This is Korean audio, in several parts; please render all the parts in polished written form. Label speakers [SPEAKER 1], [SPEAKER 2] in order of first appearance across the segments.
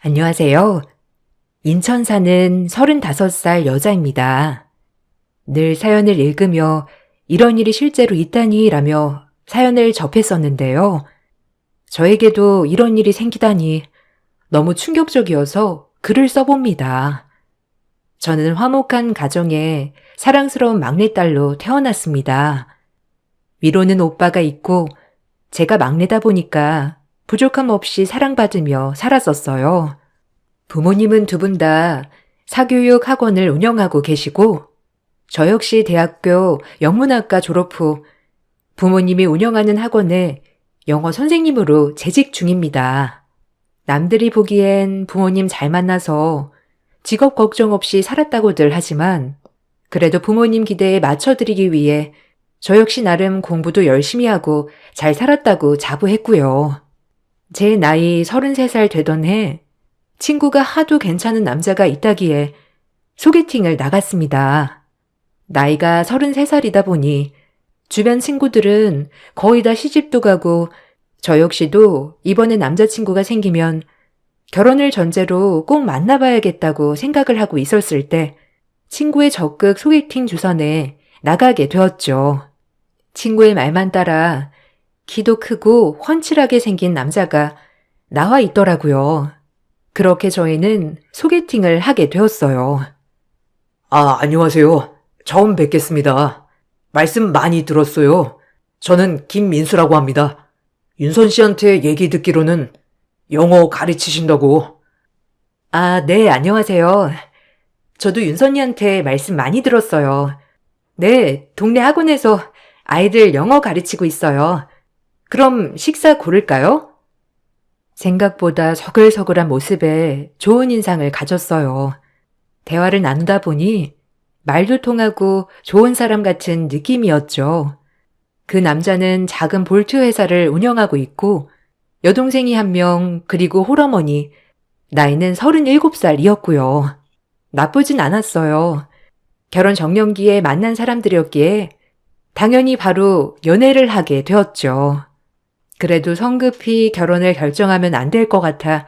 [SPEAKER 1] 안녕하세요. 인천 사는 35살 여자입니다. 늘 사연을 읽으며 이런 일이 실제로 있다니 라며 사연을 접했었는데요. 저에게도 이런 일이 생기다니 너무 충격적이어서 글을 써봅니다. 저는 화목한 가정에 사랑스러운 막내딸로 태어났습니다. 위로는 오빠가 있고 제가 막내다 보니까 부족함 없이 사랑받으며 살았었어요. 부모님은 두 분 다 사교육 학원을 운영하고 계시고 저 역시 대학교 영문학과 졸업 후 부모님이 운영하는 학원에 영어 선생님으로 재직 중입니다. 남들이 보기엔 부모님 잘 만나서 직업 걱정 없이 살았다고들 하지만 그래도 부모님 기대에 맞춰드리기 위해 저 역시 나름 공부도 열심히 하고 잘 살았다고 자부했고요. 제 나이 33살 되던 해 친구가 하도 괜찮은 남자가 있다기에 소개팅을 나갔습니다. 나이가 33살이다 보니 주변 친구들은 거의 다 시집도 가고 저 역시도 이번에 남자친구가 생기면 결혼을 전제로 꼭 만나봐야겠다고 생각을 하고 있었을 때 친구의 적극 소개팅 주선에 나가게 되었죠. 친구의 말만 따라 키도 크고 훤칠하게 생긴 남자가 나와 있더라고요. 그렇게 저희는 소개팅을 하게 되었어요.
[SPEAKER 2] 안녕하세요. 처음 뵙겠습니다. 말씀 많이 들었어요. 저는 김민수라고 합니다. 윤선 씨한테 얘기 듣기로는 영어 가르치신다고.
[SPEAKER 1] 네, 안녕하세요. 저도 윤선이한테 말씀 많이 들었어요. 네, 동네 학원에서 아이들 영어 가르치고 있어요. 그럼 식사 고를까요? 생각보다 서글서글한 모습에 좋은 인상을 가졌어요. 대화를 나누다 보니 말도 통하고 좋은 사람 같은 느낌이었죠. 그 남자는 작은 볼트 회사를 운영하고 있고 여동생이 한 명 그리고 홀어머니, 나이는 37살이었고요. 나쁘진 않았어요. 결혼 정년기에 만난 사람들이었기에 당연히 바로 연애를 하게 되었죠. 그래도 성급히 결혼을 결정하면 안 될 것 같아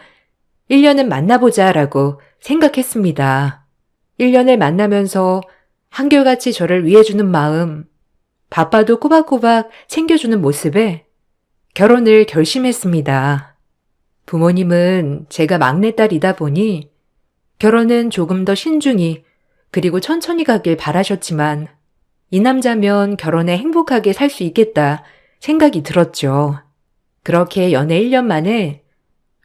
[SPEAKER 1] 1년은 만나보자라고 생각했습니다. 1년을 만나면서 한결같이 저를 위해주는 마음, 바빠도 꼬박꼬박 챙겨주는 모습에 결혼을 결심했습니다. 부모님은 제가 막내딸이다 보니 결혼은 조금 더 신중히 그리고 천천히 가길 바라셨지만 이 남자면 결혼에 행복하게 살 수 있겠다 생각이 들었죠. 그렇게 연애 1년 만에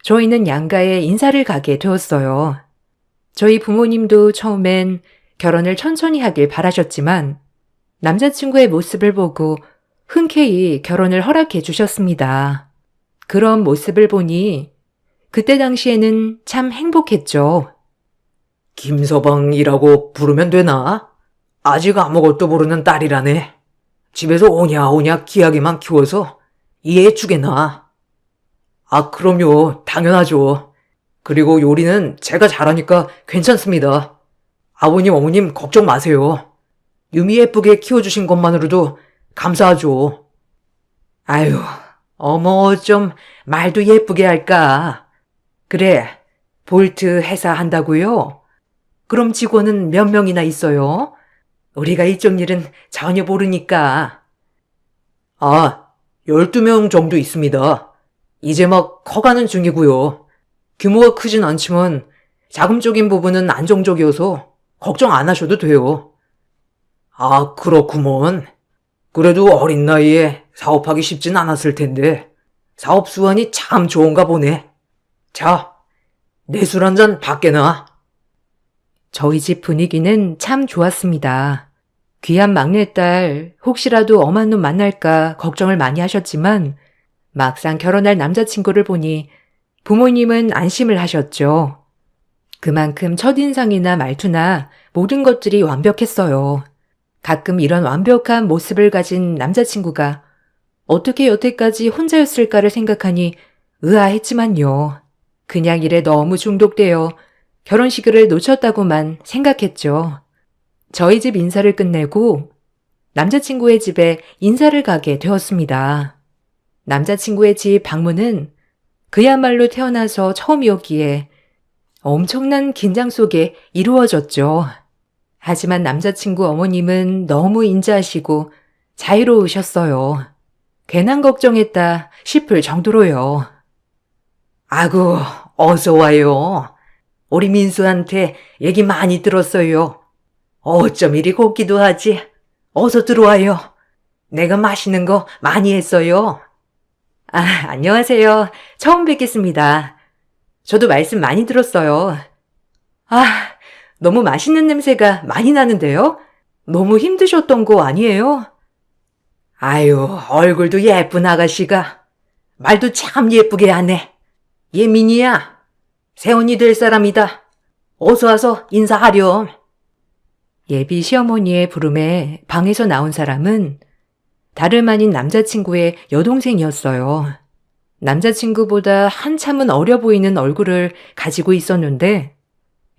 [SPEAKER 1] 저희는 양가에 인사를 가게 되었어요. 저희 부모님도 처음엔 결혼을 천천히 하길 바라셨지만 남자친구의 모습을 보고 흔쾌히 결혼을 허락해 주셨습니다. 그런 모습을 보니 그때 당시에는 참 행복했죠.
[SPEAKER 2] 김서방이라고 부르면 되나? 아직 아무것도 모르는 딸이라네. 집에서 오냐오냐 귀하게만 키워서 이해해 주겠나? 그럼요. 당연하죠. 그리고 요리는 제가 잘하니까 괜찮습니다. 아버님, 어머님 걱정 마세요. 유미 예쁘게 키워주신 것만으로도 감사하죠. 아유, 어머 좀 말도 예쁘게 할까? 그래, 볼트 회사 한다고요? 그럼 직원은 몇 명이나 있어요? 우리가 이쪽 일은 전혀 모르니까. 12명 정도 있습니다. 이제 막 커가는 중이고요. 규모가 크진 않지만 자금적인 부분은 안정적이어서 걱정 안 하셔도 돼요. 그렇구먼. 그래도 어린 나이에 사업하기 쉽진 않았을 텐데 사업 수완이 참 좋은가 보네. 자, 내 술 한 잔 밖에 놔.
[SPEAKER 1] 저희 집 분위기는 참 좋았습니다. 귀한 막내딸 혹시라도 엄한 놈 만날까 걱정을 많이 하셨지만 막상 결혼할 남자친구를 보니 부모님은 안심을 하셨죠. 그만큼 첫인상이나 말투나 모든 것들이 완벽했어요. 가끔 이런 완벽한 모습을 가진 남자친구가 어떻게 여태까지 혼자였을까를 생각하니 의아했지만요. 그냥 일에 너무 중독되어 결혼식을 놓쳤다고만 생각했죠. 저희 집 인사를 끝내고 남자친구의 집에 인사를 가게 되었습니다. 남자친구의 집 방문은 그야말로 태어나서 처음이었기에 엄청난 긴장 속에 이루어졌죠. 하지만 남자친구 어머님은 너무 인자하시고 자유로우셨어요. 괜한 걱정했다 싶을 정도로요.
[SPEAKER 2] 아구, 어서 와요. 우리 민수한테 얘기 많이 들었어요. 어쩜 이리 곱기도 하지? 어서 들어와요. 내가 맛있는 거 많이 했어요.
[SPEAKER 1] 아, 안녕하세요. 처음 뵙겠습니다. 저도 말씀 많이 들었어요. 아, 너무 맛있는 냄새가 많이 나는데요? 너무 힘드셨던 거 아니에요?
[SPEAKER 2] 아유, 얼굴도 예쁜 아가씨가. 말도 참 예쁘게 하네. 얘 민이야. 새언니 될 사람이다. 어서 와서 인사하렴.
[SPEAKER 1] 예비 시어머니의 부름에 방에서 나온 사람은 다름 아닌 남자친구의 여동생이었어요. 남자친구보다 한참은 어려 보이는 얼굴을 가지고 있었는데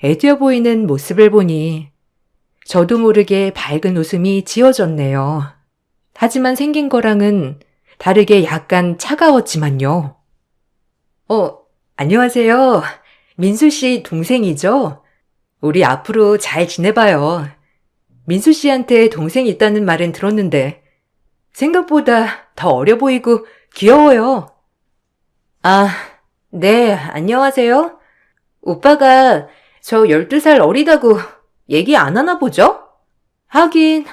[SPEAKER 1] 애되어 보이는 모습을 보니 저도 모르게 밝은 웃음이 지어졌네요. 하지만 생긴 거랑은 다르게 약간 차가웠지만요. 안녕하세요. 민수 씨 동생이죠? 우리 앞으로 잘 지내봐요. 민수 씨한테 동생이 있다는 말은 들었는데 생각보다 더 어려 보이고 귀여워요. 아, 네, 안녕하세요. 오빠가 저 12살 어리다고 얘기 안 하나 보죠? 하긴,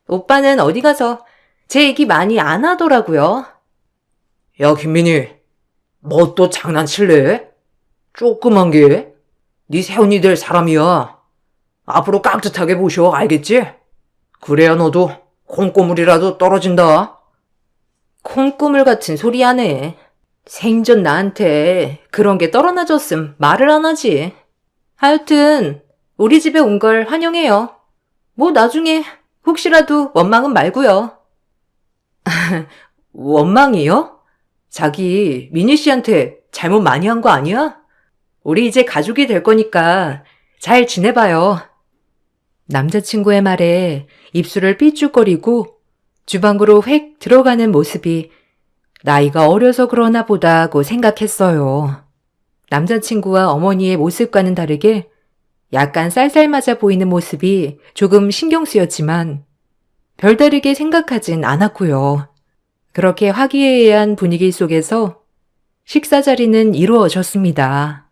[SPEAKER 1] 오빠는 어디 가서 제 얘기 많이 안 하더라고요.
[SPEAKER 2] 야, 김민희. 뭐 또 장난칠래? 조그만 게. 네 새언니 될 사람이야. 앞으로 깍듯하게 보셔, 알겠지? 그래야 너도 콩고물이라도 떨어진다.
[SPEAKER 1] 콩고물 같은 소리 하네. 생전 나한테 그런 게 떨어나졌음 말을 안 하지. 하여튼 우리 집에 온 걸 환영해요. 뭐 나중에 혹시라도 원망은 말고요. 원망이요? 자기 민희 씨한테 잘못 많이 한 거 아니야? 우리 이제 가족이 될 거니까 잘 지내봐요. 남자친구의 말에 입술을 삐죽거리고 주방으로 획 들어가는 모습이 나이가 어려서 그러나 보다고 생각했어요. 남자친구와 어머니의 모습과는 다르게 약간 쌀쌀맞아 보이는 모습이 조금 신경 쓰였지만 별다르게 생각하진 않았고요. 그렇게 화기애애한 분위기 속에서 식사 자리는 이루어졌습니다.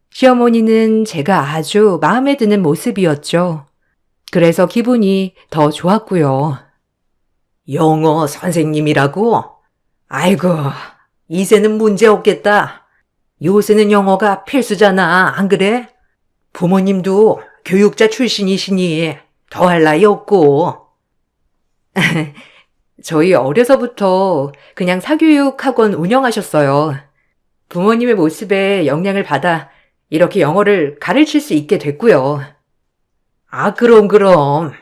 [SPEAKER 1] 시어머니는 제가 아주 마음에 드는 모습이었죠. 그래서 기분이 더 좋았고요.
[SPEAKER 2] 영어 선생님이라고? 아이고, 이제는 문제 없겠다. 요새는 영어가 필수잖아, 안 그래? 부모님도 교육자 출신이시니 더할 나위 없고.
[SPEAKER 1] 저희 어려서부터 그냥 사교육 학원 운영하셨어요. 부모님의 모습에 영향을 받아 이렇게 영어를 가르칠 수 있게 됐고요.
[SPEAKER 2] 아, 그럼.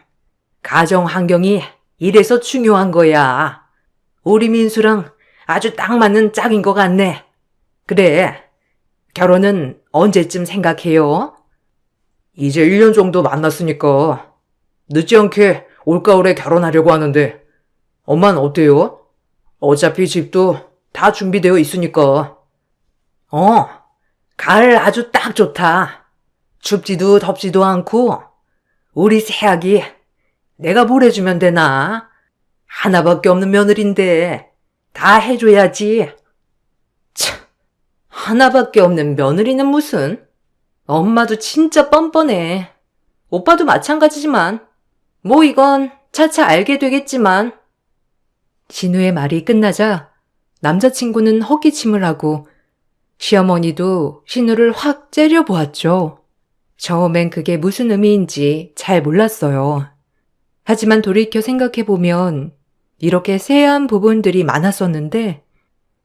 [SPEAKER 2] 가정 환경이 이래서 중요한 거야. 우리 민수랑 아주 딱 맞는 짝인 것 같네. 그래, 결혼은 언제쯤 생각해요? 이제 1년 정도 만났으니까 늦지 않게 올가을에 결혼하려고 하는데 엄마는 어때요? 어차피 집도 다 준비되어 있으니까. 가을 아주 딱 좋다. 춥지도 덥지도 않고 우리 새아기 내가 뭘 해주면 되나? 하나밖에 없는 며느리인데 다 해줘야지.
[SPEAKER 1] 참, 하나밖에 없는 며느리는 무슨? 엄마도 진짜 뻔뻔해. 오빠도 마찬가지지만 뭐 이건 차차 알게 되겠지만. 진우의 말이 끝나자 남자친구는 헛기침을 하고 시어머니도 신우를 확 째려보았죠. 처음엔 그게 무슨 의미인지 잘 몰랐어요. 하지만 돌이켜 생각해보면 이렇게 세한 부분들이 많았었는데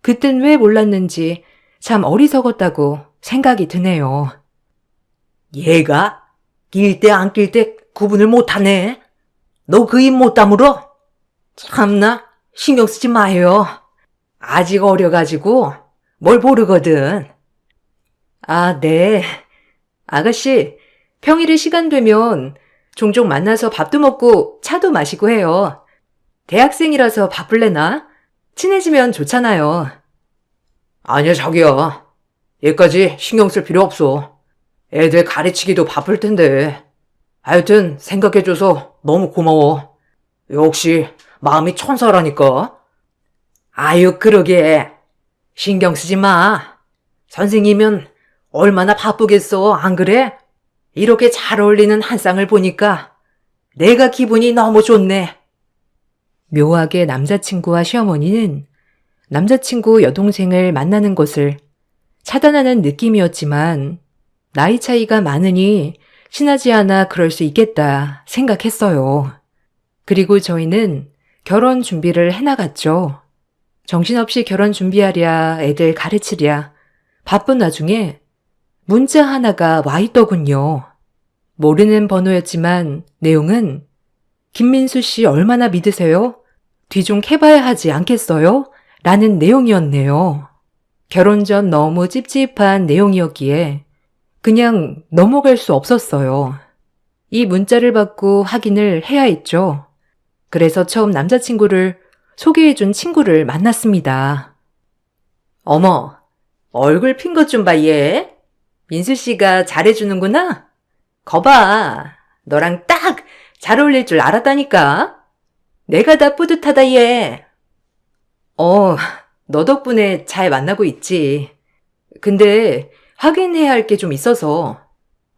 [SPEAKER 1] 그땐 왜 몰랐는지 참 어리석었다고 생각이 드네요.
[SPEAKER 2] 얘가 낄 때 안 낄 때 구분을 못하네. 너 그 입 못 다물어? 참나, 신경 쓰지 마요. 아직 어려가지고 뭘 모르거든.
[SPEAKER 1] 아, 네. 아가씨, 평일에 시간 되면 종종 만나서 밥도 먹고 차도 마시고 해요. 대학생이라서 바쁠래나? 친해지면 좋잖아요.
[SPEAKER 2] 아니야, 자기야. 얘까지 신경 쓸 필요 없어. 애들 가르치기도 바쁠 텐데. 하여튼 생각해줘서 너무 고마워. 역시 마음이 천사라니까. 아유, 그러게. 신경 쓰지 마. 선생님은 얼마나 바쁘겠어, 안 그래? 이렇게 잘 어울리는 한 쌍을 보니까 내가 기분이 너무 좋네.
[SPEAKER 1] 묘하게 남자친구와 시어머니는 남자친구 여동생을 만나는 것을 차단하는 느낌이었지만 나이 차이가 많으니 친하지 않아 그럴 수 있겠다 생각했어요. 그리고 저희는 결혼 준비를 해나갔죠. 정신없이 결혼 준비하랴 애들 가르치랴 바쁜 와중에 문자 하나가 와 있더군요. 모르는 번호였지만 내용은 김민수 씨 얼마나 믿으세요? 뒤 좀 캐봐야 하지 않겠어요? 라는 내용이었네요. 결혼 전 너무 찝찝한 내용이었기에 그냥 넘어갈 수 없었어요. 이 문자를 받고 확인을 해야 했죠. 그래서 처음 남자친구를 소개해준 친구를 만났습니다.
[SPEAKER 2] 어머, 얼굴 핀 것 좀 봐, 얘. 민수 씨가 잘해주는구나? 거봐, 너랑 딱 잘 어울릴 줄 알았다니까. 내가 다 뿌듯하다, 얘. 너 덕분에 잘 만나고 있지. 근데 확인해야 할 게 좀 있어서.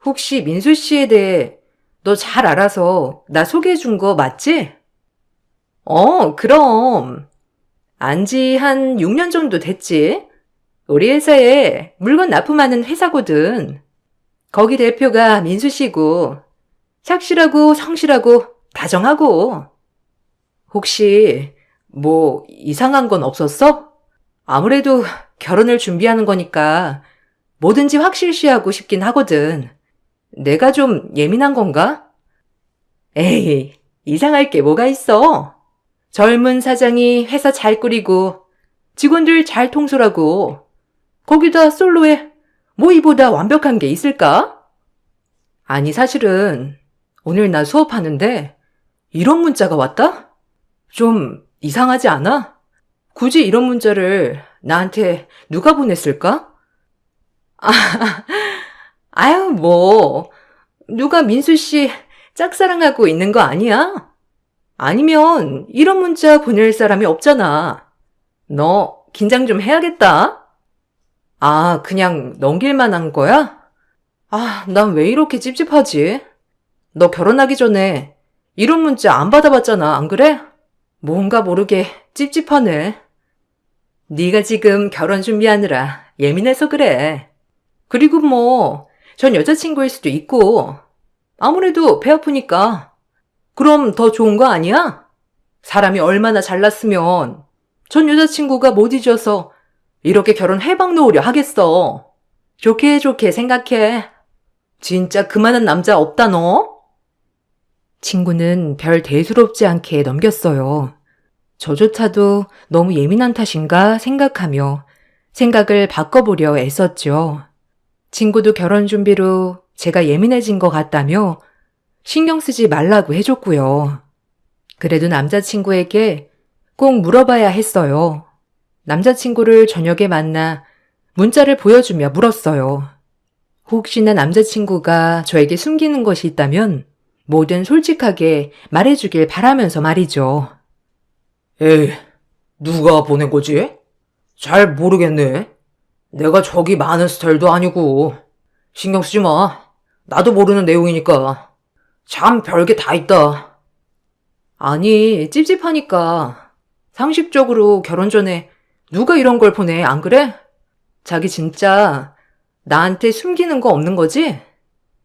[SPEAKER 2] 혹시 민수 씨에 대해 너 잘 알아서 나 소개해준 거 맞지? 그럼. 안지 한 6년 정도 됐지? 우리 회사에 물건 납품하는 회사거든. 거기 대표가 민수 씨고, 착실하고 성실하고 다정하고. 혹시 뭐 이상한 건 없었어? 아무래도 결혼을 준비하는 거니까 뭐든지 확실시하고 싶긴 하거든. 내가 좀 예민한 건가? 에이, 이상할 게 뭐가 있어? 젊은 사장이 회사 잘 꾸리고 직원들 잘 통솔하고 거기다 솔로에 뭐 이보다 완벽한 게 있을까? 아니 사실은 오늘 나 수업하는데 이런 문자가 왔다? 좀 이상하지 않아? 굳이 이런 문자를 나한테 누가 보냈을까? 아유 뭐 누가 민수 씨 짝사랑하고 있는 거 아니야? 아니면 이런 문자 보낼 사람이 없잖아. 너 긴장 좀 해야겠다. 아, 그냥 넘길만 한 거야? 난 왜 이렇게 찝찝하지? 너 결혼하기 전에 이런 문자 안 받아봤잖아, 안 그래? 뭔가 모르게 찝찝하네. 네가 지금 결혼 준비하느라 예민해서 그래. 그리고 뭐 전 여자친구일 수도 있고 아무래도 배 아프니까 그럼 더 좋은 거 아니야? 사람이 얼마나 잘났으면 전 여자친구가 못 잊어서 이렇게 결혼 해방 놓으려 하겠어. 좋게 좋게 생각해. 진짜 그만한 남자 없다 너?
[SPEAKER 1] 친구는 별 대수롭지 않게 넘겼어요. 저조차도 너무 예민한 탓인가 생각하며 생각을 바꿔보려 애썼죠. 친구도 결혼 준비로 제가 예민해진 것 같다며 신경 쓰지 말라고 해줬고요. 그래도 남자친구에게 꼭 물어봐야 했어요. 남자친구를 저녁에 만나 문자를 보여주며 물었어요. 혹시나 남자친구가 저에게 숨기는 것이 있다면 뭐든 솔직하게 말해주길 바라면서 말이죠.
[SPEAKER 2] 에이, 누가 보낸 거지? 잘 모르겠네. 내가 저기 많은 스타일도 아니고. 신경 쓰지 마. 나도 모르는 내용이니까. 참 별게 다 있다. 아니, 찝찝하니까. 상식적으로 결혼 전에 누가 이런 걸 보내, 안 그래? 자기 진짜 나한테 숨기는 거 없는 거지?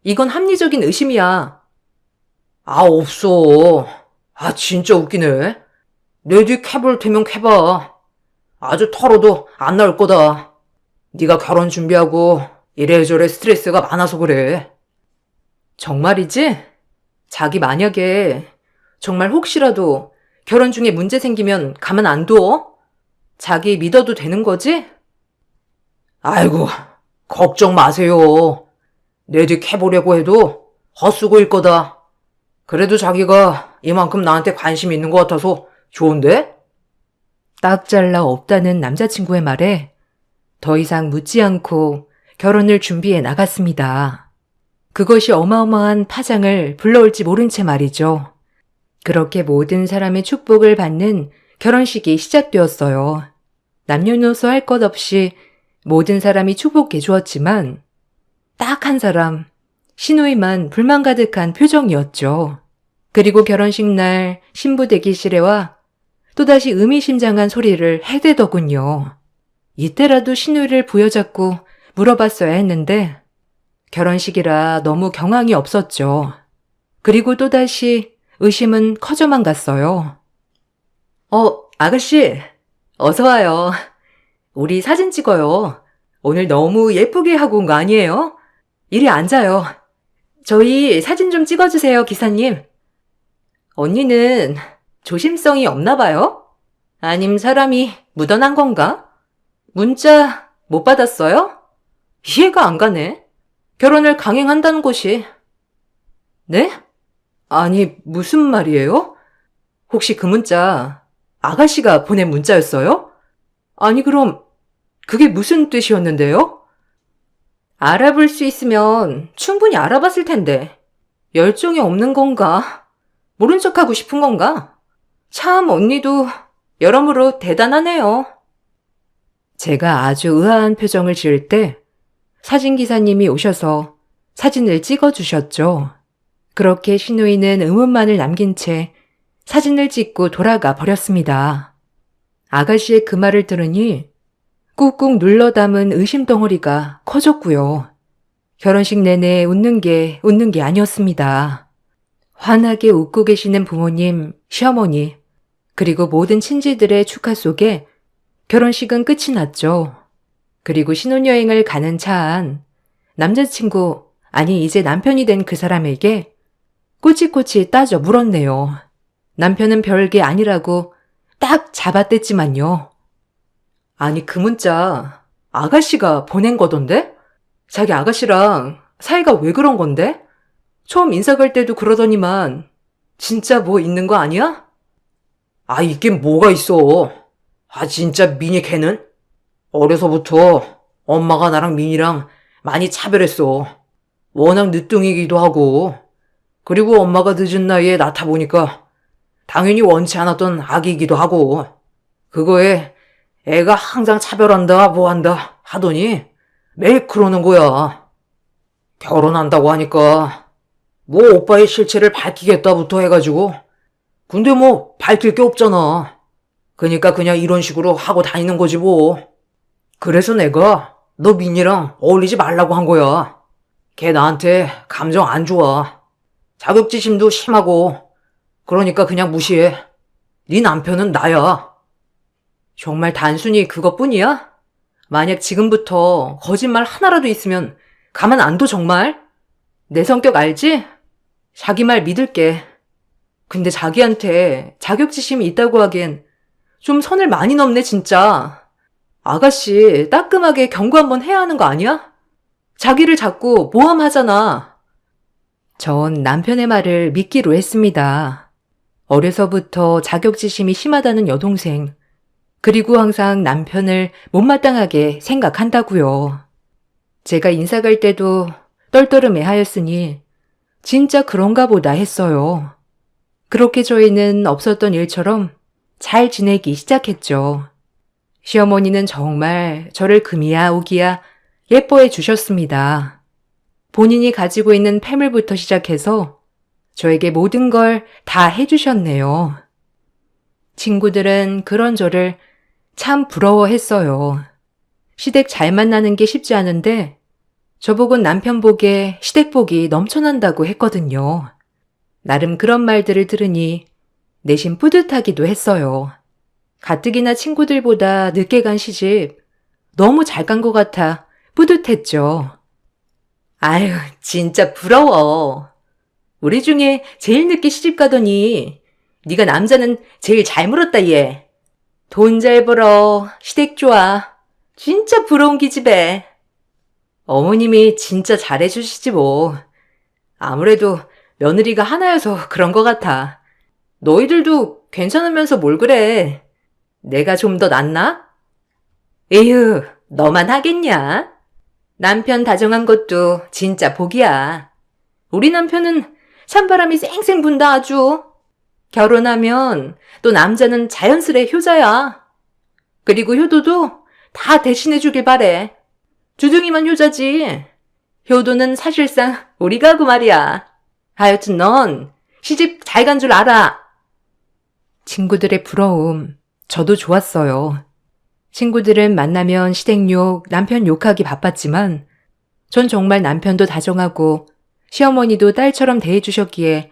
[SPEAKER 2] 이건 합리적인 의심이야. 없어. 진짜 웃기네. 내 뒤 캐볼 테면 캐봐. 아주 털어도 안 나올 거다. 네가 결혼 준비하고 이래저래 스트레스가 많아서 그래. 정말이지? 자기 만약에 정말 혹시라도 결혼 중에 문제 생기면 가만 안 둬? 자기 믿어도 되는 거지? 아이고, 걱정 마세요. 내 뒤 캐보려고 해도 헛수고일 거다. 그래도 자기가 이만큼 나한테 관심이 있는 것 같아서 좋은데?
[SPEAKER 1] 딱 잘라 없다는 남자친구의 말에 더 이상 묻지 않고 결혼을 준비해 나갔습니다. 그것이 어마어마한 파장을 불러올지 모른 채 말이죠. 그렇게 모든 사람의 축복을 받는 결혼식이 시작되었어요. 남녀노소 할 것 없이 모든 사람이 축복해 주었지만 딱 한 사람, 신우이만 불만 가득한 표정이었죠. 그리고 결혼식 날 신부 대기실에 와 또다시 의미심장한 소리를 해대더군요. 이때라도 신우이를 부여잡고 물어봤어야 했는데 결혼식이라 너무 경황이 없었죠. 그리고 또다시 의심은 커져만 갔어요. 아가씨, 어서 와요. 우리 사진 찍어요. 오늘 너무 예쁘게 하고 온 거 아니에요? 이리 앉아요. 저희 사진 좀 찍어주세요, 기사님. 언니는 조심성이 없나 봐요? 아님 사람이 묻어난 건가? 문자 못 받았어요? 이해가 안 가네. 결혼을 강행한다는 곳이. 네? 아니, 무슨 말이에요? 혹시 그 문자 아가씨가 보낸 문자였어요? 아니, 그럼 그게 무슨 뜻이었는데요? 알아볼 수 있으면 충분히 알아봤을 텐데. 열정이 없는 건가? 모른 척하고 싶은 건가? 참 언니도 여러모로 대단하네요. 제가 아주 의아한 표정을 지을 때 사진기사님이 오셔서 사진을 찍어주셨죠. 그렇게 신우이는 의문만을 남긴 채 사진을 찍고 돌아가 버렸습니다. 아가씨의 그 말을 들으니 꾹꾹 눌러 담은 의심 덩어리가 커졌고요. 결혼식 내내 웃는 게 아니었습니다. 환하게 웃고 계시는 부모님, 시어머니, 그리고 모든 친지들의 축하 속에 결혼식은 끝이 났죠. 그리고 신혼여행을 가는 차 안 남자친구, 아니 이제 남편이 된 그 사람에게 꼬치꼬치 따져 물었네요. 남편은 별게 아니라고 딱 잡아댔지만요. 아니 그 문자 아가씨가 보낸 거던데? 자기 아가씨랑 사이가 왜 그런 건데? 처음 인사 갈 때도 그러더니만 진짜 뭐 있는 거 아니야?
[SPEAKER 2] 아, 있긴 뭐가 있어. 아, 진짜 민희 걔는? 어려서부터 엄마가 나랑 민희랑 많이 차별했어. 워낙 늦둥이기도 하고. 그리고 엄마가 늦은 나이에 낳다 보니까 당연히 원치 않았던 아기이기도 하고. 그거에 애가 항상 차별한다 뭐한다 하더니 매일 그러는 거야. 결혼한다고 하니까 뭐 오빠의 실체를 밝히겠다부터 해가지고 근데 뭐 밝힐 게 없잖아. 그러니까 그냥 이런 식으로 하고 다니는 거지 뭐. 그래서 내가 너 민희랑 어울리지 말라고 한 거야. 걔 나한테 감정 안 좋아. 자격지심도 심하고. 그러니까 그냥 무시해. 네 남편은 나야. 정말 단순히 그것뿐이야? 만약 지금부터 거짓말 하나라도 있으면 가만 안 둬 정말? 내 성격 알지? 자기 말 믿을게. 근데 자기한테 자격지심이 있다고 하기엔 좀 선을 많이 넘네 진짜. 아가씨 따끔하게 경고 한번 해야 하는 거 아니야? 자기를 자꾸 모함하잖아. 전 남편의 말을 믿기로 했습니다. 어려서부터 자격지심이 심하다는 여동생, 그리고 항상 남편을 못마땅하게 생각한다고요. 제가 인사 갈 때도 떨떠름해 하였으니 진짜 그런가 보다 했어요. 그렇게 저희는 없었던 일처럼 잘 지내기 시작했죠. 시어머니는 정말 저를 금이야 오기야 예뻐해 주셨습니다. 본인이 가지고 있는 패물부터 시작해서 저에게 모든 걸 다 해주셨네요. 친구들은 그런 저를 참 부러워했어요. 시댁 잘 만나는 게 쉽지 않은데 저보곤 남편 복에 시댁복이 넘쳐난다고 했거든요. 나름 그런 말들을 들으니 내심 뿌듯하기도 했어요. 가뜩이나 친구들보다 늦게 간 시집 너무 잘 간 것 같아 뿌듯했죠. 아유, 진짜 부러워. 우리 중에 제일 늦게 시집 가더니 네가 남자는 제일 잘 물었다 얘. 돈 잘 벌어, 시댁 좋아. 진짜 부러운 기집애. 어머님이 진짜 잘해주시지 뭐. 아무래도 며느리가 하나여서 그런 것 같아. 너희들도 괜찮으면서 뭘 그래. 내가 좀 더 낫나? 에휴, 너만 하겠냐? 남편 다정한 것도 진짜 복이야.
[SPEAKER 1] 우리 남편은 찬바람이 쌩쌩 분다 아주. 결혼하면 또 남자는 자연스레 효자야. 그리고 효도도 다 대신해 주길 바래. 주둥이만 효자지. 효도는 사실상 우리가 하고 말이야. 하여튼 넌 시집 잘 간 줄 알아. 친구들의 부러움, 저도 좋았어요. 친구들은 만나면 시댁욕, 남편 욕하기 바빴지만 전 정말 남편도 다정하고 시어머니도 딸처럼 대해주셨기에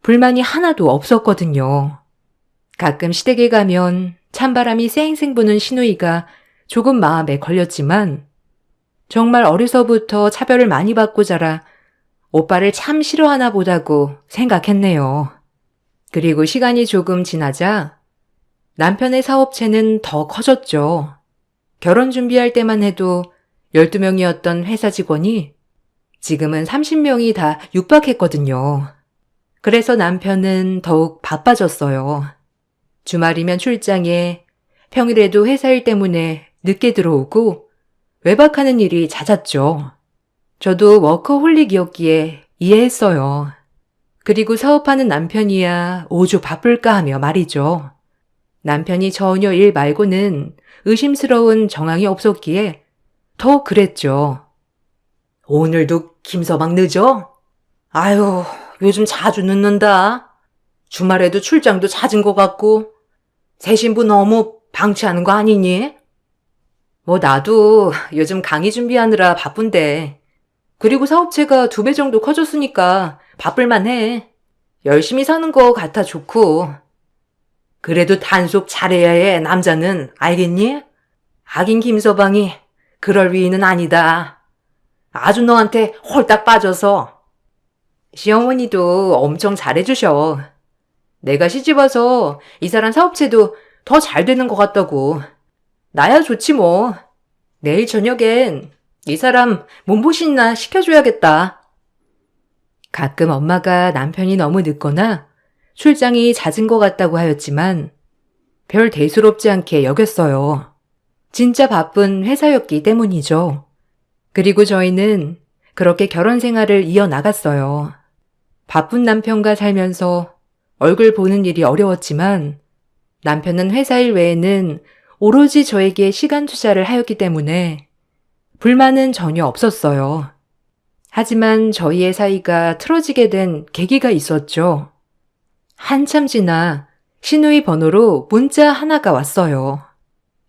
[SPEAKER 1] 불만이 하나도 없었거든요. 가끔 시댁에 가면 찬바람이 쌩쌩 부는 시누이가 조금 마음에 걸렸지만 정말 어려서부터 차별을 많이 받고 자라 오빠를 참 싫어하나 보다고 생각했네요. 그리고 시간이 조금 지나자 남편의 사업체는 더 커졌죠. 결혼 준비할 때만 해도 12명이었던 회사 직원이 지금은 30명이 다 육박했거든요. 그래서 남편은 더욱 바빠졌어요. 주말이면 출장에, 평일에도 회사 일 때문에 늦게 들어오고 외박하는 일이 잦았죠. 저도 워커홀릭이었기에 이해했어요. 그리고 사업하는 남편이야 오죽 바쁠까 하며 말이죠. 남편이 전혀 일 말고는 의심스러운 정황이 없었기에 더 그랬죠.
[SPEAKER 2] 오늘도 김서방 늦어? 아유, 요즘 자주 늦는다. 주말에도 출장도 잦은 것 같고. 새 신부 너무 방치하는 거 아니니?
[SPEAKER 1] 뭐 나도 요즘 강의 준비하느라 바쁜데. 그리고 사업체가 2배 정도 커졌으니까 바쁠만 해. 열심히 사는 거 같아 좋고.
[SPEAKER 2] 그래도 단속 잘해야 해, 남자는. 알겠니? 하긴 김서방이 그럴 위인은 아니다. 아주 너한테 홀딱 빠져서.
[SPEAKER 1] 시어머니도 엄청 잘해주셔. 내가 시집와서 이사한 사업체도 더 잘 되는 것 같다고. 나야 좋지 뭐. 내일 저녁엔 이 사람 몸보신이나 시켜줘야겠다. 가끔 엄마가 남편이 너무 늦거나 출장이 잦은 것 같다고 하였지만 별 대수롭지 않게 여겼어요. 진짜 바쁜 회사였기 때문이죠. 그리고 저희는 그렇게 결혼 생활을 이어나갔어요. 바쁜 남편과 살면서 얼굴 보는 일이 어려웠지만 남편은 회사 일 외에는 오로지 저에게 시간 투자를 하였기 때문에 불만은 전혀 없었어요. 하지만 저희의 사이가 틀어지게 된 계기가 있었죠. 한참 지나 시누이 번호로 문자 하나가 왔어요.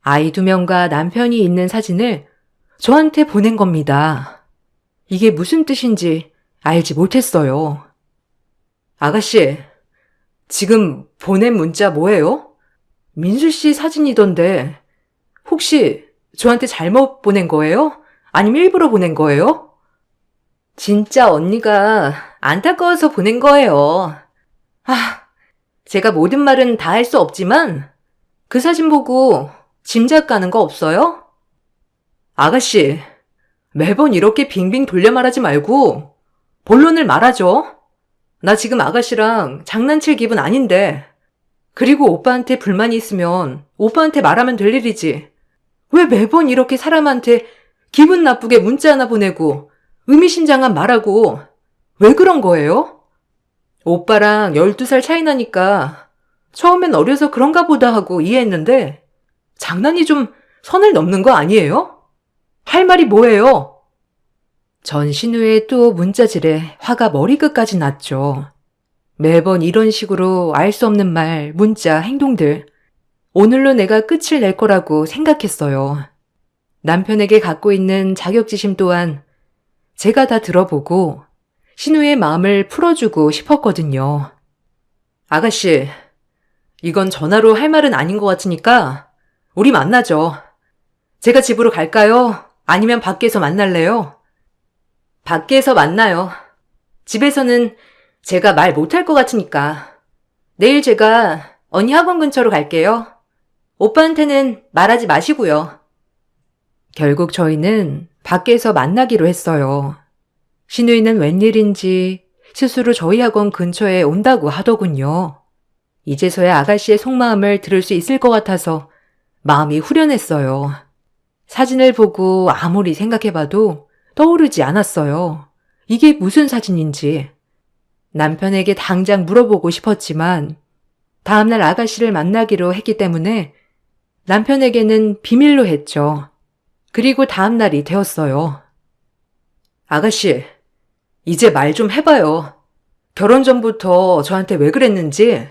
[SPEAKER 1] 아이 2명과 남편이 있는 사진을 저한테 보낸 겁니다. 이게 무슨 뜻인지 알지 못했어요. 아가씨, 지금 보낸 문자 뭐예요? 민수 씨 사진이던데 혹시 저한테 잘못 보낸 거예요? 아니면 일부러 보낸 거예요? 진짜 언니가 안타까워서 보낸 거예요. 제가 모든 말은 다 할 수 없지만 그 사진 보고 짐작 가는 거 없어요? 아가씨, 매번 이렇게 빙빙 돌려 말하지 말고 본론을 말하죠. 나 지금 아가씨랑 장난칠 기분 아닌데. 그리고 오빠한테 불만이 있으면 오빠한테 말하면 될 일이지. 왜 매번 이렇게 사람한테 기분 나쁘게 문자 하나 보내고 의미심장한 말하고 왜 그런 거예요? 오빠랑 12살 차이 나니까 처음엔 어려서 그런가 보다 하고 이해했는데 장난이 좀 선을 넘는 거 아니에요? 할 말이 뭐예요? 전 신우의 또 문자질에 화가 머리끝까지 났죠. 매번 이런 식으로 알 수 없는 말, 문자, 행동들. 오늘로 내가 끝을 낼 거라고 생각했어요. 남편에게 갖고 있는 자격지심 또한 제가 다 들어보고 신우의 마음을 풀어주고 싶었거든요. 아가씨, 이건 전화로 할 말은 아닌 것 같으니까 우리 만나죠. 제가 집으로 갈까요? 아니면 밖에서 만날래요? 밖에서 만나요. 집에서는 제가 말 못할 것 같으니까. 내일 제가 언니 학원 근처로 갈게요. 오빠한테는 말하지 마시고요. 결국 저희는 밖에서 만나기로 했어요. 신우이는 웬일인지 스스로 저희 학원 근처에 온다고 하더군요. 이제서야 아가씨의 속마음을 들을 수 있을 것 같아서 마음이 후련했어요. 사진을 보고 아무리 생각해봐도 떠오르지 않았어요. 이게 무슨 사진인지 남편에게 당장 물어보고 싶었지만 다음날 아가씨를 만나기로 했기 때문에 남편에게는 비밀로 했죠. 그리고 다음날이 되었어요. 아가씨, 이제 말 좀 해봐요. 결혼 전부터 저한테 왜 그랬는지,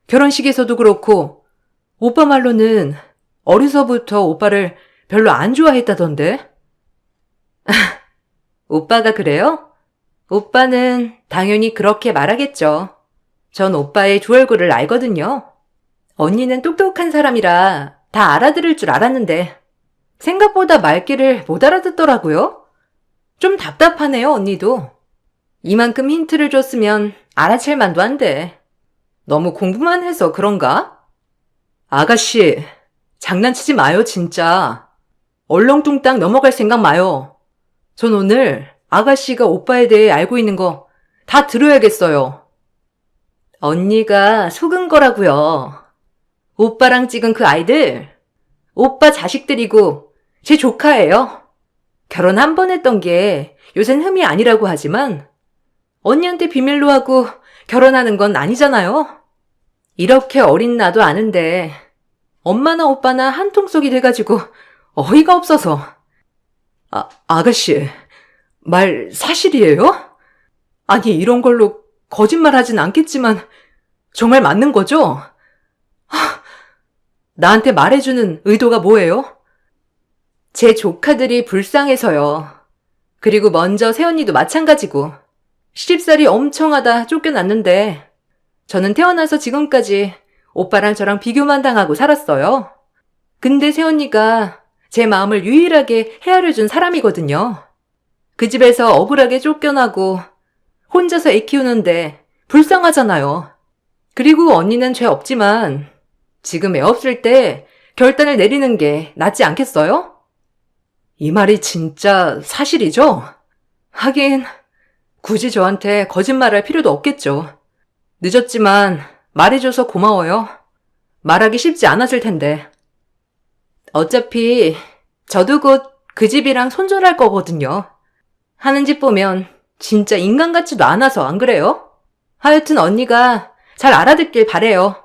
[SPEAKER 1] 결혼식에서도 그렇고, 오빠 말로는 어려서부터 오빠를 별로 안 좋아했다던데? 오빠가 그래요? 오빠는 당연히 그렇게 말하겠죠. 전 오빠의 두 얼굴을 알거든요. 언니는 똑똑한 사람이라 다 알아들을 줄 알았는데 생각보다 말귀를 못 알아듣더라고요. 좀 답답하네요, 언니도. 이만큼 힌트를 줬으면 알아챌 만도 한데 너무 공부만 해서 그런가? 아가씨, 장난치지 마요, 진짜. 얼렁뚱땅 넘어갈 생각 마요. 전 오늘 아가씨가 오빠에 대해 알고 있는 거 다 들어야겠어요. 언니가 속은 거라고요. 오빠랑 찍은 그 아이들, 오빠 자식들이고 제 조카예요. 결혼 한 번 했던 게 요샌 흠이 아니라고 하지만 언니한테 비밀로 하고 결혼하는 건 아니잖아요. 이렇게 어린 나도 아는데 엄마나 오빠나 한통속이 돼가지고 어이가 없어서. 아가씨, 말 사실이에요? 아니, 이런 걸로 거짓말 하진 않겠지만 정말 맞는 거죠? 나한테 말해주는 의도가 뭐예요? 제 조카들이 불쌍해서요. 그리고 먼저 새언니도 마찬가지고 시집살이 엄청 하다 쫓겨났는데 저는 태어나서 지금까지 오빠랑 저랑 비교만 당하고 살았어요. 근데 새언니가 제 마음을 유일하게 헤아려준 사람이거든요. 그 집에서 억울하게 쫓겨나고 혼자서 애 키우는데 불쌍하잖아요. 그리고 언니는 죄 없지만 지금 애 없을 때 결단을 내리는 게 낫지 않겠어요? 이 말이 진짜 사실이죠? 하긴 굳이 저한테 거짓말할 필요도 없겠죠. 늦었지만 말해줘서 고마워요. 말하기 쉽지 않았을 텐데. 어차피 저도 곧 그 집이랑 손절할 거거든요. 하는 짓 보면 진짜 인간 같지도 않아서 안 그래요? 하여튼 언니가 잘 알아듣길 바래요.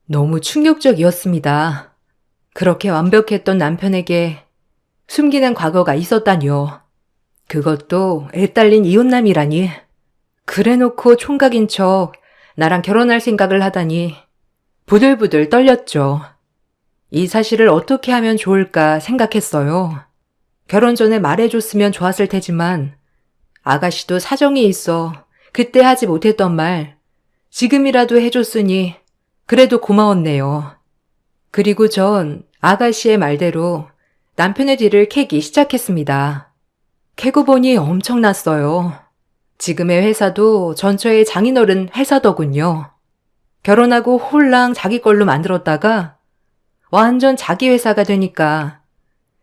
[SPEAKER 1] 너무 충격적이었습니다. 그렇게 완벽했던 남편에게 숨기는 과거가 있었다니요. 그것도 애 딸린 이혼남이라니. 그래놓고 총각인 척 나랑 결혼할 생각을 하다니 부들부들 떨렸죠. 이 사실을 어떻게 하면 좋을까 생각했어요. 결혼 전에 말해줬으면 좋았을 테지만 아가씨도 사정이 있어 그때 하지 못했던 말 지금이라도 해줬으니 그래도 고마웠네요. 그리고 전 아가씨의 말대로 남편의 뒤를 캐기 시작했습니다. 캐고 보니 엄청났어요. 지금의 회사도 전처의 장인어른 회사더군요. 결혼하고 홀랑 자기 걸로 만들었다가 완전 자기 회사가 되니까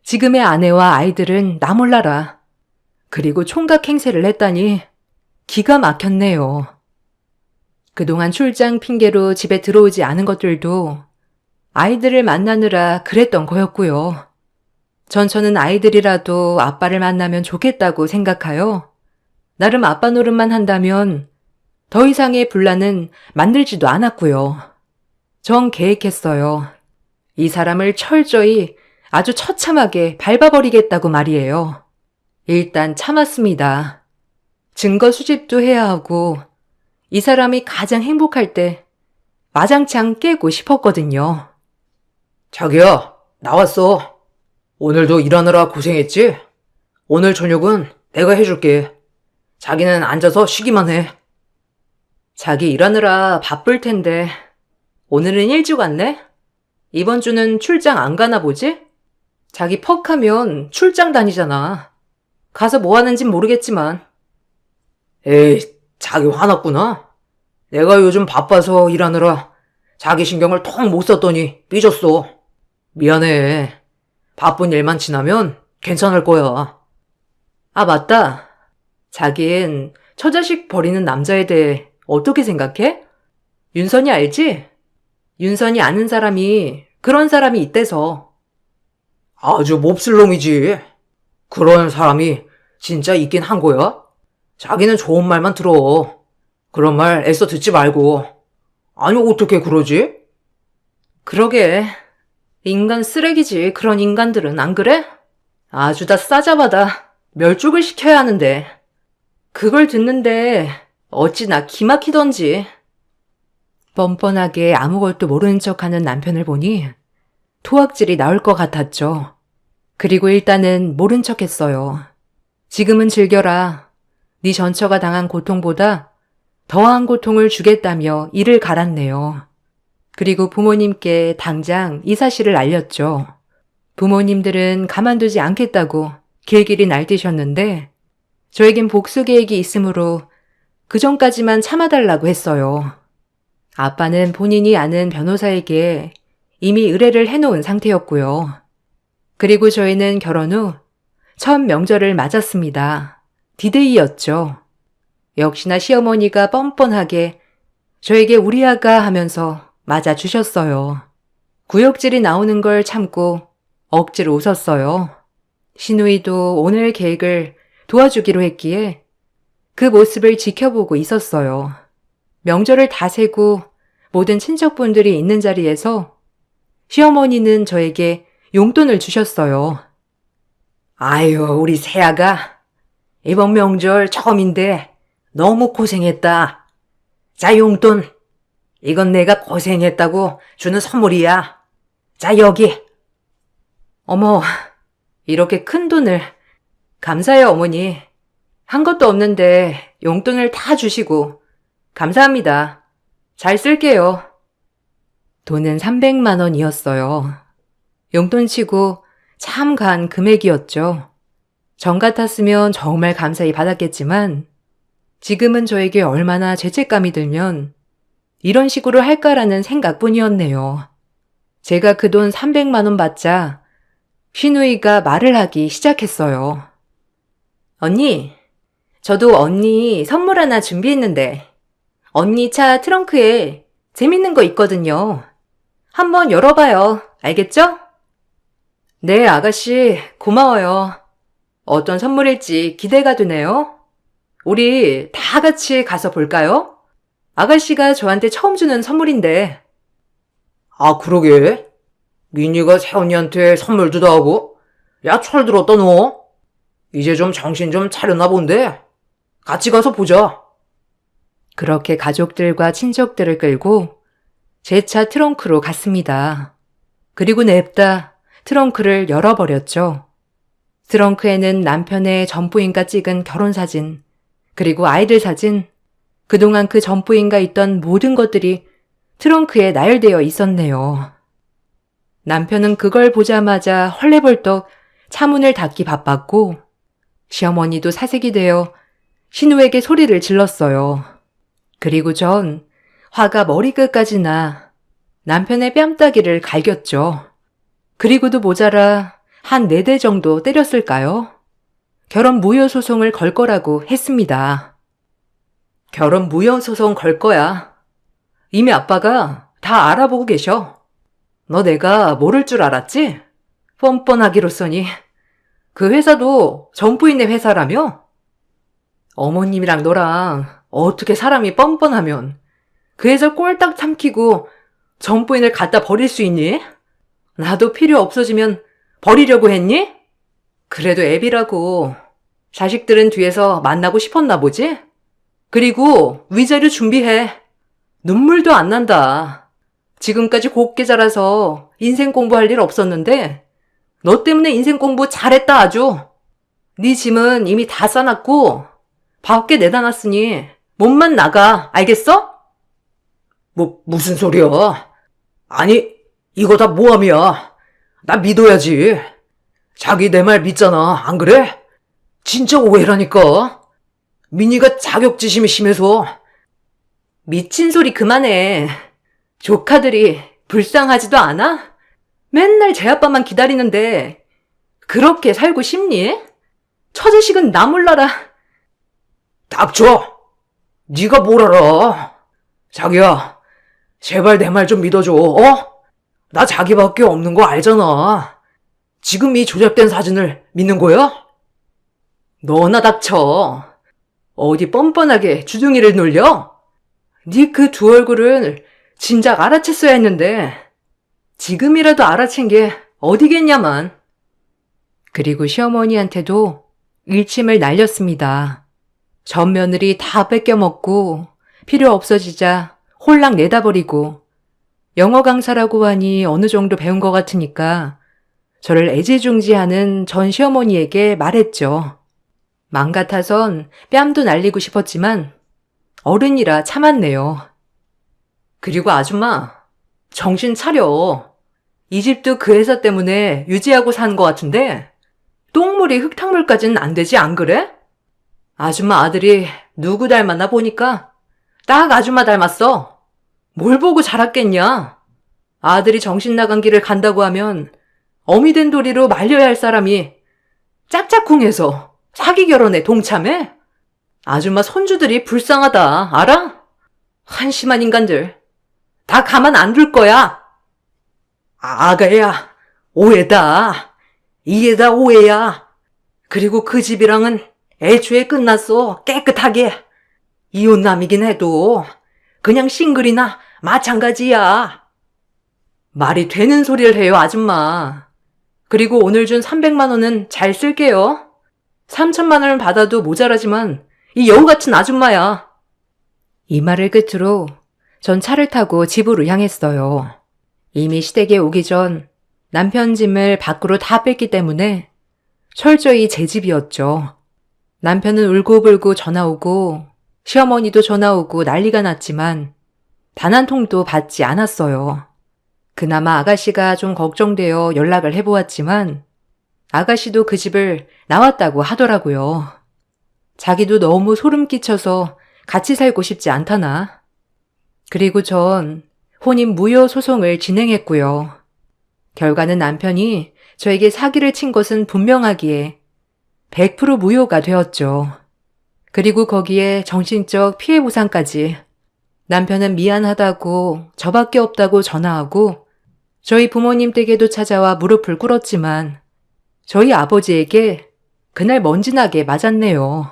[SPEAKER 1] 지금의 아내와 아이들은 나 몰라라. 그리고 총각 행세를 했다니 기가 막혔네요. 그동안 출장 핑계로 집에 들어오지 않은 것들도 아이들을 만나느라 그랬던 거였고요. 전처는 아이들이라도 아빠를 만나면 좋겠다고 생각하여 나름 아빠 노릇만 한다면 더 이상의 분란은 만들지도 않았고요. 전 계획했어요. 이 사람을 철저히 아주 처참하게 밟아버리겠다고 말이에요. 일단 참았습니다. 증거 수집도 해야 하고 이 사람이 가장 행복할 때 와장창 깨고 싶었거든요.
[SPEAKER 2] 자기야, 나왔어. 오늘도 일하느라 고생했지? 오늘 저녁은 내가 해줄게. 자기는 앉아서 쉬기만 해.
[SPEAKER 1] 자기 일하느라 바쁠 텐데 오늘은 일찍 왔네? 이번 주는 출장 안 가나 보지? 자기 퍽하면 출장 다니잖아. 가서 뭐 하는진 모르겠지만.
[SPEAKER 2] 에이, 자기 화났구나. 내가 요즘 바빠서 일하느라 자기 신경을 통 못 썼더니 삐졌어. 미안해. 바쁜 일만 지나면 괜찮을 거야.
[SPEAKER 1] 아, 맞다. 자긴 처자식 버리는 남자에 대해 어떻게 생각해? 윤선이 알지? 윤선이 아는 사람이 그런 사람이 있대서.
[SPEAKER 2] 아주 몹쓸 놈이지. 그런 사람이 진짜 있긴 한 거야? 자기는 좋은 말만 들어. 그런 말 애써 듣지 말고. 아니, 어떻게 그러지?
[SPEAKER 1] 그러게. 인간 쓰레기지, 그런 인간들은. 안 그래? 아주 다 싸잡아다 멸종을 시켜야 하는데. 그걸 듣는데 어찌나 기막히던지. 뻔뻔하게 아무것도 모르는 척하는 남편을 보니 토악질이 나올 것 같았죠. 그리고 일단은 모른 척했어요. 지금은 즐겨라. 네 전처가 당한 고통보다 더한 고통을 주겠다며 이를 갈았네요. 그리고 부모님께 당장 이 사실을 알렸죠. 부모님들은 가만두지 않겠다고 길길이 날뛰셨는데 저에겐 복수 계획이 있으므로 그 전까지만 참아달라고 했어요. 아빠는 본인이 아는 변호사에게 이미 의뢰를 해놓은 상태였고요. 그리고 저희는 결혼 후 첫 명절을 맞았습니다. 디데이였죠. 역시나 시어머니가 뻔뻔하게 저에게 우리 아가 하면서 맞아주셨어요. 구역질이 나오는 걸 참고 억지로 웃었어요. 시누이도 오늘 계획을 도와주기로 했기에 그 모습을 지켜보고 있었어요. 명절을 다 세고 모든 친척분들이 있는 자리에서 시어머니는 저에게 용돈을 주셨어요.
[SPEAKER 2] 아유, 우리 새아가 이번 명절 처음인데 너무 고생했다. 자, 용돈. 이건 내가 고생했다고 주는 선물이야. 자, 여기.
[SPEAKER 1] 어머, 이렇게 큰 돈을. 감사해요, 어머니. 한 것도 없는데 용돈을 다 주시고. 감사합니다. 잘 쓸게요. 돈은 300만 원이었어요. 용돈치고 참 간 금액이었죠. 전 같았으면 정말 감사히 받았겠지만 지금은 저에게 얼마나 죄책감이 들면 이런 식으로 할까라는 생각뿐이었네요. 제가 그 돈 300만 원 받자 시누이가 말을 하기 시작했어요. 언니, 저도 언니 선물 하나 준비했는데 언니 차 트렁크에 재밌는 거 있거든요. 한번 열어봐요. 알겠죠? 네, 아가씨, 고마워요. 어떤 선물일지 기대가 되네요. 우리 다 같이 가서 볼까요? 아가씨가 저한테 처음 주는 선물인데.
[SPEAKER 2] 아, 그러게. 민이가 새언니한테 선물 주도 하고. 야, 철 들었다, 너. 이제 좀 정신 좀 차렸나 본데. 같이 가서 보자.
[SPEAKER 1] 그렇게 가족들과 친척들을 끌고 제 차 트렁크로 갔습니다. 그리고 냅다 트렁크를 열어버렸죠. 트렁크에는 남편의 전부인과 찍은 결혼사진, 그리고 아이들 사진, 그동안 그 전부인과 있던 모든 것들이 트렁크에 나열되어 있었네요. 남편은 그걸 보자마자 헐레벌떡 차문을 닫기 바빴고 시어머니도 사색이 되어 신우에게 소리를 질렀어요. 그리고 전 화가 머리끝까지 나 남편의 뺨따기를 갈겼죠. 그리고도 모자라 한 4대 정도 때렸을까요? 결혼 무효 소송을 걸 거라고 했습니다. 결혼 무효 소송 걸 거야. 이미 아빠가 다 알아보고 계셔. 너 내가 모를 줄 알았지? 뻔뻔하기로써니. 그 회사도 전부인의 회사라며? 어머님이랑 너랑 어떻게 사람이 뻔뻔하면 그 회사 꼴딱 삼키고 전부인을 갖다 버릴 수 있니? 나도 필요 없어지면 버리려고 했니? 그래도 애비라고. 자식들은 뒤에서 만나고 싶었나 보지? 그리고 위자료 준비해. 눈물도 안 난다. 지금까지 곱게 자라서 인생 공부할 일 없었는데 너 때문에 인생 공부 잘했다 아주. 네 짐은 이미 다 싸놨고 밖에 내다 놨으니 몸만 나가. 알겠어?
[SPEAKER 2] 무슨 소리야? 아니, 이거 다 모함이야. 나 믿어야지. 자기 내 말 믿잖아. 안 그래? 진짜 오해라니까. 민이가 자격지심이 심해서.
[SPEAKER 1] 미친 소리 그만해. 조카들이 불쌍하지도 않아? 맨날 제 아빠만 기다리는데 그렇게 살고 싶니? 처자식은 나 몰라라.
[SPEAKER 2] 닥쳐. 네가 뭘 알아. 자기야, 제발 내 말 좀 믿어줘. 어? 나 자기밖에 없는 거 알잖아. 지금 이 조작된 사진을 믿는 거야?
[SPEAKER 1] 너나 닥쳐. 어디 뻔뻔하게 주둥이를 놀려? 네 그 두 얼굴을 진작 알아챘어야 했는데 지금이라도 알아챈 게 어디겠냐만. 그리고 시어머니한테도 일침을 날렸습니다. 전 며느리 다 뺏겨먹고 필요 없어지자 홀랑 내다버리고 영어 강사라고 하니 어느 정도 배운 것 같으니까 저를 애지중지하는 전 시어머니에게 말했죠. 맘 같아선 뺨도 날리고 싶었지만 어른이라 참았네요. 그리고 아줌마, 정신 차려. 이 집도 그 회사 때문에 유지하고 사는 것 같은데 똥물이 흙탕물까지는 안 되지, 안 그래? 아줌마 아들이 누구 닮았나 보니까 딱 아줌마 닮았어. 뭘 보고 자랐겠냐? 아들이 정신 나간 길을 간다고 하면 어미 된 도리로 말려야 할 사람이 짝짝꿍해서 사기 결혼에 동참해? 아줌마 손주들이 불쌍하다, 알아? 한심한 인간들. 다 가만 안 둘 거야. 아가야, 오해다. 이게 다 오해야. 그리고 그 집이랑은 애초에 끝났어, 깨끗하게. 이혼남이긴 해도 그냥 싱글이나 마찬가지야. 말이 되는 소리를 해요, 아줌마. 그리고 오늘 준 300만 원은 잘 쓸게요. 3천만 원을 받아도 모자라지만 이 여우 같은 아줌마야. 이 말을 끝으로 전 차를 타고 집으로 향했어요. 이미 시댁에 오기 전 남편 짐을 밖으로 다 뺐기 때문에 철저히 제 집이었죠. 남편은 울고불고 전화 오고 시어머니도 전화 오고 난리가 났지만 단 한 통도 받지 않았어요. 그나마 아가씨가 좀 걱정되어 연락을 해보았지만 아가씨도 그 집을 나왔다고 하더라고요. 자기도 너무 소름 끼쳐서 같이 살고 싶지 않다나. 그리고 전 혼인 무효 소송을 진행했고요. 결과는 남편이 저에게 사기를 친 것은 분명하기에 100% 무효가 되었죠. 그리고 거기에 정신적 피해 보상까지. 남편은 미안하다고 저밖에 없다고 전화하고 저희 부모님 댁에도 찾아와 무릎을 꿇었지만 저희 아버지에게 그날 먼지나게 맞았네요.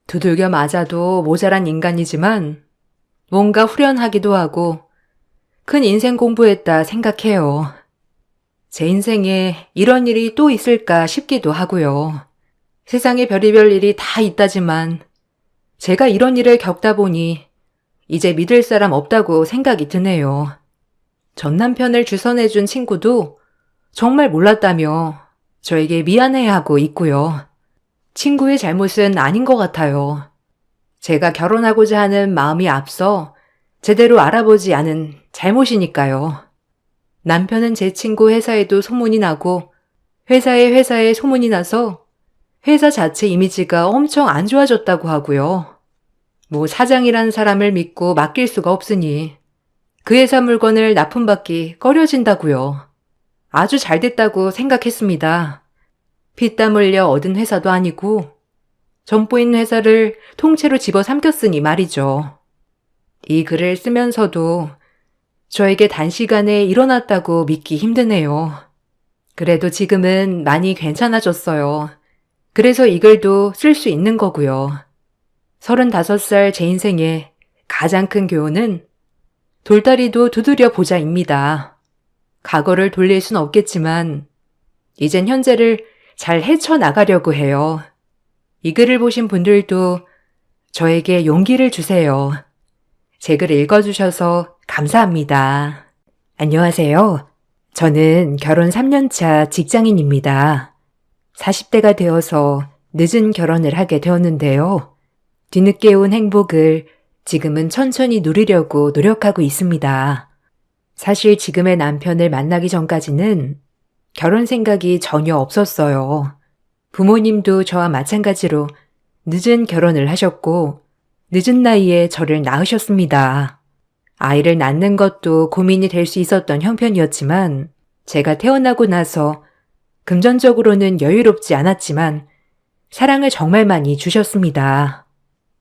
[SPEAKER 1] 두들겨 맞아도 모자란 인간이지만 뭔가 후련하기도 하고 큰 인생 공부했다 생각해요. 제 인생에 이런 일이 또 있을까 싶기도 하고요. 세상에 별의별 일이 다 있다지만 제가 이런 일을 겪다 보니 이제 믿을 사람 없다고 생각이 드네요. 전 남편을 주선해준 친구도 정말 몰랐다며 저에게 미안해하고 있고요. 친구의 잘못은 아닌 것 같아요. 제가 결혼하고자 하는 마음이 앞서 제대로 알아보지 않은 잘못이니까요. 남편은 제 친구 회사에도 소문이 나고 회사에 소문이 나서 회사 자체 이미지가 엄청 안 좋아졌다고 하고요. 뭐 사장이란 사람을 믿고 맡길 수가 없으니 그 회사 물건을 납품받기 꺼려진다고요. 아주 잘 됐다고 생각했습니다. 피땀 흘려 얻은 회사도 아니고 점포인 회사를 통째로 집어삼켰으니 말이죠. 이 글을 쓰면서도 저에게 단시간에 일어났다고 믿기 힘드네요. 그래도 지금은 많이 괜찮아졌어요. 그래서 이 글도 쓸 수 있는 거고요. 35살 제 인생의 가장 큰 교훈은 돌다리도 두드려 보자입니다. 과거를 돌릴 순 없겠지만 이젠 현재를 잘 헤쳐나가려고 해요. 이 글을 보신 분들도 저에게 용기를 주세요. 제 글 읽어주셔서 감사합니다. 안녕하세요. 저는 결혼 3년차 직장인입니다. 40대가 되어서 늦은 결혼을 하게 되었는데요. 뒤늦게 온 행복을 지금은 천천히 누리려고 노력하고 있습니다. 사실 지금의 남편을 만나기 전까지는 결혼 생각이 전혀 없었어요. 부모님도 저와 마찬가지로 늦은 결혼을 하셨고 늦은 나이에 저를 낳으셨습니다. 아이를 낳는 것도 고민이 될 수 있었던 형편이었지만 제가 태어나고 나서 금전적으로는 여유롭지 않았지만 사랑을 정말 많이 주셨습니다.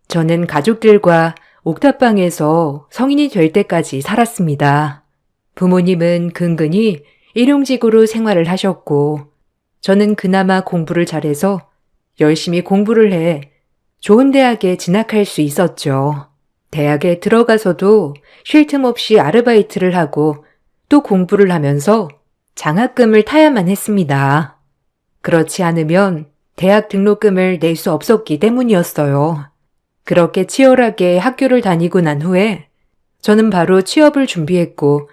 [SPEAKER 1] 저는 가족들과 옥탑방에서 성인이 될 때까지 살았습니다. 부모님은 근근히 일용직으로 생활을 하셨고 저는 그나마 공부를 잘해서 열심히 공부를 해 좋은 대학에 진학할 수 있었죠. 대학에 들어가서도 쉴 틈 없이 아르바이트를 하고 또 공부를 하면서 장학금을 타야만 했습니다. 그렇지 않으면 대학 등록금을 낼 수 없었기 때문이었어요. 그렇게 치열하게 학교를 다니고 난 후에 저는 바로 취업을 준비했고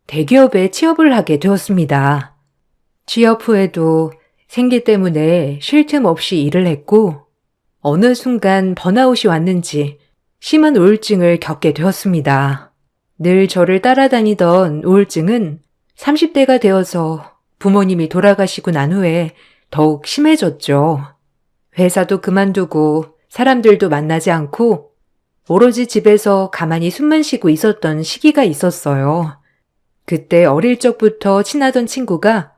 [SPEAKER 1] 대기업에 취업을 하게 되었습니다. 취업 후에도 생계 때문에 쉴 틈 없이 일을 했고 어느 순간 번아웃이 왔는지 심한 우울증을 겪게 되었습니다. 늘 저를 따라다니던 우울증은 30대가 되어서 부모님이 돌아가시고 난 후에 더욱 심해졌죠. 회사도 그만두고 사람들도 만나지 않고 오로지 집에서 가만히 숨만 쉬고 있었던 시기가 있었어요. 그때 어릴 적부터 친하던 친구가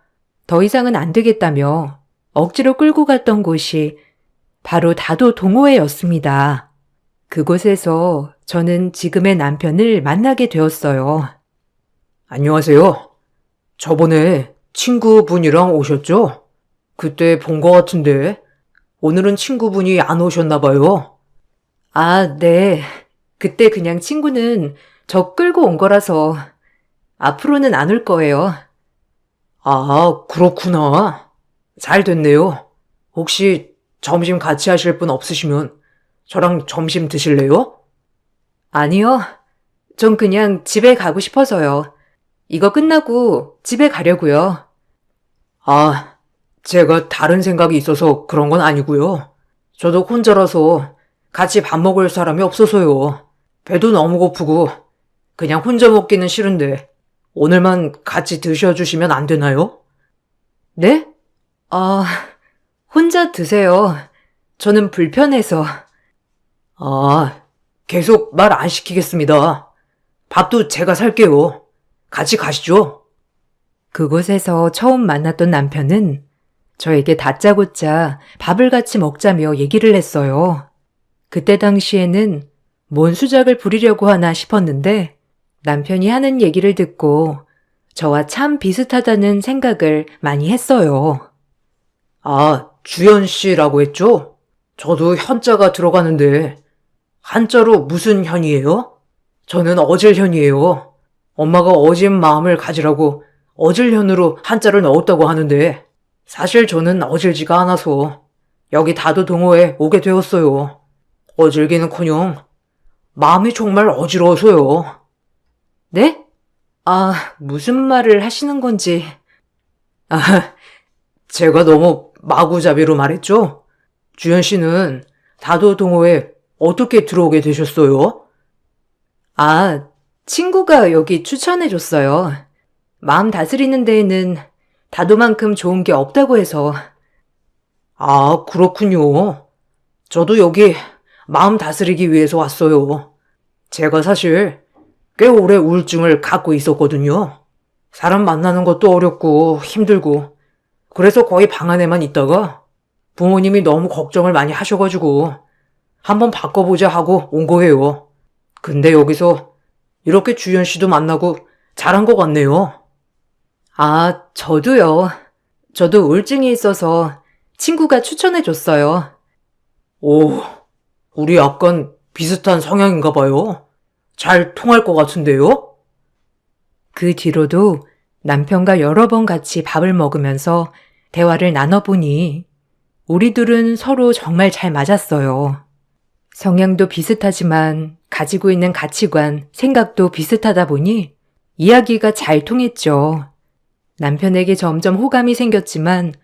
[SPEAKER 1] 더 이상은 안 되겠다며 억지로 끌고 갔던 곳이 바로 다도 동호회였습니다. 그곳에서 저는 지금의 남편을 만나게 되었어요.
[SPEAKER 2] 안녕하세요. 저번에 친구분이랑 오셨죠? 그때 본 것 같은데 오늘은 친구분이 안 오셨나 봐요.
[SPEAKER 1] 아, 네. 그때 그냥 친구는 저 끌고 온 거라서 앞으로는 안 올 거예요.
[SPEAKER 2] 아, 그렇구나. 잘 됐네요. 혹시 점심 같이 하실 분 없으시면 저랑 점심 드실래요?
[SPEAKER 1] 아니요. 전 그냥 집에 가고 싶어서요. 이거 끝나고 집에 가려고요.
[SPEAKER 2] 아, 제가 다른 생각이 있어서 그런 건 아니고요. 저도 혼자라서 같이 밥 먹을 사람이 없어서요. 배도 너무 고프고 그냥 혼자 먹기는 싫은데 오늘만 같이 드셔주시면 안 되나요?
[SPEAKER 1] 네? 아, 혼자 드세요. 저는 불편해서.
[SPEAKER 2] 아, 계속 말 안 시키겠습니다. 밥도 제가 살게요. 같이 가시죠.
[SPEAKER 1] 그곳에서 처음 만났던 남편은 저에게 다짜고짜 밥을 같이 먹자며 얘기를 했어요. 그때 당시에는 뭔 수작을 부리려고 하나 싶었는데 남편이 하는 얘기를 듣고 저와 참 비슷하다는 생각을 많이 했어요.
[SPEAKER 2] 아, 주연 씨라고 했죠? 저도 현자가 들어가는데 한자로 무슨 현이에요? 저는 어질현이에요. 엄마가 어진 마음을 가지라고 어질현으로 한자를 넣었다고 하는데 사실 저는 어질지가 않아서 여기 다도 동호회 오게 되었어요. 어질기는커녕 마음이 정말 어지러워서요.
[SPEAKER 1] 네? 아, 무슨 말을 하시는 건지.
[SPEAKER 2] 아, 제가 너무 마구잡이로 말했죠? 주연 씨는 다도 동호회 어떻게 들어오게 되셨어요?
[SPEAKER 1] 아, 친구가 여기 추천해줬어요. 마음 다스리는 데에는 다도만큼 좋은 게 없다고 해서.
[SPEAKER 2] 아, 그렇군요. 저도 여기 마음 다스리기 위해서 왔어요. 제가 사실 꽤 오래 우울증을 갖고 있었거든요. 사람 만나는 것도 어렵고 힘들고 그래서 거의 방 안에만 있다가 부모님이 너무 걱정을 많이 하셔가지고 한번 바꿔보자 하고 온 거예요. 근데 여기서 이렇게 주연 씨도 만나고 잘한 것 같네요.
[SPEAKER 1] 아, 저도요. 저도 우울증이 있어서 친구가 추천해줬어요.
[SPEAKER 2] 오, 우리 약간 비슷한 성향인가 봐요. 잘 통할 것 같은데요?
[SPEAKER 1] 그 뒤로도 남편과 여러 번 같이 밥을 먹으면서 대화를 나눠보니 우리 둘은 서로 정말 잘 맞았어요. 성향도 비슷하지만 가지고 있는 가치관, 생각도 비슷하다 보니 이야기가 잘 통했죠. 남편에게 점점 호감이 생겼지만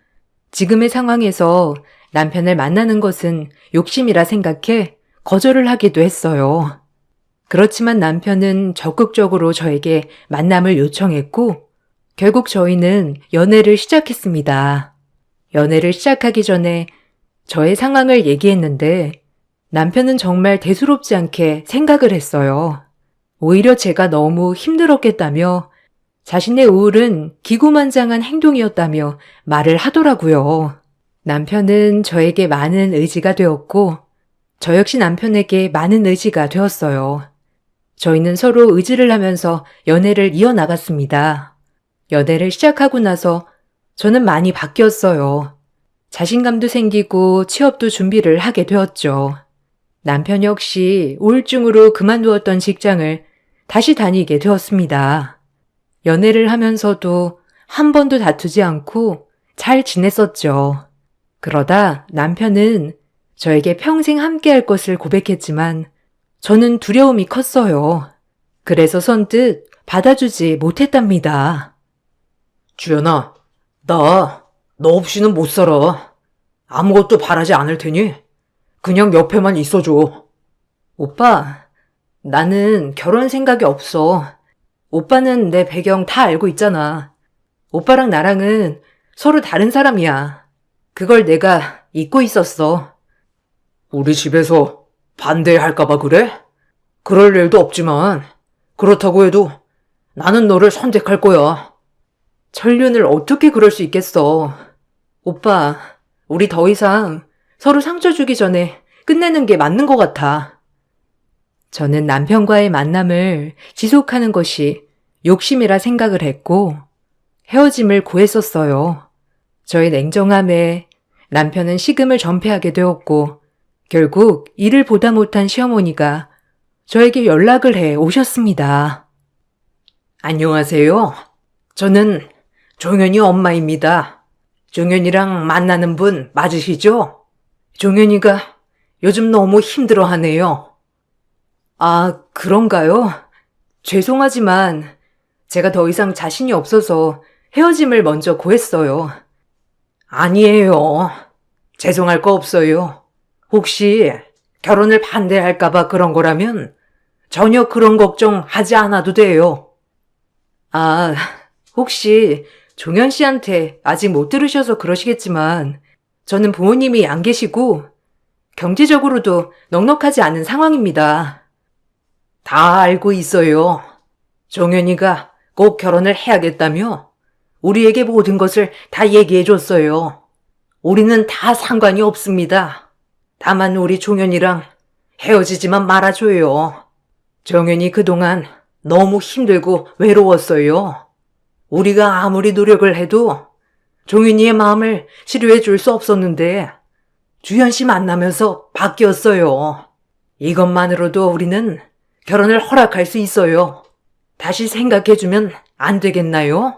[SPEAKER 1] 지금의 상황에서 남편을 만나는 것은 욕심이라 생각해 거절을 하기도 했어요. 그렇지만 남편은 적극적으로 저에게 만남을 요청했고 결국 저희는 연애를 시작했습니다. 연애를 시작하기 전에 저의 상황을 얘기했는데 남편은 정말 대수롭지 않게 생각을 했어요. 오히려 제가 너무 힘들었겠다며 자신의 우울은 기고만장한 행동이었다며 말을 하더라고요. 남편은 저에게 많은 의지가 되었고 저 역시 남편에게 많은 의지가 되었어요. 저희는 서로 의지를 하면서 연애를 이어나갔습니다. 연애를 시작하고 나서 저는 많이 바뀌었어요. 자신감도 생기고 취업도 준비를 하게 되었죠. 남편 역시 우울증으로 그만두었던 직장을 다시 다니게 되었습니다. 연애를 하면서도 한 번도 다투지 않고 잘 지냈었죠. 그러다 남편은 저에게 평생 함께할 것을 고백했지만 저는 두려움이 컸어요. 그래서 선뜻 받아주지 못했답니다.
[SPEAKER 2] 주연아, 나 너 없이는 못 살아. 아무것도 바라지 않을 테니 그냥 옆에만 있어줘.
[SPEAKER 1] 오빠, 나는 결혼 생각이 없어. 오빠는 내 배경 다 알고 있잖아. 오빠랑 나랑은 서로 다른 사람이야. 그걸 내가 잊고 있었어.
[SPEAKER 2] 우리 집에서 반대할까봐 그래? 그럴 일도 없지만 그렇다고 해도 나는 너를 선택할 거야.
[SPEAKER 1] 천륜을 어떻게 그럴 수 있겠어. 오빠, 우리 더 이상 서로 상처 주기 전에 끝내는 게 맞는 것 같아. 저는 남편과의 만남을 지속하는 것이 욕심이라 생각을 했고 헤어짐을 고했었어요. 저의 냉정함에 남편은 식음을 전폐하게 되었고 결국 일을 보다 못한 시어머니가 저에게 연락을 해 오셨습니다.
[SPEAKER 2] 안녕하세요. 저는 종현이 엄마입니다. 종현이랑 만나는 분 맞으시죠? 종현이가 요즘 너무 힘들어하네요.
[SPEAKER 1] 아, 그런가요? 죄송하지만 제가 더 이상 자신이 없어서 헤어짐을 먼저 고했어요.
[SPEAKER 2] 아니에요. 죄송할 거 없어요. 혹시 결혼을 반대할까봐 그런 거라면 전혀 그런 걱정 하지 않아도 돼요.
[SPEAKER 1] 아, 혹시 종현 씨한테 아직 못 들으셔서 그러시겠지만 저는 부모님이 안 계시고 경제적으로도 넉넉하지 않은 상황입니다.
[SPEAKER 2] 다 알고 있어요. 종현이가 꼭 결혼을 해야겠다며 우리에게 모든 것을 다 얘기해줬어요. 우리는 다 상관이 없습니다. 다만 우리 종현이랑 헤어지지만 말아줘요. 종현이 그동안 너무 힘들고 외로웠어요. 우리가 아무리 노력을 해도 종현이의 마음을 치료해 줄 수 없었는데 주현 씨 만나면서 바뀌었어요. 이것만으로도 우리는 결혼을 허락할 수 있어요. 다시 생각해주면 안 되겠나요?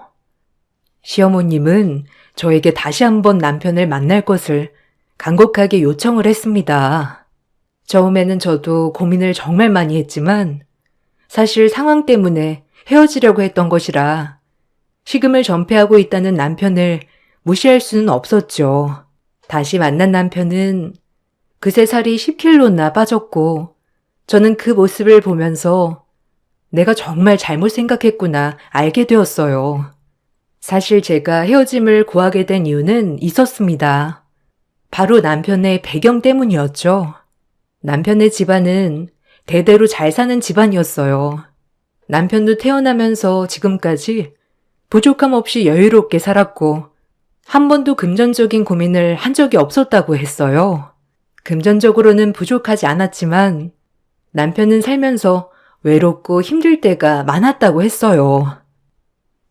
[SPEAKER 1] 시어머님은 저에게 다시 한번 남편을 만날 것을 간곡하게 요청을 했습니다. 처음에는 저도 고민을 정말 많이 했지만 사실 상황 때문에 헤어지려고 했던 것이라 식음을 전폐하고 있다는 남편을 무시할 수는 없었죠. 다시 만난 남편은 그새 살이 10kg나 빠졌고 저는 그 모습을 보면서 내가 정말 잘못 생각했구나 알게 되었어요. 사실 제가 헤어짐을 고하게 된 이유는 있었습니다. 바로 남편의 배경 때문이었죠. 남편의 집안은 대대로 잘 사는 집안이었어요. 남편도 태어나면서 지금까지 부족함 없이 여유롭게 살았고 한 번도 금전적인 고민을 한 적이 없었다고 했어요. 금전적으로는 부족하지 않았지만 남편은 살면서 외롭고 힘들 때가 많았다고 했어요.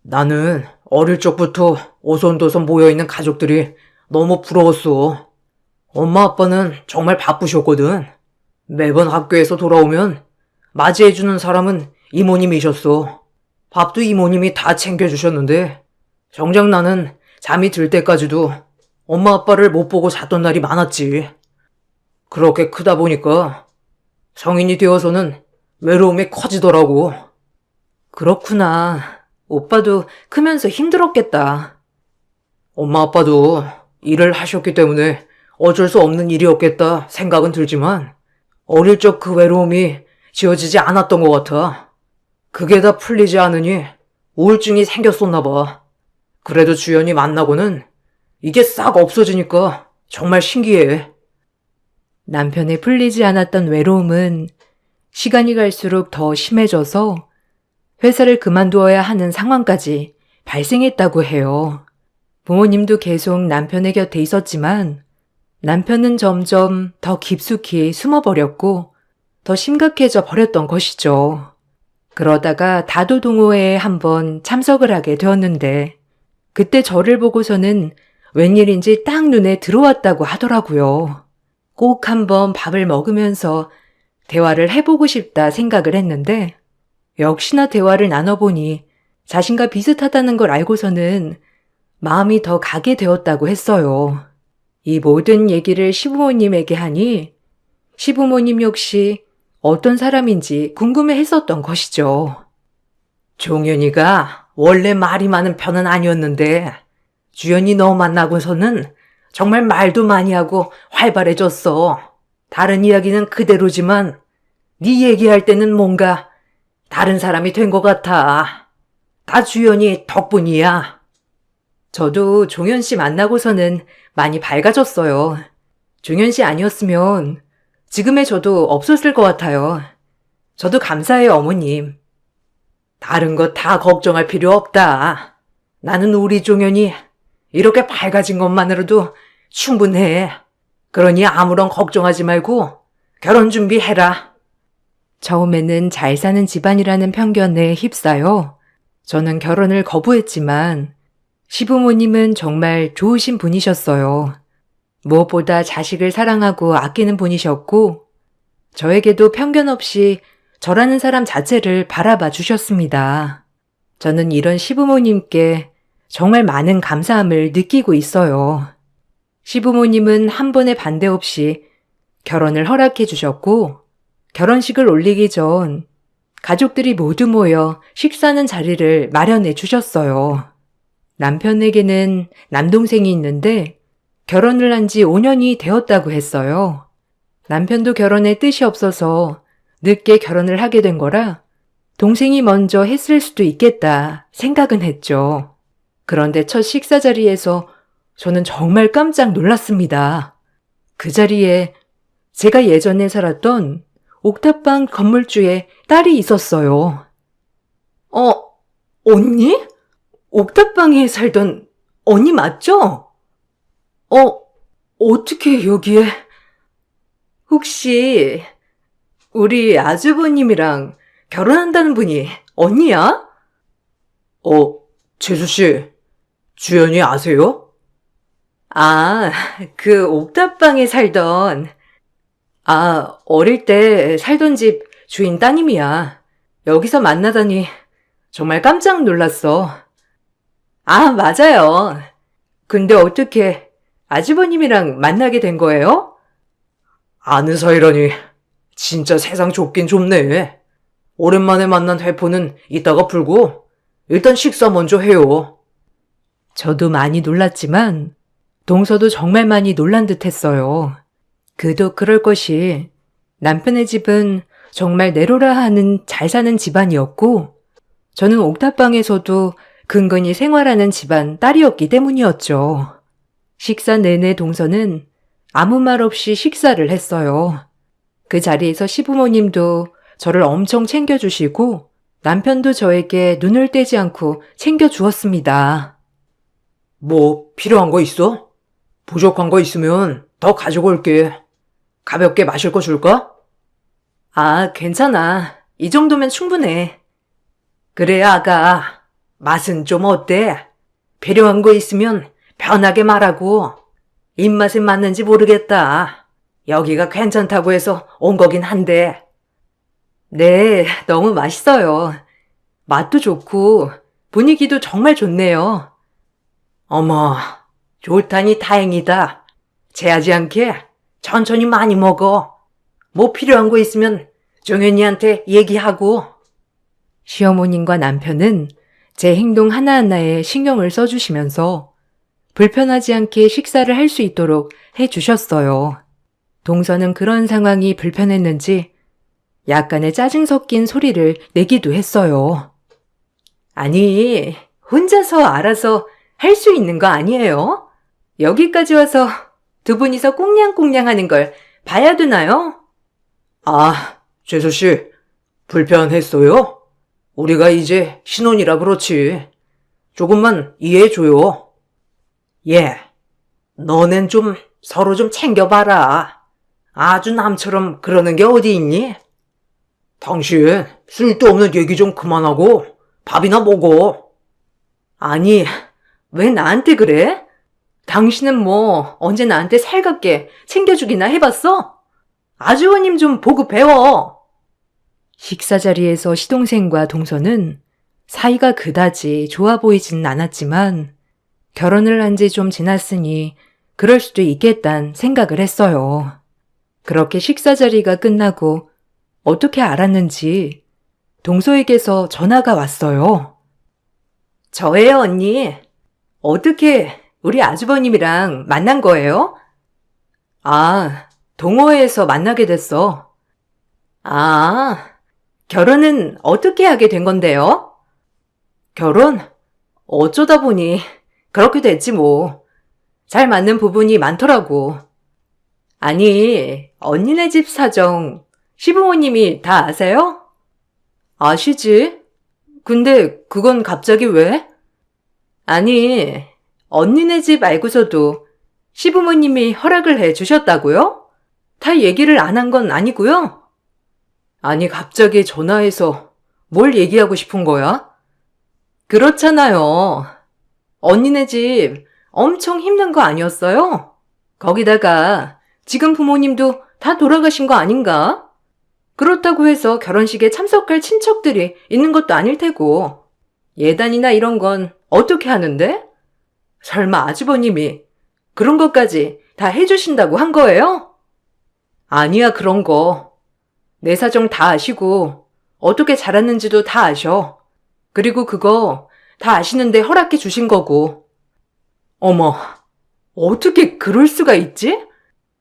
[SPEAKER 2] 나는 어릴 적부터 오손도손 모여있는 가족들이 너무 부러웠어. 엄마 아빠는 정말 바쁘셨거든. 매번 학교에서 돌아오면 맞이해주는 사람은 이모님이셨어. 밥도 이모님이 다 챙겨주셨는데 정작 나는 잠이 들 때까지도 엄마 아빠를 못 보고 잤던 날이 많았지. 그렇게 크다 보니까 성인이 되어서는 외로움이 커지더라고.
[SPEAKER 1] 그렇구나. 오빠도 크면서 힘들었겠다.
[SPEAKER 2] 엄마 아빠도 일을 하셨기 때문에 어쩔 수 없는 일이었겠다 생각은 들지만 어릴 적 그 외로움이 지워지지 않았던 것 같아. 그게 다 풀리지 않으니 우울증이 생겼었나 봐. 그래도 주연이 만나고는 이게 싹 없어지니까 정말 신기해.
[SPEAKER 1] 남편의 풀리지 않았던 외로움은 시간이 갈수록 더 심해져서 회사를 그만두어야 하는 상황까지 발생했다고 해요. 부모님도 계속 남편의 곁에 있었지만 남편은 점점 더 깊숙이 숨어버렸고 더 심각해져 버렸던 것이죠. 그러다가 다도동호회에 한번 참석을 하게 되었는데 그때 저를 보고서는 웬일인지 딱 눈에 들어왔다고 하더라고요. 꼭 한번 밥을 먹으면서 대화를 해보고 싶다 생각을 했는데 역시나 대화를 나눠보니 자신과 비슷하다는 걸 알고서는 마음이 더 가게 되었다고 했어요. 이 모든 얘기를 시부모님에게 하니 시부모님 역시 어떤 사람인지 궁금해 했었던 것이죠.
[SPEAKER 2] 종현이가 원래 말이 많은 편은 아니었는데 주연이 너 만나고서는 정말 말도 많이 하고 활발해졌어. 다른 이야기는 그대로지만 네 얘기할 때는 뭔가 다른 사람이 된 것 같아. 다 주연이 덕분이야.
[SPEAKER 1] 저도 종현 씨 만나고서는 많이 밝아졌어요. 종현 씨 아니었으면 지금의 저도 없었을 것 같아요. 저도 감사해요, 어머님.
[SPEAKER 2] 다른 거 다 걱정할 필요 없다. 나는 우리 종현이 이렇게 밝아진 것만으로도 충분해. 그러니 아무런 걱정하지 말고 결혼 준비해라.
[SPEAKER 1] 처음에는 잘 사는 집안이라는 편견에 휩싸여 저는 결혼을 거부했지만 시부모님은 정말 좋으신 분이셨어요. 무엇보다 자식을 사랑하고 아끼는 분이셨고 저에게도 편견 없이 저라는 사람 자체를 바라봐 주셨습니다. 저는 이런 시부모님께 정말 많은 감사함을 느끼고 있어요. 시부모님은 한 번의 반대 없이 결혼을 허락해 주셨고 결혼식을 올리기 전 가족들이 모두 모여 식사하는 자리를 마련해 주셨어요. 남편에게는 남동생이 있는데 결혼을 한 지 5년이 되었다고 했어요. 남편도 결혼에 뜻이 없어서 늦게 결혼을 하게 된 거라 동생이 먼저 했을 수도 있겠다 생각은 했죠. 그런데 첫 식사 자리에서 저는 정말 깜짝 놀랐습니다. 그 자리에 제가 예전에 살았던 옥탑방 건물주의 딸이 있었어요.
[SPEAKER 2] 언니? 옥탑방에 살던 언니 맞죠? 어떻게 여기에?
[SPEAKER 1] 혹시 우리 아주버님이랑 결혼한다는 분이 언니야?
[SPEAKER 2] 재수씨, 주연이 아세요?
[SPEAKER 1] 아, 그 옥탑방에 살던, 어릴 때 살던 집 주인 따님이야. 여기서 만나다니 정말 깜짝 놀랐어. 맞아요. 근데 어떻게 아주버님이랑 만나게 된 거예요?
[SPEAKER 2] 아는 사이라니 진짜 세상 좁긴 좁네. 오랜만에 만난 회포는 이따가 풀고 일단 식사 먼저 해요.
[SPEAKER 1] 저도 많이 놀랐지만 동서도 정말 많이 놀란 듯 했어요. 그도 그럴 것이 남편의 집은 정말 내로라 하는 잘 사는 집안이었고 저는 옥탑방에서도 근근히 생활하는 집안 딸이었기 때문이었죠. 식사 내내 동서는 아무 말 없이 식사를 했어요. 그 자리에서 시부모님도 저를 엄청 챙겨주시고 남편도 저에게 눈을 떼지 않고 챙겨주었습니다.
[SPEAKER 2] 뭐 필요한 거 있어? 부족한 거 있으면 더 가져올게. 가볍게 마실 거 줄까?
[SPEAKER 1] 괜찮아. 이 정도면 충분해.
[SPEAKER 2] 그래, 아가. 맛은 좀 어때? 필요한 거 있으면 편하게 말하고. 입맛에 맞는지 모르겠다. 여기가 괜찮다고 해서 온 거긴 한데.
[SPEAKER 1] 네, 너무 맛있어요. 맛도 좋고 분위기도 정말 좋네요.
[SPEAKER 2] 어머, 좋다니 다행이다. 체하지 않게 천천히 많이 먹어. 뭐 필요한 거 있으면 종현이한테 얘기하고.
[SPEAKER 1] 시어머님과 남편은 제 행동 하나하나에 신경을 써주시면서 불편하지 않게 식사를 할 수 있도록 해주셨어요. 동서는 그런 상황이 불편했는지 약간의 짜증 섞인 소리를 내기도 했어요. 아니, 혼자서 알아서 할 수 있는 거 아니에요? 여기까지 와서 두 분이서 꽁냥꽁냥 하는 걸 봐야 되나요?
[SPEAKER 2] 재수씨, 불편했어요? 우리가 이제 신혼이라 그렇지. 조금만 이해해줘요. 너넨 좀 서로 좀 챙겨봐라. 아주 남처럼 그러는 게 어디 있니? 당신 쓸데없는 얘기 좀 그만하고 밥이나 먹어.
[SPEAKER 1] 아니, 왜 나한테 그래? 당신은 뭐 언제 나한테 살갑게 챙겨주기나 해봤어? 아주버님 좀 보고 배워. 식사 자리에서 시동생과 동서는 사이가 그다지 좋아 보이지는 않았지만 결혼을 한 지 좀 지났으니 그럴 수도 있겠단 생각을 했어요. 그렇게 식사 자리가 끝나고 어떻게 알았는지 동서에게서 전화가 왔어요. 저예요, 언니. 어떻게 우리 아주버님이랑 만난 거예요? 아, 동호회에서 만나게 됐어. 아, 결혼은 어떻게 하게 된 건데요? 결혼? 어쩌다 보니 그렇게 됐지 뭐. 잘 맞는 부분이 많더라고. 아니, 언니네 집 사정 시부모님이 다 아세요? 아시지? 근데 그건 갑자기 왜? 아니, 언니네 집 말고서도 시부모님이 허락을 해 주셨다고요? 다 얘기를 안 한 건 아니고요? 아니, 갑자기 전화해서 뭘 얘기하고 싶은 거야? 그렇잖아요. 언니네 집 엄청 힘든 거 아니었어요? 거기다가 지금 부모님도 다 돌아가신 거 아닌가? 그렇다고 해서 결혼식에 참석할 친척들이 있는 것도 아닐 테고 예단이나 이런 건 어떻게 하는데? 설마 아주버님이 그런 것까지 다 해주신다고 한 거예요? 아니야, 그런 거. 내 사정 다 아시고 어떻게 자랐는지도 다 아셔. 그리고 그거 다 아시는데 허락해 주신 거고. 어머, 어떻게 그럴 수가 있지?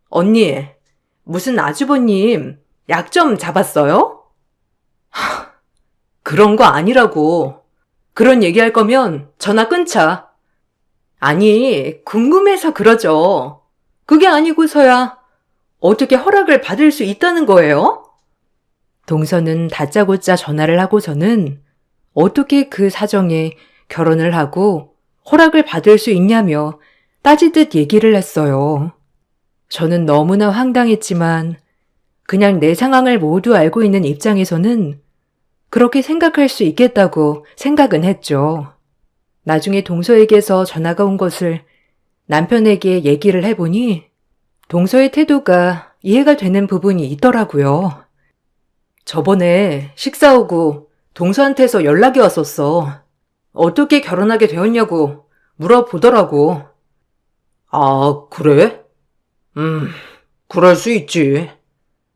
[SPEAKER 1] 언니, 무슨 아주버님 약점 잡았어요? 그런 거 아니라고. 그런 얘기할 거면 전화 끊자. 아니, 궁금해서 그러죠. 그게 아니고서야 어떻게 허락을 받을 수 있다는 거예요? 동서는 다짜고짜 전화를 하고서는 어떻게 그 사정에 결혼을 하고 허락을 받을 수 있냐며 따지듯 얘기를 했어요. 저는 너무나 황당했지만 그냥 내 상황을 모두 알고 있는 입장에서는 그렇게 생각할 수 있겠다고 생각은 했죠. 나중에 동서에게서 전화가 온 것을 남편에게 얘기를 해보니 동서의 태도가 이해가 되는 부분이 있더라고요. 저번에 식사 후고 동서한테서 연락이 왔었어. 어떻게 결혼하게 되었냐고 물어보더라고. 아, 그래? 그럴 수 있지.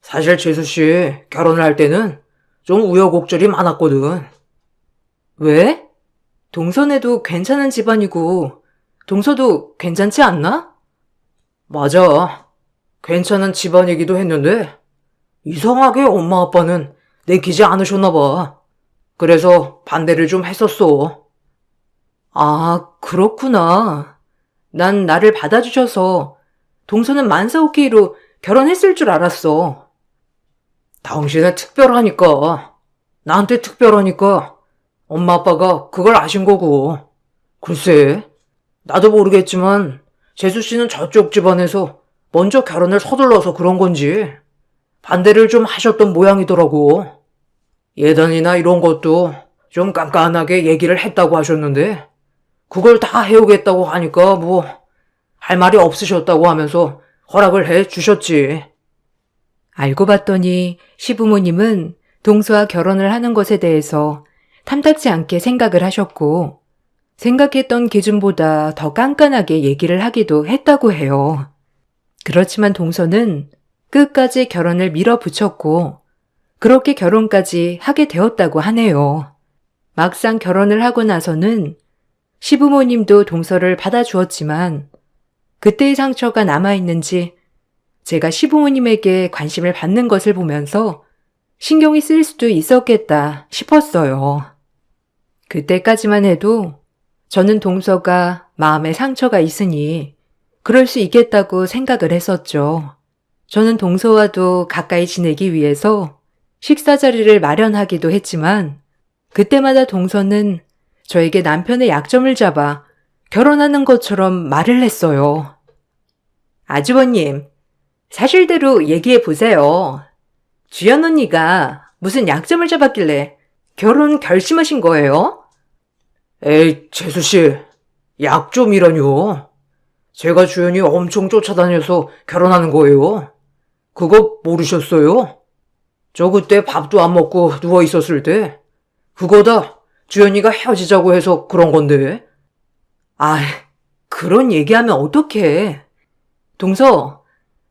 [SPEAKER 1] 사실 재수 씨 결혼을 할 때는 좀 우여곡절이 많았거든. 왜? 동서네도 괜찮은 집안이고 동서도 괜찮지 않나? 맞아. 괜찮은 집안이기도 했는데 이상하게 엄마 아빠는 내키지 않으셨나 봐. 그래서 반대를 좀 했었어. 아, 그렇구나. 난 나를 받아주셔서 동서는 만사오케이로 결혼했을 줄 알았어. 당신은 특별하니까. 나한테 특별하니까 엄마 아빠가 그걸 아신 거고. 글쎄, 나도 모르겠지만 재수 씨는 저쪽 집안에서 먼저 결혼을 서둘러서 그런 건지 반대를 좀 하셨던 모양이더라고. 예단이나 이런 것도 좀 깐깐하게 얘기를 했다고 하셨는데 그걸 다 해오겠다고 하니까 뭐 할 말이 없으셨다고 하면서 허락을 해 주셨지. 알고 봤더니 시부모님은 동서와 결혼을 하는 것에 대해서 탐탁지 않게 생각을 하셨고 생각했던 기준보다 더 깐깐하게 얘기를 하기도 했다고 해요. 그렇지만 동서는 끝까지 결혼을 밀어붙였고 그렇게 결혼까지 하게 되었다고 하네요. 막상 결혼을 하고 나서는 시부모님도 동서를 받아주었지만 그때의 상처가 남아있는지 제가 시부모님에게 관심을 받는 것을 보면서 신경이 쓰일 수도 있었겠다 싶었어요. 그때까지만 해도 저는 동서가 마음에 상처가 있으니 그럴 수 있겠다고 생각을 했었죠. 저는 동서와도 가까이 지내기 위해서 식사 자리를 마련하기도 했지만 그때마다 동서는 저에게 남편의 약점을 잡아 결혼하는 것처럼 말을 했어요. 아주버님, 사실대로 얘기해 보세요. 주연 언니가 무슨 약점을 잡았길래 결혼 결심하신 거예요? 에이, 재수씨, 약점이라뇨.
[SPEAKER 2] 제가 주연이 엄청 쫓아다녀서 결혼하는 거예요. 그거 모르셨어요? 저 그때 밥도 안 먹고 누워 있었을 때 그거다 주연이가 헤어지자고 해서 그런 건데.
[SPEAKER 1] 아, 그런 얘기하면 어떡해. 동서,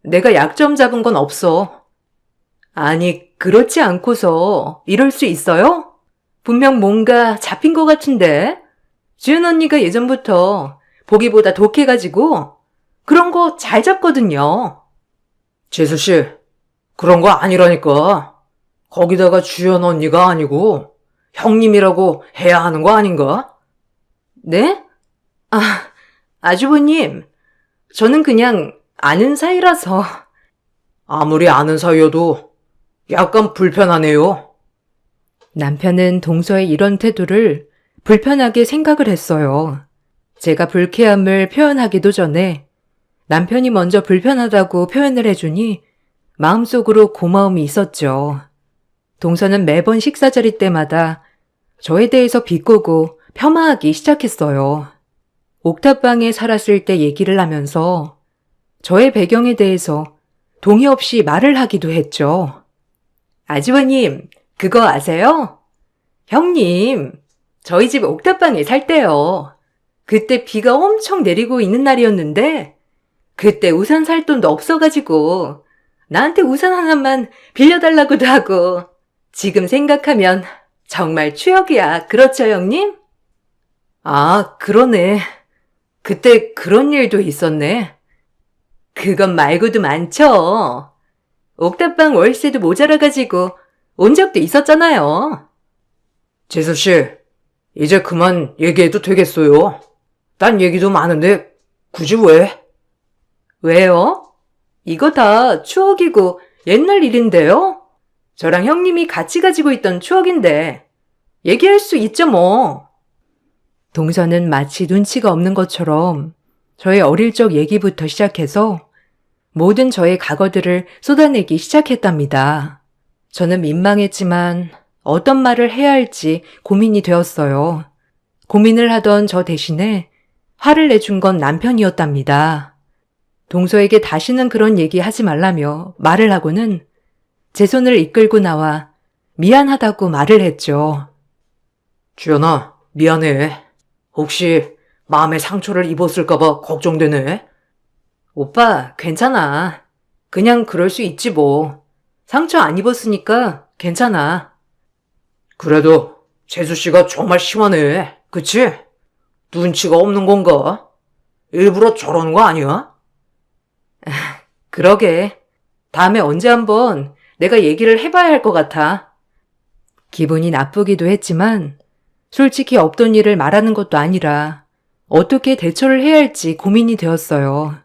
[SPEAKER 1] 내가 약점 잡은 건 없어. 아니, 그렇지 않고서 이럴 수 있어요? 분명 뭔가 잡힌 것 같은데? 주연 언니가 예전부터 보기보다 독해가지고 그런 거 잘 잡거든요.
[SPEAKER 2] 재수씨, 그런 거 아니라니까. 거기다가 주연 언니가 아니고 형님이라고 해야 하는 거 아닌가?
[SPEAKER 1] 네? 아, 아주버님, 저는 그냥 아는 사이라서.
[SPEAKER 2] 아무리 아는 사이여도 약간 불편하네요.
[SPEAKER 1] 남편은 동서의 이런 태도를 불편하게 생각을 했어요. 제가 불쾌함을 표현하기도 전에 남편이 먼저 불편하다고 표현을 해주니 마음속으로 고마움이 있었죠. 동서는 매번 식사 자리 때마다 저에 대해서 비꼬고 폄하하기 시작했어요. 옥탑방에 살았을 때 얘기를 하면서 저의 배경에 대해서 동의 없이 말을 하기도 했죠. 아주버님, 그거 아세요? 형님, 저희 집 옥탑방에 살 때요. 그때 비가 엄청 내리고 있는 날이었는데 그때 우산 살 돈도 없어가지고 나한테 우산 하나만 빌려달라고도 하고 지금 생각하면 정말 추억이야. 그렇죠, 형님? 아, 그러네. 그때 그런 일도 있었네. 그건 말고도 많죠. 옥탑방 월세도 모자라가지고 온 적도 있었잖아요.
[SPEAKER 2] 재수씨, 이제 그만 얘기해도 되겠어요. 딴 얘기도 많은데 굳이 왜?
[SPEAKER 1] 왜요? 이거 다 추억이고 옛날 일인데요? 저랑 형님이 같이 가지고 있던 추억인데 얘기할 수 있죠 뭐. 동서는 마치 눈치가 없는 것처럼 저의 어릴 적 얘기부터 시작해서 모든 저의 과거들을 쏟아내기 시작했답니다. 저는 민망했지만 어떤 말을 해야 할지 고민이 되었어요. 고민을 하던 저 대신에 화를 내준 건 남편이었답니다. 동서에게 다시는 그런 얘기 하지 말라며 말을 하고는 제 손을 이끌고 나와 미안하다고 말을 했죠.
[SPEAKER 2] 주연아, 미안해. 혹시 마음에 상처를 입었을까봐 걱정되네.
[SPEAKER 1] 오빠, 괜찮아. 그냥 그럴 수 있지 뭐. 상처 안 입었으니까 괜찮아.
[SPEAKER 2] 그래도 재수씨가 정말 심하네. 그치? 눈치가 없는 건가? 일부러 저러는 거 아니야?
[SPEAKER 1] 그러게. 다음에 언제 한번 내가 얘기를 해봐야 할 것 같아. 기분이 나쁘기도 했지만 솔직히 없던 일을 말하는 것도 아니라 어떻게 대처를 해야 할지 고민이 되었어요.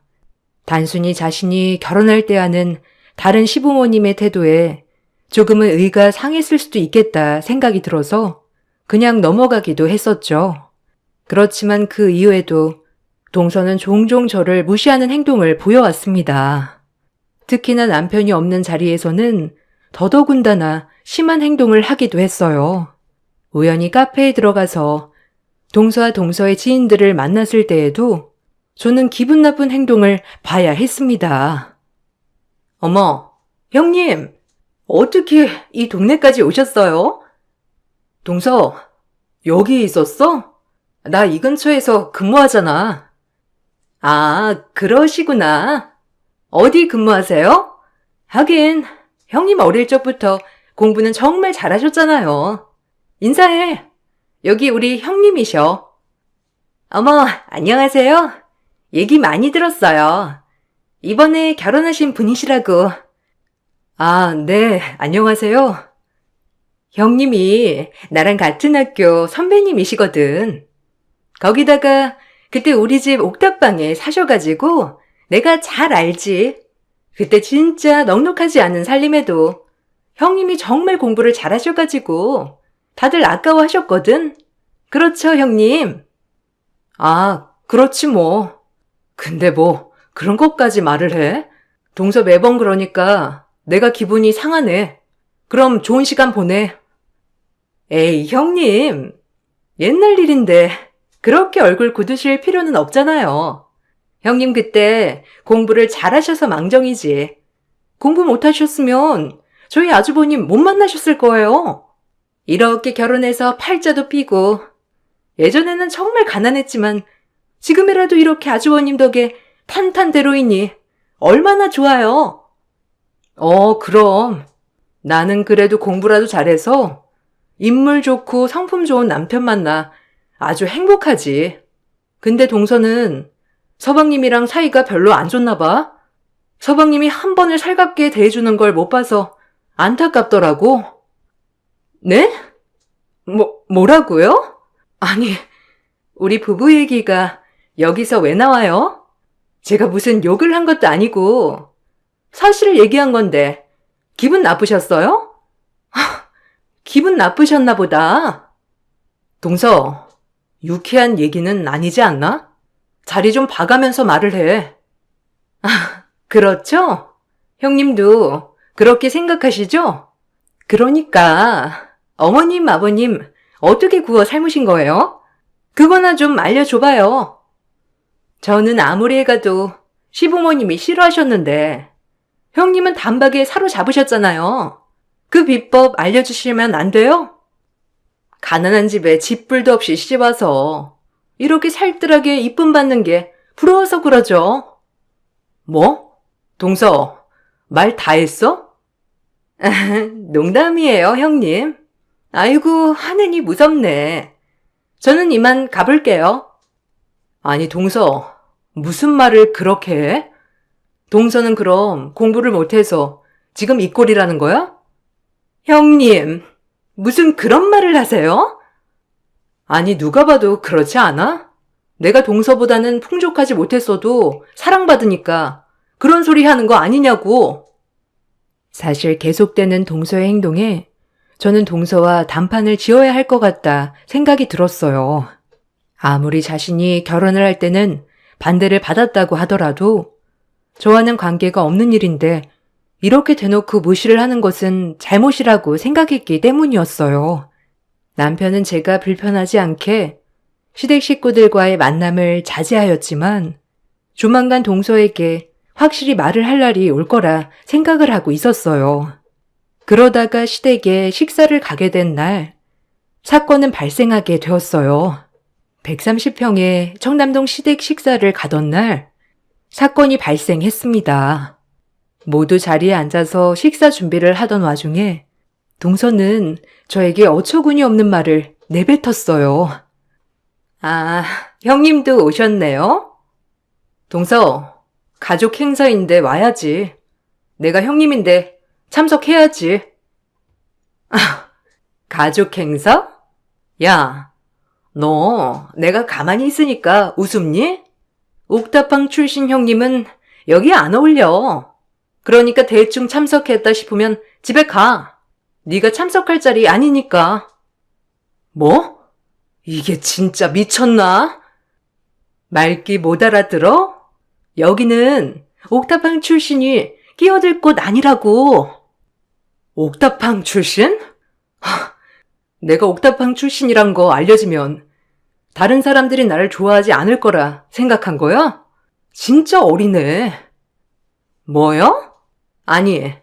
[SPEAKER 1] 단순히 자신이 결혼할 때 하는 다른 시부모님의 태도에 조금은 의가 상했을 수도 있겠다 생각이 들어서 그냥 넘어가기도 했었죠. 그렇지만 그 이후에도 동서는 종종 저를 무시하는 행동을 보여왔습니다. 특히나 남편이 없는 자리에서는 더더군다나 심한 행동을 하기도 했어요. 우연히 카페에 들어가서 동서와 동서의 지인들을 만났을 때에도 저는 기분 나쁜 행동을 봐야 했습니다. 어머, 형님, 어떻게 이 동네까지 오셨어요? 동서, 여기 있었어? 나 이 근처에서 근무하잖아. 아, 그러시구나. 어디 근무하세요? 하긴, 형님 어릴 적부터 공부는 정말 잘하셨잖아요. 인사해. 여기 우리 형님이셔. 어머, 안녕하세요. 얘기 많이 들었어요. 이번에 결혼하신 분이시라고. 아, 네, 안녕하세요. 형님이 나랑 같은 학교 선배님이시거든. 거기다가 그때 우리 집 옥탑방에 사셔가지고 내가 잘 알지. 그때 진짜 넉넉하지 않은 살림에도 형님이 정말 공부를 잘하셔가지고 다들 아까워하셨거든. 그렇죠, 형님? 아, 그렇지 뭐. 근데 뭐 그런 것까지 말을 해? 동서 매번 그러니까 내가 기분이 상하네. 그럼 좋은 시간 보내. 에이, 형님. 옛날 일인데 그렇게 얼굴 굳으실 필요는 없잖아요. 형님 그때 공부를 잘하셔서 망정이지. 공부 못하셨으면 저희 아주버님 못 만나셨을 거예요. 이렇게 결혼해서 팔자도 삐고 예전에는 정말 가난했지만 지금이라도 이렇게 아주버님 덕에 탄탄대로 있니 얼마나 좋아요. 그럼 나는 그래도 공부라도 잘해서 인물 좋고 성품 좋은 남편 만나 아주 행복하지. 근데 동서는 서방님이랑 사이가 별로 안 좋나 봐. 서방님이 한 번을 살갑게 대해주는 걸 못 봐서 안타깝더라고. 네? 뭐라고요? 아니, 우리 부부 얘기가 여기서 왜 나와요? 제가 무슨 욕을 한 것도 아니고 사실을 얘기한 건데 기분 나쁘셨어요? 기분 나쁘셨나 보다. 동서, 유쾌한 얘기는 아니지 않나? 자리 좀 봐가면서 말을 해. 그렇죠? 형님도 그렇게 생각하시죠? 그러니까 어머님, 아버님 어떻게 구워 삶으신 거예요? 그거나 좀 알려줘봐요. 저는 아무리 해가도 시부모님이 싫어하셨는데 형님은 단박에 사로잡으셨잖아요. 그 비법 알려주시면 안 돼요? 가난한 집에 집불도 없이 시집와서 이렇게 살뜰하게 이쁨 받는 게 부러워서 그러죠. 뭐? 동서, 말 다 했어? 농담이에요, 형님. 아이고, 하느니 무섭네. 저는 이만 가볼게요. 아니, 동서, 무슨 말을 그렇게 해? 동서는 그럼 공부를 못해서 지금 이 꼴이라는 거야? 형님, 무슨 그런 말을 하세요? 아니, 누가 봐도 그렇지 않아? 내가 동서보다는 풍족하지 못했어도 사랑받으니까 그런 소리 하는 거 아니냐고. 사실 계속되는 동서의 행동에 저는 동서와 단판을 지어야 할 것 같다 생각이 들었어요. 아무리 자신이 결혼을 할 때는 반대를 받았다고 하더라도 저와는 관계가 없는 일인데 이렇게 대놓고 무시를 하는 것은 잘못이라고 생각했기 때문이었어요. 남편은 제가 불편하지 않게 시댁 식구들과의 만남을 자제하였지만 조만간 동서에게 확실히 말을 할 날이 올 거라 생각을 하고 있었어요. 그러다가 시댁에 식사를 가게 된 날 사건은 발생하게 되었어요. 130평의 청담동 시댁 식사를 가던 날 사건이 발생했습니다. 모두 자리에 앉아서 식사 준비를 하던 와중에 동서는 저에게 어처구니 없는 말을 내뱉었어요. 아, 형님도 오셨네요? 동서, 가족 행사인데 와야지. 내가 형님인데 참석해야지. 가족 행사? 야, 너 내가 가만히 있으니까 웃음니? 옥탑방 출신 형님은 여기 안 어울려. 그러니까 대충 참석했다 싶으면 집에 가. 네가 참석할 자리 아니니까. 뭐? 이게 진짜 미쳤나? 말귀 못 알아들어? 여기는 옥탑방 출신이 끼어들 곳 아니라고. 옥탑방 출신? 내가 옥탑방 출신이란 거 알려지면 다른 사람들이 나를 좋아하지 않을 거라 생각한 거야? 진짜 어리네. 뭐요? 아니,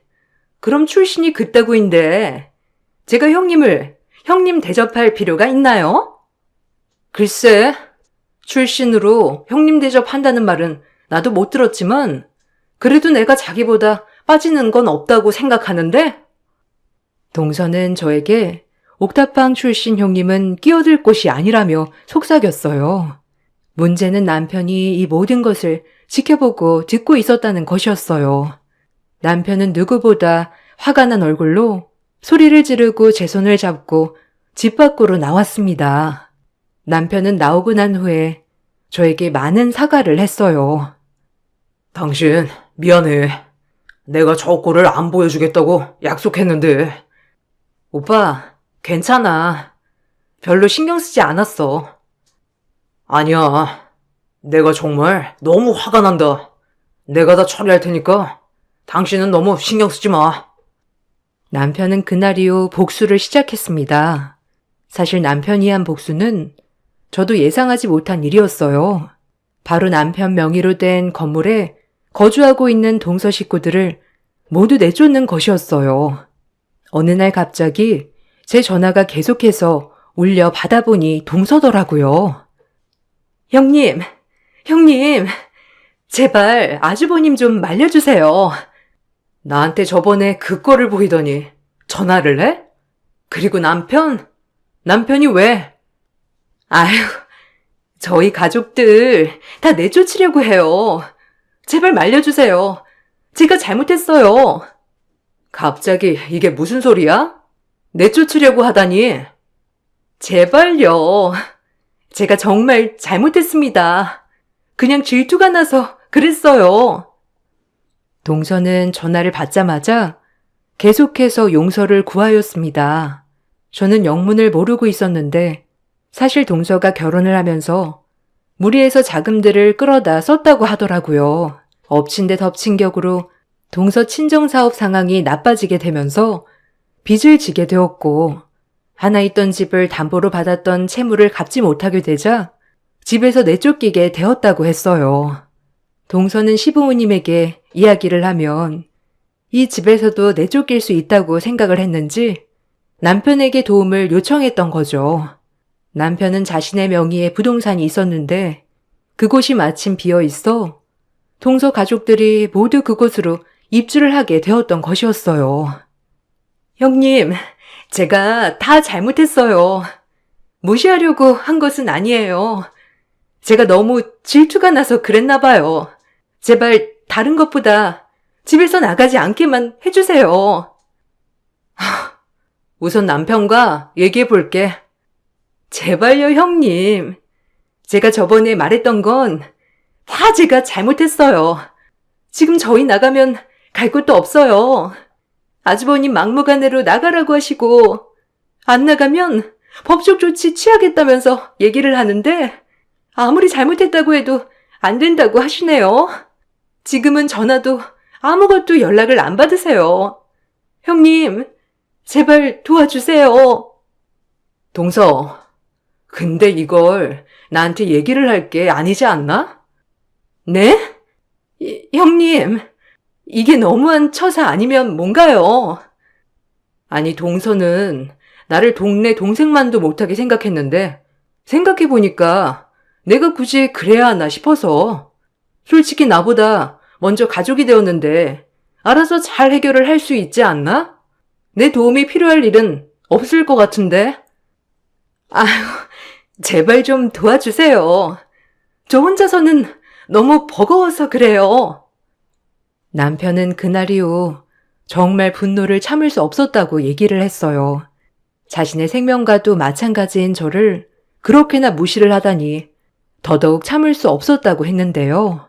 [SPEAKER 1] 그럼 출신이 그따구인데 제가 형님 대접할 필요가 있나요? 글쎄, 출신으로 형님 대접한다는 말은 나도 못 들었지만 그래도 내가 자기보다 빠지는 건 없다고 생각하는데? 동서는 저에게 옥탑방 출신 형님은 끼어들 곳이 아니라며 속삭였어요. 문제는 남편이 이 모든 것을 지켜보고 듣고 있었다는 것이었어요. 남편은 누구보다 화가 난 얼굴로 소리를 지르고 제 손을 잡고 집 밖으로 나왔습니다. 남편은 나오고 난 후에 저에게 많은 사과를 했어요. 당신 미안해. 내가 저 꼴을 안 보여주겠다고 약속했는데. 오빠, 괜찮아. 별로 신경 쓰지 않았어. 아니야. 내가 정말 너무 화가 난다. 내가 다 처리할 테니까 당신은 너무 신경 쓰지 마. 남편은 그날 이후 복수를 시작했습니다. 사실 남편이 한 복수는 저도 예상하지 못한 일이었어요. 바로 남편 명의로 된 건물에 거주하고 있는 동서 식구들을 모두 내쫓는 것이었어요. 어느 날 갑자기 제 전화가 계속해서 울려 받아보니 동서더라고요. 형님, 제발 아주버님 좀 말려주세요. 나한테 저번에 그 꼴을 보이더니 전화를 해? 그리고 남편이 왜? 아휴, 저희 가족들 다 내쫓으려고 해요. 제발 말려주세요. 제가 잘못했어요. 갑자기 이게 무슨 소리야? 내쫓으려고 하다니. 제발요. 제가 정말 잘못했습니다. 그냥 질투가 나서 그랬어요. 동서는 전화를 받자마자 계속해서 용서를 구하였습니다. 저는 영문을 모르고 있었는데 사실 동서가 결혼을 하면서 무리해서 자금들을 끌어다 썼다고 하더라고요. 엎친 데 덮친 격으로 동서 친정사업 상황이 나빠지게 되면서 빚을 지게 되었고 하나 있던 집을 담보로 받았던 채무를 갚지 못하게 되자 집에서 내쫓기게 되었다고 했어요. 동서는 시부모님에게 이야기를 하면 이 집에서도 내쫓길 수 있다고 생각을 했는지 남편에게 도움을 요청했던 거죠. 남편은 자신의 명의의 부동산이 있었는데 그곳이 마침 비어 있어 동서 가족들이 모두 그곳으로 입주를 하게 되었던 것이었어요. 형님, 제가 다 잘못했어요. 무시하려고 한 것은 아니에요. 제가 너무 질투가 나서 그랬나 봐요. 제발 다른 것보다 집에서 나가지 않게만 해주세요. 우선 남편과 얘기해 볼게. 제발요, 형님. 제가 저번에 말했던 건 다 제가 잘못했어요. 지금 저희 나가면 갈 곳도 없어요. 아주버님 막무가내로 나가라고 하시고 안 나가면 법적 조치 취하겠다면서 얘기를 하는데 아무리 잘못했다고 해도 안 된다고 하시네요. 지금은 전화도 아무것도 연락을 안 받으세요. 형님, 제발 도와주세요. 동서, 근데 이걸 나한테 얘기를 할 게 아니지 않나? 네? 형님, 이게 너무한 처사 아니면 뭔가요? 아니, 동서는 나를 동네 동생만도 못하게 생각했는데 생각해보니까 내가 굳이 그래야 하나 싶어서. 솔직히 나보다 먼저 가족이 되었는데 알아서 잘 해결을 할 수 있지 않나? 내 도움이 필요할 일은 없을 것 같은데. 아휴, 제발 좀 도와주세요. 저 혼자서는 너무 버거워서 그래요. 남편은 그날 이후 정말 분노를 참을 수 없었다고 얘기를 했어요. 자신의 생명과도 마찬가지인 저를 그렇게나 무시를 하다니 더더욱 참을 수 없었다고 했는데요.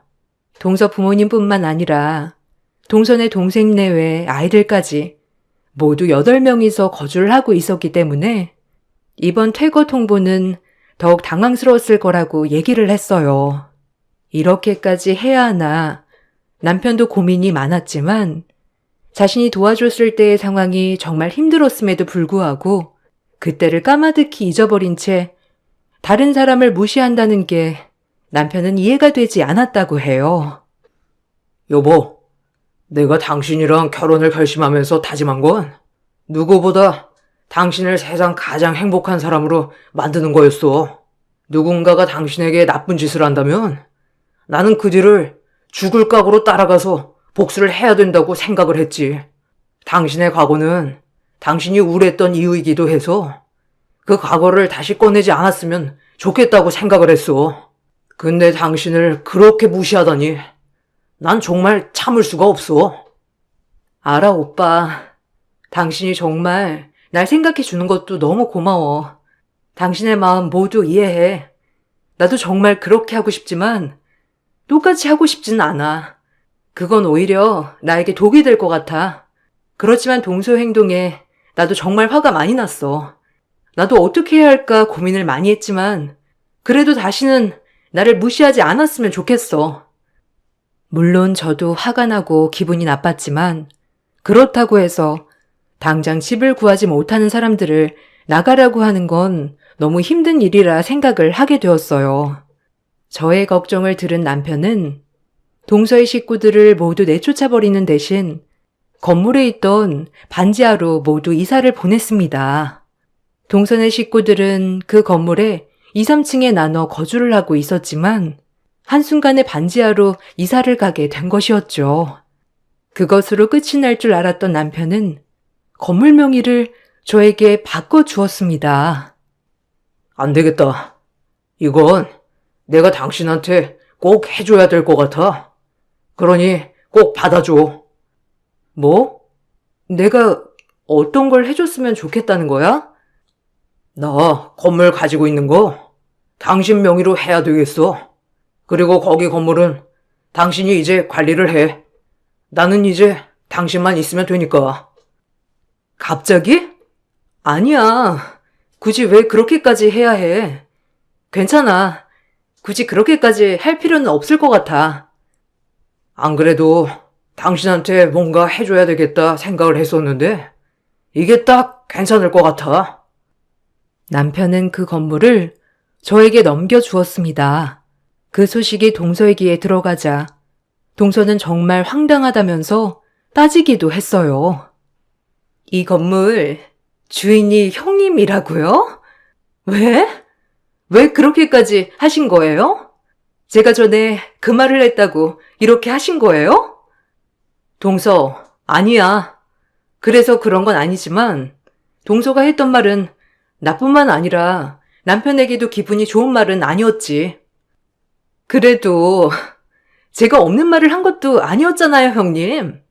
[SPEAKER 1] 동서 부모님뿐만 아니라 동서의 동생 내외 아이들까지 모두 8명이서 거주를 하고 있었기 때문에 이번 퇴거 통보는 더욱 당황스러웠을 거라고 얘기를 했어요. 이렇게까지 해야 하나 남편도 고민이 많았지만 자신이 도와줬을 때의 상황이 정말 힘들었음에도 불구하고 그때를 까마득히 잊어버린 채 다른 사람을 무시한다는 게 남편은 이해가 되지 않았다고 해요.
[SPEAKER 2] 여보, 내가 당신이랑 결혼을 결심하면서 다짐한 건 누구보다 당신을 세상 가장 행복한 사람으로 만드는 거였어. 누군가가 당신에게 나쁜 짓을 한다면 나는 그 뒤를 죽을 각오로 따라가서 복수를 해야 된다고 생각을 했지. 당신의 과거는 당신이 우울했던 이유이기도 해서 그 과거를 다시 꺼내지 않았으면 좋겠다고 생각을 했어. 근데 당신을 그렇게 무시하다니 난 정말 참을 수가 없어.
[SPEAKER 1] 알아, 오빠. 당신이 정말 날 생각해 주는 것도 너무 고마워. 당신의 마음 모두 이해해. 나도 정말 그렇게 하고 싶지만 똑같이 하고 싶진 않아. 그건 오히려 나에게 독이 될 것 같아. 그렇지만 동서 행동에 나도 정말 화가 많이 났어. 나도 어떻게 해야 할까 고민을 많이 했지만 그래도 다시는 나를 무시하지 않았으면 좋겠어. 물론 저도 화가 나고 기분이 나빴지만 그렇다고 해서 당장 집을 구하지 못하는 사람들을 나가라고 하는 건 너무 힘든 일이라 생각을 하게 되었어요. 저의 걱정을 들은 남편은 동서의 식구들을 모두 내쫓아버리는 대신 건물에 있던 반지하로 모두 이사를 보냈습니다. 동서의 식구들은 그 건물에 2, 3층에 나눠 거주를 하고 있었지만 한순간에 반지하로 이사를 가게 된 것이었죠. 그것으로 끝이 날 줄 알았던 남편은 건물 명의를 저에게 바꿔주었습니다.
[SPEAKER 2] 안 되겠다. 이건 내가 당신한테 꼭 해줘야 될 것 같아. 그러니 꼭 받아줘.
[SPEAKER 1] 뭐? 내가 어떤 걸 해줬으면 좋겠다는 거야?
[SPEAKER 2] 나 건물 가지고 있는 거 당신 명의로 해야 되겠어. 그리고 거기 건물은 당신이 이제 관리를 해. 나는 이제 당신만 있으면 되니까.
[SPEAKER 1] 갑자기? 아니야. 굳이 왜 그렇게까지 해야 해? 괜찮아. 굳이 그렇게까지 할 필요는 없을 것 같아.
[SPEAKER 2] 안 그래도 당신한테 뭔가 해줘야 되겠다 생각을 했었는데 이게 딱 괜찮을 것 같아.
[SPEAKER 1] 남편은 그 건물을 저에게 넘겨주었습니다. 그 소식이 동서의 귀에 들어가자 동서는 정말 황당하다면서 따지기도 했어요. 이 건물 주인이 형님이라고요? 왜? 왜 그렇게까지 하신 거예요? 제가 전에 그 말을 했다고 이렇게 하신 거예요? 동서, 아니야. 그래서 그런 건 아니지만 동서가 했던 말은 나뿐만 아니라 남편에게도 기분이 좋은 말은 아니었지. 그래도 제가 없는 말을 한 것도 아니었잖아요, 형님.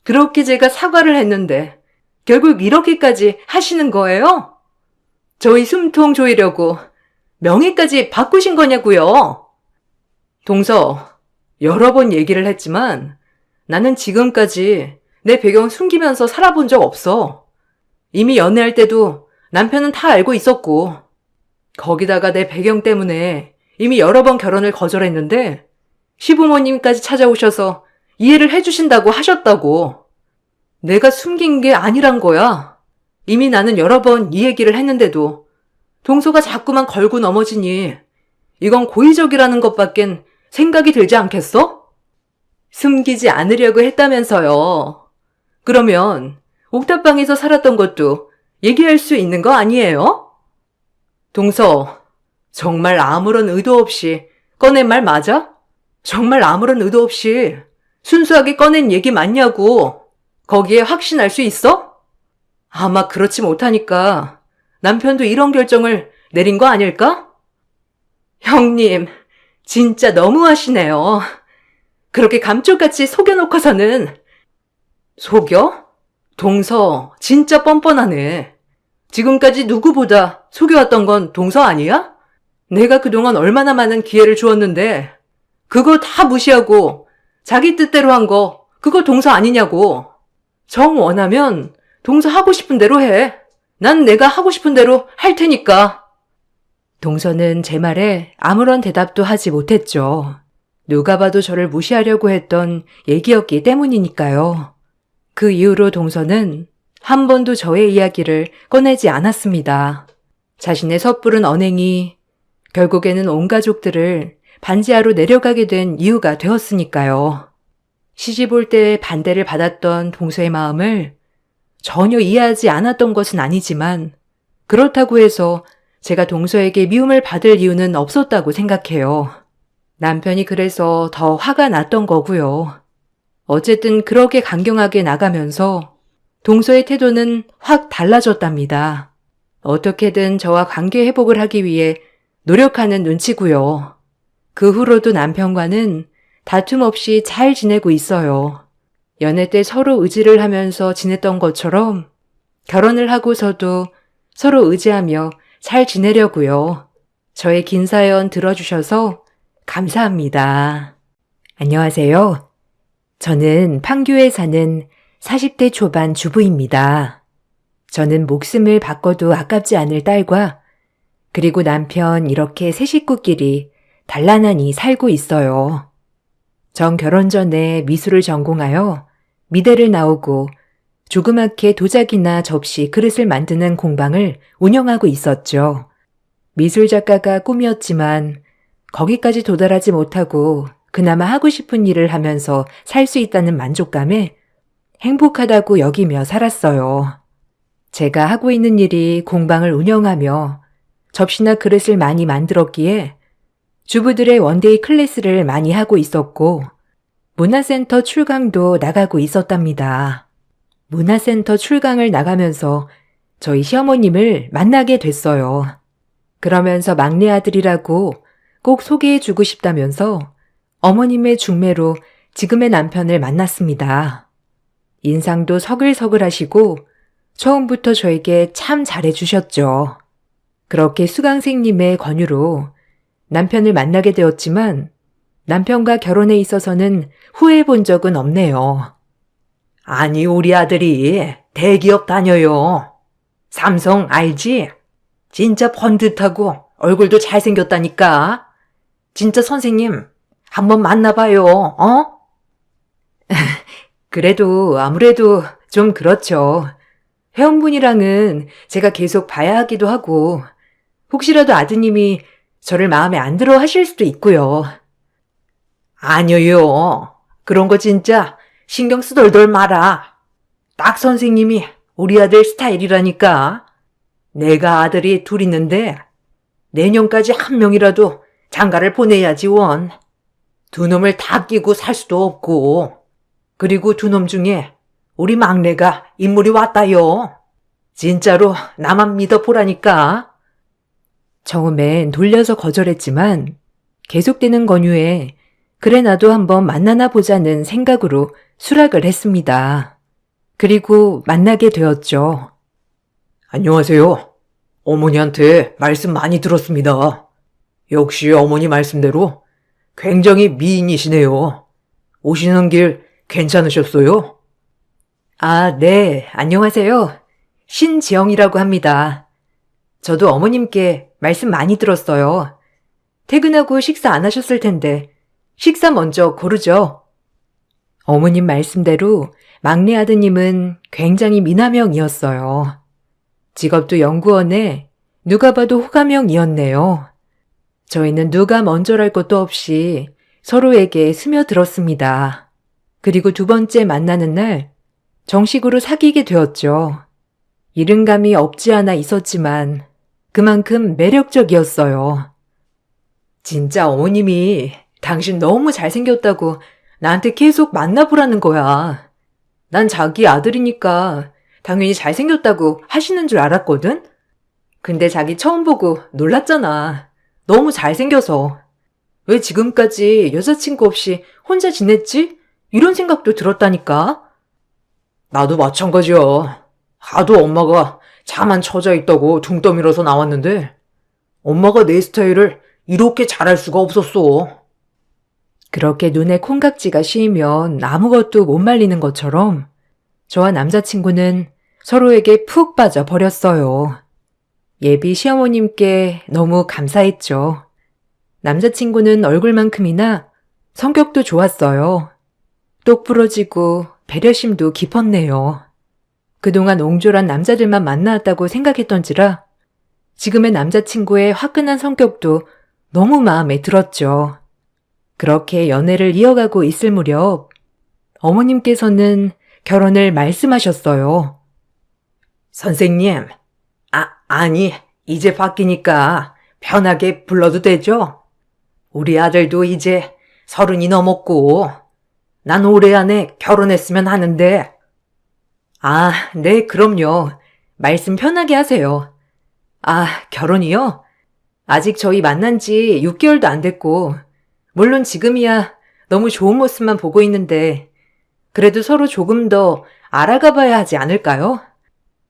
[SPEAKER 1] 그렇게 제가 사과를 했는데 결국 이렇게까지 하시는 거예요? 저희 숨통 조이려고 명예까지 바꾸신 거냐고요? 동서, 여러 번 얘기를 했지만 나는 지금까지 내 배경 숨기면서 살아본 적 없어. 이미 연애할 때도 남편은 다 알고 있었고 거기다가 내 배경 때문에 이미 여러 번 결혼을 거절했는데 시부모님까지 찾아오셔서 이해를 해주신다고 하셨다고. 내가 숨긴 게 아니란 거야. 이미 나는 여러 번 이 얘기를 했는데도 동서가 자꾸만 걸고 넘어지니 이건 고의적이라는 것밖엔 생각이 들지 않겠어? 숨기지 않으려고 했다면서요. 그러면 옥탑방에서 살았던 것도 얘기할 수 있는 거 아니에요? 동서, 정말 아무런 의도 없이 꺼낸 말 맞아? 정말 아무런 의도 없이 순수하게 꺼낸 얘기 맞냐고. 거기에 확신할 수 있어? 아마 그렇지 못하니까 남편도 이런 결정을 내린 거 아닐까? 형님, 진짜 너무하시네요. 그렇게 감쪽같이 속여놓고서는. 속여? 동서, 진짜 뻔뻔하네. 지금까지 누구보다 속여왔던 건 동서 아니야? 내가 그동안 얼마나 많은 기회를 주었는데 그거 다 무시하고 자기 뜻대로 한 거 그거 동서 아니냐고. 정 원하면 동서 하고 싶은 대로 해. 난 내가 하고 싶은 대로 할 테니까. 동서는 제 말에 아무런 대답도 하지 못했죠. 누가 봐도 저를 무시하려고 했던 얘기였기 때문이니까요. 그 이후로 동서는 한 번도 저의 이야기를 꺼내지 않았습니다. 자신의 섣부른 언행이 결국에는 온 가족들을 반지하로 내려가게 된 이유가 되었으니까요. 시집 올 때 반대를 받았던 동서의 마음을 전혀 이해하지 않았던 것은 아니지만 그렇다고 해서 제가 동서에게 미움을 받을 이유는 없었다고 생각해요. 남편이 그래서 더 화가 났던 거고요. 어쨌든 그렇게 강경하게 나가면서 동서의 태도는 확 달라졌답니다. 어떻게든 저와 관계 회복을 하기 위해 노력하는 눈치고요. 그 후로도 남편과는 다툼 없이 잘 지내고 있어요. 연애 때 서로 의지를 하면서 지냈던 것처럼 결혼을 하고서도 서로 의지하며 잘 지내려고요. 저의 긴 사연 들어주셔서 감사합니다. 안녕하세요. 저는 판교에 사는 40대 초반 주부입니다. 저는 목숨을 바꿔도 아깝지 않을 딸과 그리고 남편 이렇게 세 식구끼리 단란하니 살고 있어요. 전 결혼 전에 미술을 전공하여 미대를 나오고 조그맣게 도자기나 접시, 그릇을 만드는 공방을 운영하고 있었죠. 미술 작가가 꿈이었지만 거기까지 도달하지 못하고 그나마 하고 싶은 일을 하면서 살 수 있다는 만족감에 행복하다고 여기며 살았어요. 제가 하고 있는 일이 공방을 운영하며 접시나 그릇을 많이 만들었기에 주부들의 원데이 클래스를 많이 하고 있었고 문화센터 출강도 나가고 있었답니다. 문화센터 출강을 나가면서 저희 시어머님을 만나게 됐어요. 그러면서 막내 아들이라고 꼭 소개해주고 싶다면서 어머님의 중매로 지금의 남편을 만났습니다. 인상도 서글서글하시고 처음부터 저에게 참 잘해주셨죠. 그렇게 수강생님의 권유로 남편을 만나게 되었지만 남편과 결혼에 있어서는 후회해 본 적은 없네요.
[SPEAKER 2] 아니, 우리 아들이 대기업 다녀요. 삼성 알지? 진짜 번듯하고 얼굴도 잘생겼다니까. 진짜 선생님, 한번 만나봐요, 어?
[SPEAKER 1] 그래도 아무래도 좀 그렇죠. 회원분이랑은 제가 계속 봐야 하기도 하고 혹시라도 아드님이 저를 마음에 안 들어 하실 수도 있고요.
[SPEAKER 2] 아니요. 그런 거 진짜 신경 쓰덜덜 마라. 딱 선생님이 우리 아들 스타일이라니까. 내가 아들이 둘 있는데 내년까지 한 명이라도 장가를 보내야지 원. 두 놈을 다 끼고 살 수도 없고. 그리고 두 놈 중에 우리 막내가 인물이 왔다요. 진짜로 나만 믿어보라니까.
[SPEAKER 1] 처음엔 돌려서 거절했지만 계속되는 권유에 그래 나도 한번 만나나 보자는 생각으로 수락을 했습니다. 그리고 만나게 되었죠.
[SPEAKER 2] 안녕하세요. 어머니한테 말씀 많이 들었습니다. 역시 어머니 말씀대로 굉장히 미인이시네요. 오시는 길 괜찮으셨어요?
[SPEAKER 1] 아, 네, 안녕하세요. 신지영이라고 합니다. 저도 어머님께 말씀 많이 들었어요. 퇴근하고 식사 안 하셨을 텐데 식사 먼저 고르죠. 어머님 말씀대로 막내 아드님은 굉장히 미남형이었어요. 직업도 연구원에 누가 봐도 호감형이었네요. 저희는 누가 먼저랄 것도 없이 서로에게 스며들었습니다. 그리고 두 번째 만나는 날 정식으로 사귀게 되었죠. 이른감이 없지 않아 있었지만 그만큼 매력적이었어요. 진짜 어머님이 당신 너무 잘생겼다고 나한테 계속 만나보라는 거야. 난 자기 아들이니까 당연히 잘생겼다고 하시는 줄 알았거든? 근데 자기 처음 보고 놀랐잖아. 너무 잘생겨서. 왜 지금까지 여자친구 없이 혼자 지냈지? 이런 생각도 들었다니까.
[SPEAKER 2] 나도 마찬가지야. 하도 엄마가 자만 처져 있다고 둥 떠밀어서 나왔는데 엄마가 내 스타일을 이렇게 잘할 수가 없었어.
[SPEAKER 1] 그렇게 눈에 콩깍지가 씌이면 아무것도 못 말리는 것처럼 저와 남자친구는 서로에게 푹 빠져 버렸어요. 예비 시어머님께 너무 감사했죠. 남자친구는 얼굴만큼이나 성격도 좋았어요. 똑부러지고 배려심도 깊었네요. 그동안 옹졸한 남자들만 만나왔다고 생각했던지라 지금의 남자친구의 화끈한 성격도 너무 마음에 들었죠. 그렇게 연애를 이어가고 있을 무렵 어머님께서는 결혼을 말씀하셨어요.
[SPEAKER 2] 선생님, 아니, 이제 바뀌니까 편하게 불러도 되죠? 우리 아들도 이제 30이 넘었고, 난 올해 안에 결혼했으면 하는데.
[SPEAKER 1] 아, 네, 그럼요. 말씀 편하게 하세요. 아, 결혼이요? 아직 저희 만난 지 6개월도 안 됐고, 물론 지금이야 너무 좋은 모습만 보고 있는데, 그래도 서로 조금 더 알아가 봐야 하지 않을까요?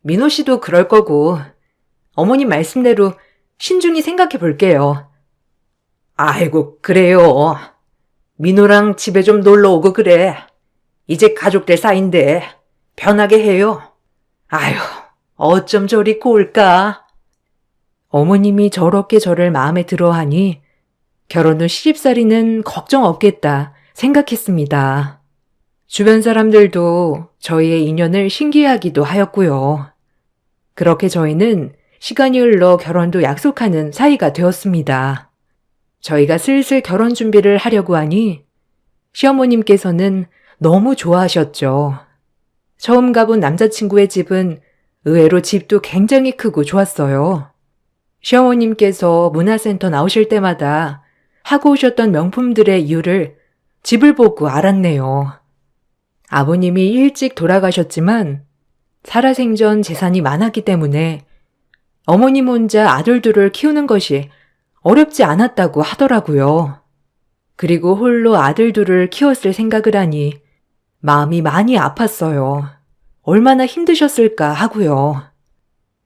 [SPEAKER 1] 민호 씨도 그럴 거고, 어머님 말씀대로 신중히 생각해 볼게요.
[SPEAKER 2] 아이고, 그래요. 민호랑 집에 좀 놀러 오고 그래. 이제 가족들 사이인데 편하게 해요. 아휴, 어쩜 저리 고울까?
[SPEAKER 1] 어머님이 저렇게 저를 마음에 들어 하니 결혼 후 시집살이는 걱정 없겠다 생각했습니다. 주변 사람들도 저희의 인연을 신기해하기도 하였고요. 그렇게 저희는 시간이 흘러 결혼도 약속하는 사이가 되었습니다. 저희가 슬슬 결혼 준비를 하려고 하니 시어머님께서는 너무 좋아하셨죠. 처음 가본 남자친구의 집은 의외로 집도 굉장히 크고 좋았어요. 시어머님께서 문화센터 나오실 때마다 하고 오셨던 명품들의 이유를 집을 보고 알았네요. 아버님이 일찍 돌아가셨지만 살아생전 재산이 많았기 때문에 어머님 혼자 아들 둘을 키우는 것이 어렵지 않았다고 하더라고요. 그리고 홀로 아들 둘을 키웠을 생각을 하니 마음이 많이 아팠어요. 얼마나 힘드셨을까 하고요.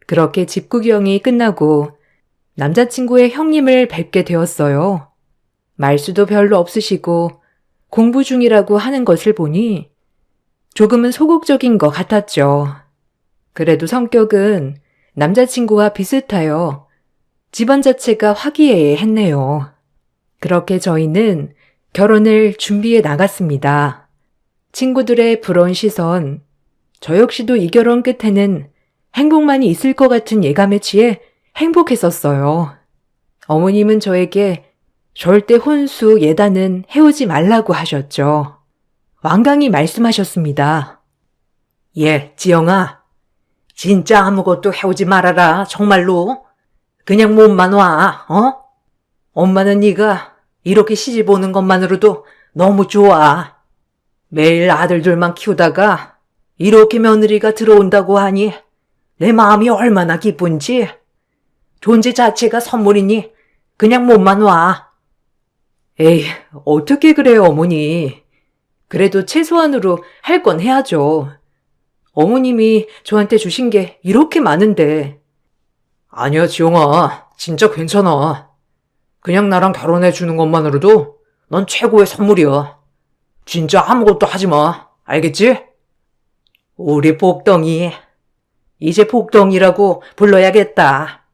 [SPEAKER 1] 그렇게 집 구경이 끝나고 남자친구의 형님을 뵙게 되었어요. 말수도 별로 없으시고 공부 중이라고 하는 것을 보니 조금은 소극적인 것 같았죠. 그래도 성격은 남자친구와 비슷하여 집안 자체가 화기애애했네요. 그렇게 저희는 결혼을 준비해 나갔습니다. 친구들의 부러운 시선, 저 역시도 이 결혼 끝에는 행복만이 있을 것 같은 예감에 취해 행복했었어요. 어머님은 저에게 절대 혼수, 예단은 해오지 말라고 하셨죠. 완강히 말씀하셨습니다.
[SPEAKER 2] 예, 지영아. 진짜 아무것도 해오지 말아라, 정말로. 그냥 몸만 와, 어? 엄마는 네가 이렇게 시집 오는 것만으로도 너무 좋아. 매일 아들들만 키우다가 이렇게 며느리가 들어온다고 하니 내 마음이 얼마나 기쁜지. 존재 자체가 선물이니 그냥 몸만 와.
[SPEAKER 1] 에이, 어떻게 그래요, 어머니. 그래도 최소한으로 할 건 해야죠. 어머님이 저한테 주신 게 이렇게 많은데.
[SPEAKER 2] 아니야, 지영아. 진짜 괜찮아. 그냥 나랑 결혼해 주는 것만으로도 넌 최고의 선물이야. 진짜 아무것도 하지 마. 알겠지? 우리 복덩이. 이제 복덩이라고 불러야겠다.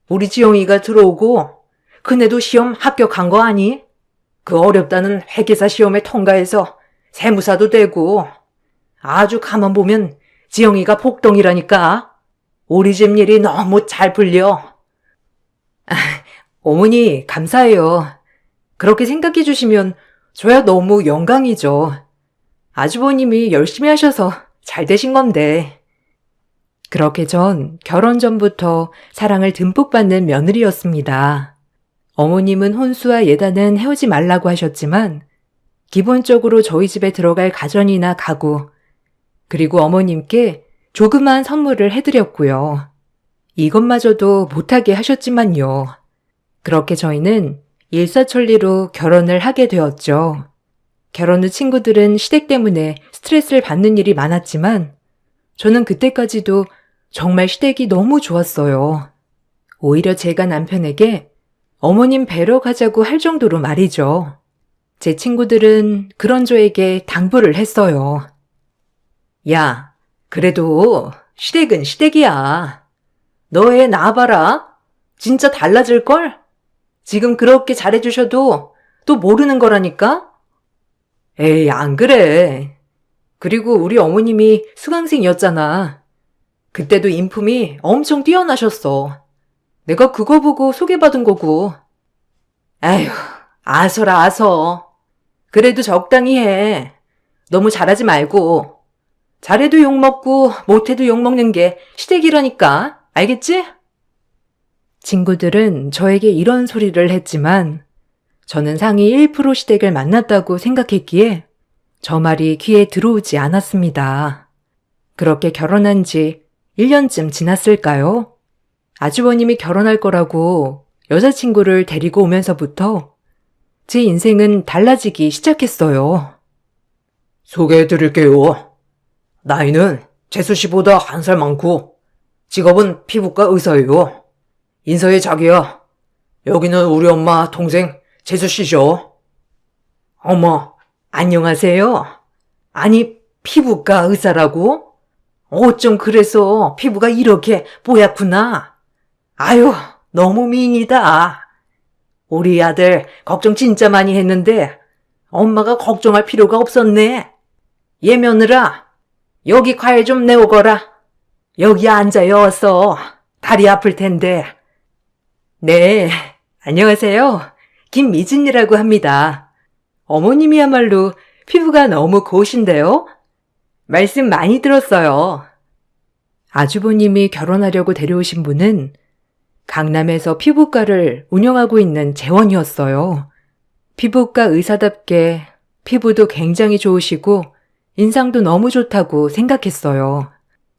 [SPEAKER 2] 우리 지영이가 들어오고 그네도 시험 합격한 거 아니? 그 어렵다는 회계사 시험에 통과해서 세무사도 되고 아주 가만 보면 지영이가 복덩이라니까. 우리 집 일이 너무 잘 풀려.
[SPEAKER 1] 어머니, 감사해요. 그렇게 생각해 주시면 저야 너무 영광이죠. 아주버님이 열심히 하셔서 잘 되신 건데. 그렇게 전 결혼 전부터 사랑을 듬뿍 받는 며느리였습니다. 어머님은 혼수와 예단은 해오지 말라고 하셨지만 기본적으로 저희 집에 들어갈 가전이나 가구, 그리고 어머님께 조그만 선물을 해드렸고요. 이것마저도 못하게 하셨지만요. 그렇게 저희는 일사천리로 결혼을 하게 되었죠. 결혼 후 친구들은 시댁 때문에 스트레스를 받는 일이 많았지만 저는 그때까지도 정말 시댁이 너무 좋았어요. 오히려 제가 남편에게 어머님 뵈러 가자고 할 정도로 말이죠. 제 친구들은 그런 저에게 당부를 했어요.
[SPEAKER 2] 야, 그래도 시댁은 시댁이야. 너 애 낳아봐라. 진짜 달라질걸? 지금 그렇게 잘해주셔도 또 모르는 거라니까?
[SPEAKER 1] 에이, 안 그래. 그리고 우리 어머님이 수강생이었잖아. 그때도 인품이 엄청 뛰어나셨어. 내가 그거 보고 소개받은 거고.
[SPEAKER 2] 에휴, 아서라 아서.
[SPEAKER 1] 그래도 적당히 해. 너무 잘하지 말고. 잘해도 욕먹고 못해도 욕먹는 게 시댁이라니까. 알겠지? 친구들은 저에게 이런 소리를 했지만 저는 상위 1% 시댁을 만났다고 생각했기에 저 말이 귀에 들어오지 않았습니다. 그렇게 결혼한 지 1년쯤 지났을까요? 아주버님이 결혼할 거라고 여자친구를 데리고 오면서부터 제 인생은 달라지기 시작했어요.
[SPEAKER 2] 소개해드릴게요. 나이는 재수 씨보다 1살 많고 직업은 피부과 의사예요. 인서해 자기야. 여기는 우리 엄마 동생 재수 씨죠. 어머, 안녕하세요. 아니, 피부과 의사라고? 어쩜 그래서 피부가 이렇게 뽀얗구나. 아유, 너무 미인이다. 우리 아들 걱정 진짜 많이 했는데 엄마가 걱정할 필요가 없었네. 얘 며느라, 여기 과일 좀 내오거라. 여기 앉아요, 어서. 다리 아플 텐데.
[SPEAKER 1] 네, 안녕하세요. 김미진이라고 합니다. 어머님이야말로 피부가 너무 고우신데요? 말씀 많이 들었어요. 아주버님이 결혼하려고 데려오신 분은 강남에서 피부과를 운영하고 있는 재원이었어요. 피부과 의사답게 피부도 굉장히 좋으시고 인상도 너무 좋다고 생각했어요.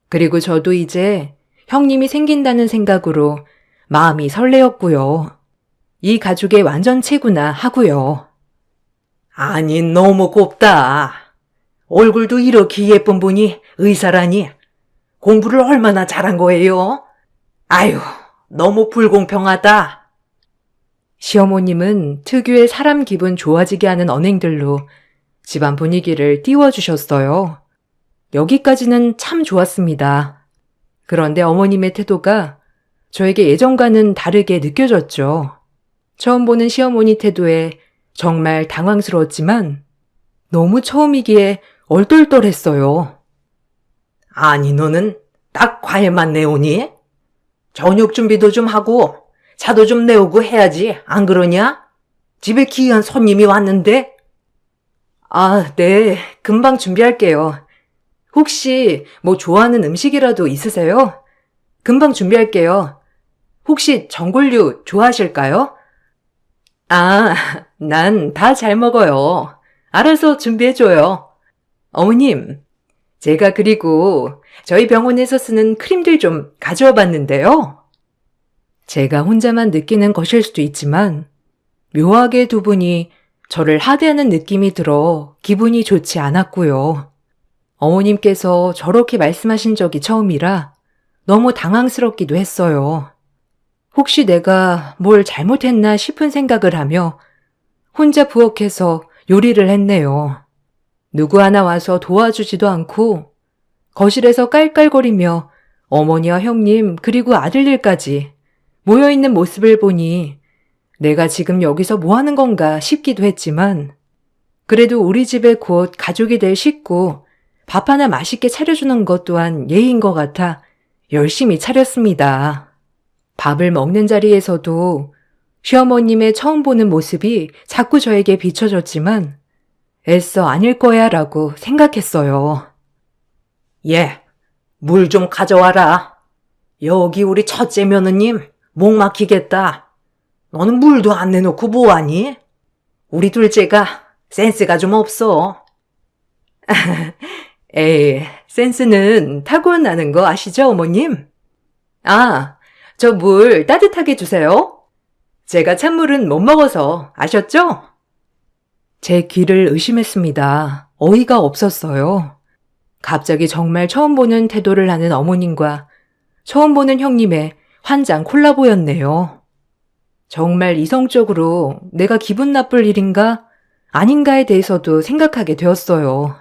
[SPEAKER 1] 그리고 저도 이제 형님이 생긴다는 생각으로 마음이 설레었고요. 이 가족의 완전체구나 하고요.
[SPEAKER 2] 아니, 너무 곱다. 얼굴도 이렇게 예쁜 분이 의사라니. 공부를 얼마나 잘한 거예요? 아유, 너무 불공평하다.
[SPEAKER 1] 시어머님은 특유의 사람 기분 좋아지게 하는 언행들로 집안 분위기를 띄워주셨어요. 여기까지는 참 좋았습니다. 그런데 어머님의 태도가 저에게 예전과는 다르게 느껴졌죠. 처음 보는 시어머니 태도에 정말 당황스러웠지만 너무 처음이기에 얼떨떨했어요.
[SPEAKER 2] 아니, 너는 딱 과일만 내오니? 저녁 준비도 좀 하고 차도 좀 내오고 해야지, 안 그러냐? 집에 귀한 손님이 왔는데?
[SPEAKER 1] 아, 네. 금방 준비할게요. 혹시 뭐 좋아하는 음식이라도 있으세요? 금방 준비할게요. 혹시 전골류 좋아하실까요? 아, 난 다 잘 먹어요. 알아서 준비해줘요. 어머님, 제가 그리고 저희 병원에서 쓰는 크림들 좀 가져와 봤는데요. 제가 혼자만 느끼는 것일 수도 있지만 묘하게 두 분이 저를 하대하는 느낌이 들어 기분이 좋지 않았고요. 어머님께서 저렇게 말씀하신 적이 처음이라 너무 당황스럽기도 했어요. 혹시 내가 뭘 잘못했나 싶은 생각을 하며 혼자 부엌에서 요리를 했네요. 누구 하나 와서 도와주지도 않고 거실에서 깔깔거리며 어머니와 형님 그리고 아들들까지 모여있는 모습을 보니 내가 지금 여기서 뭐 하는 건가 싶기도 했지만 그래도 우리 집에 곧 가족이 될 식구 밥 하나 맛있게 차려주는 것 또한 예의인 것 같아 열심히 차렸습니다. 밥을 먹는 자리에서도 시어머님의 처음 보는 모습이 자꾸 저에게 비춰졌지만 애써 아닐 거야 라고 생각했어요.
[SPEAKER 2] 예, 물 좀 가져와라. 여기 우리 첫째 며느님 목 막히겠다. 너는 물도 안 내놓고 뭐하니? 우리 둘째가 센스가 좀 없어.
[SPEAKER 1] 에이, 센스는 타고나는 거 아시죠, 어머님? 아, 저 물 따뜻하게 주세요. 제가 찬물은 못 먹어서 아셨죠? 제 귀를 의심했습니다. 어이가 없었어요. 갑자기 정말 처음 보는 태도를 하는 어머님과 처음 보는 형님의 환장 콜라보였네요. 정말 이성적으로 내가 기분 나쁠 일인가 아닌가에 대해서도 생각하게 되었어요.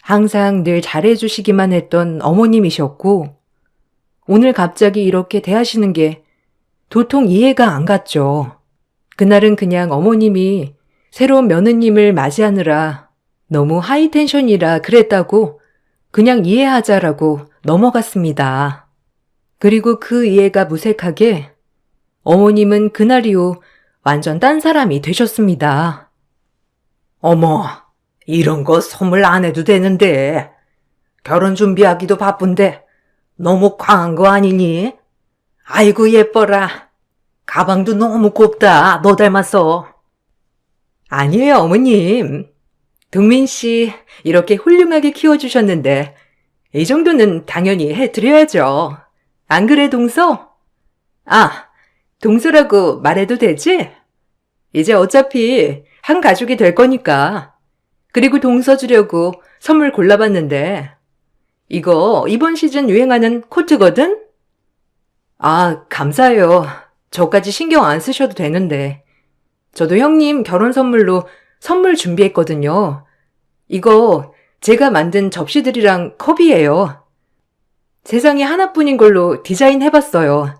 [SPEAKER 1] 항상 늘 잘해주시기만 했던 어머님이셨고 오늘 갑자기 이렇게 대하시는 게 도통 이해가 안 갔죠. 그날은 그냥 어머님이 새로운 며느님을 맞이하느라 너무 하이텐션이라 그랬다고 그냥 이해하자라고 넘어갔습니다. 그리고 그 이해가 무색하게 어머님은 그날 이후 완전 딴 사람이 되셨습니다.
[SPEAKER 2] 어머, 이런 거 선물 안 해도 되는데. 결혼 준비하기도 바쁜데 너무 과한 거 아니니? 아이고, 예뻐라. 가방도 너무 곱다. 너 닮았어.
[SPEAKER 1] 아니에요, 어머님. 동민 씨 이렇게 훌륭하게 키워주셨는데 이 정도는 당연히 해드려야죠. 안 그래, 동서? 아, 동서라고 말해도 되지? 이제 어차피 한 가족이 될 거니까. 그리고 동서 주려고 선물 골라봤는데 이거 이번 시즌 유행하는 코트거든? 아, 감사해요. 저까지 신경 안 쓰셔도 되는데. 저도 형님 결혼 선물로 선물 준비했거든요. 이거 제가 만든 접시들이랑 컵이에요. 세상에 하나뿐인 걸로 디자인해봤어요.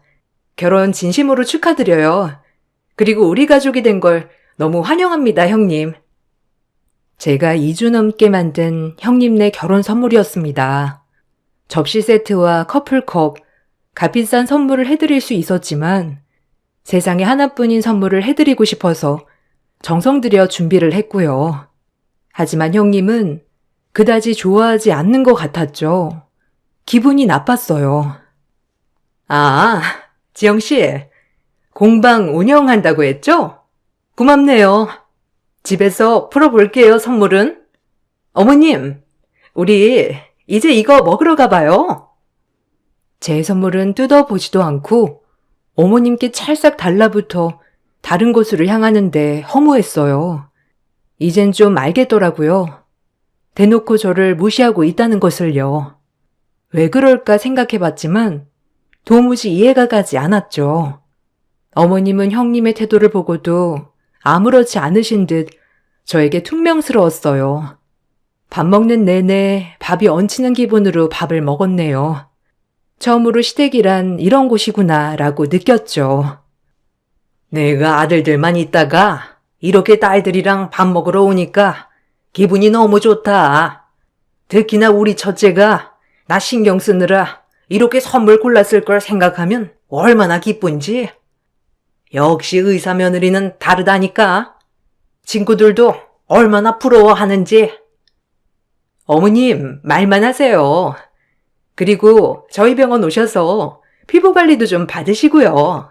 [SPEAKER 1] 결혼 진심으로 축하드려요. 그리고 우리 가족이 된 걸 너무 환영합니다, 형님. 제가 2주 넘게 만든 형님네 결혼 선물이었습니다. 접시 세트와 커플컵, 값비싼 선물을 해드릴 수 있었지만 세상에 하나뿐인 선물을 해드리고 싶어서 정성 들여 준비를 했고요. 하지만 형님은 그다지 좋아하지 않는 것 같았죠. 기분이 나빴어요. 아, 지영씨, 공방 운영한다고 했죠? 고맙네요. 집에서 풀어볼게요, 선물은. 어머님, 우리 이제 이거 먹으러 가봐요. 제 선물은 뜯어보지도 않고 어머님께 찰싹 달라붙어 다른 곳으로 향하는데 허무했어요. 이젠 좀 알겠더라고요. 대놓고 저를 무시하고 있다는 것을요. 왜 그럴까 생각해봤지만 도무지 이해가 가지 않았죠. 어머님은 형님의 태도를 보고도 아무렇지 않으신 듯 저에게 퉁명스러웠어요. 밥 먹는 내내 밥이 얹히는 기분으로 밥을 먹었네요. 처음으로 시댁이란 이런 곳이구나 라고 느꼈죠.
[SPEAKER 2] 내가 아들들만 있다가 이렇게 딸들이랑 밥 먹으러 오니까 기분이 너무 좋다. 특히나 우리 첫째가 나 신경 쓰느라 이렇게 선물 골랐을 걸 생각하면 얼마나 기쁜지. 역시 의사 며느리는 다르다니까. 친구들도 얼마나 부러워하는지.
[SPEAKER 1] 어머님, 말만 하세요. 그리고 저희 병원 오셔서 피부 관리도 좀 받으시고요.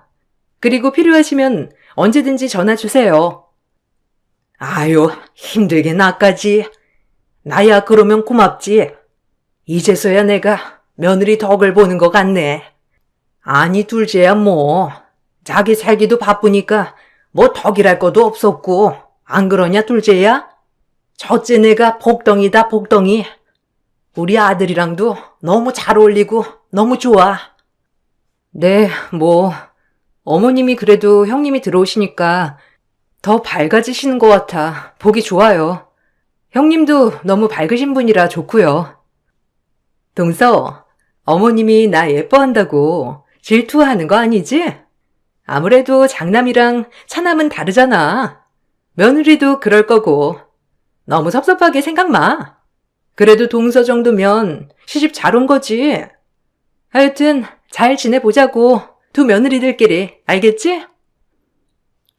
[SPEAKER 1] 그리고 필요하시면 언제든지 전화 주세요.
[SPEAKER 2] 아유, 힘들게 나까지. 나야 그러면 고맙지. 이제서야 내가 며느리 덕을 보는 것 같네. 아니, 둘째야 뭐. 자기 살기도 바쁘니까 뭐 덕이랄 것도 없었고. 안 그러냐, 둘째야? 첫째 내가 복덩이다, 복덩이. 우리 아들이랑도 너무 잘 어울리고 너무 좋아.
[SPEAKER 1] 네, 뭐 어머님이 그래도 형님이 들어오시니까 더 밝아지시는 것 같아 보기 좋아요. 형님도 너무 밝으신 분이라 좋고요. 동서, 어머님이 나 예뻐한다고 질투하는 거 아니지? 아무래도 장남이랑 차남은 다르잖아. 며느리도 그럴 거고. 너무 섭섭하게 생각 마. 그래도 동서 정도면 시집 잘 온 거지. 하여튼 잘 지내보자고, 두 며느리들끼리. 알겠지?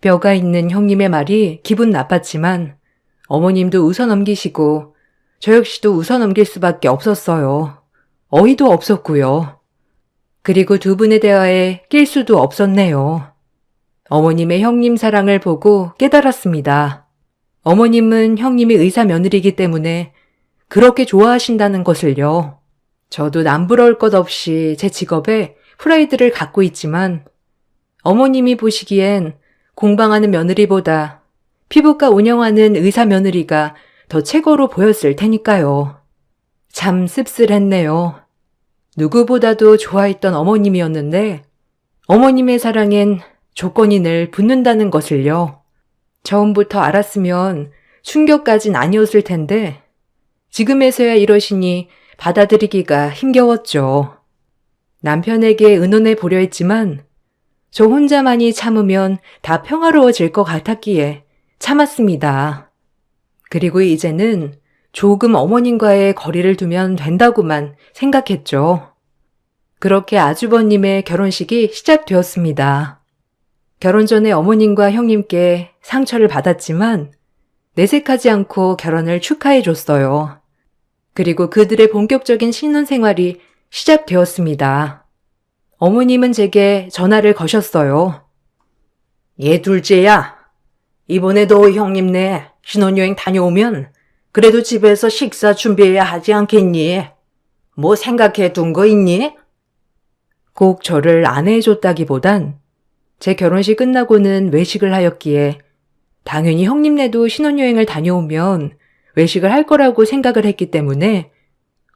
[SPEAKER 1] 뼈가 있는 형님의 말이 기분 나빴지만 어머님도 웃어넘기시고 저 역시도 웃어넘길 수밖에 없었어요. 어이도 없었고요. 그리고 두 분의 대화에 낄 수도 없었네요. 어머님의 형님 사랑을 보고 깨달았습니다. 어머님은 형님이 의사 며느리이기 때문에 그렇게 좋아하신다는 것을요. 저도 남부러울 것 없이 제 직업에 프라이드를 갖고 있지만 어머님이 보시기엔 공방하는 며느리보다 피부과 운영하는 의사 며느리가 더 최고로 보였을 테니까요. 참 씁쓸했네요. 누구보다도 좋아했던 어머님이었는데 어머님의 사랑엔 조건이 늘 붙는다는 것을요. 처음부터 알았으면 충격까진 아니었을 텐데 지금에서야 이러시니 받아들이기가 힘겨웠죠. 남편에게 의논해 보려 했지만 저 혼자만이 참으면 다 평화로워질 것 같았기에 참았습니다. 그리고 이제는 조금 어머님과의 거리를 두면 된다고만 생각했죠. 그렇게 아주버님의 결혼식이 시작되었습니다. 결혼 전에 어머님과 형님께 상처를 받았지만 내색하지 않고 결혼을 축하해 줬어요. 그리고 그들의 본격적인 신혼생활이 시작되었습니다. 어머님은 제게 전화를 거셨어요.
[SPEAKER 2] 얘 둘째야. 이번에 너 형님네 신혼여행 다녀오면 그래도 집에서 식사 준비해야 하지 않겠니? 뭐 생각해 둔 거 있니?
[SPEAKER 1] 꼭 저를 안내해줬다기보단 제 결혼식 끝나고는 외식을 하였기에 당연히 형님네도 신혼여행을 다녀오면 외식을 할 거라고 생각을 했기 때문에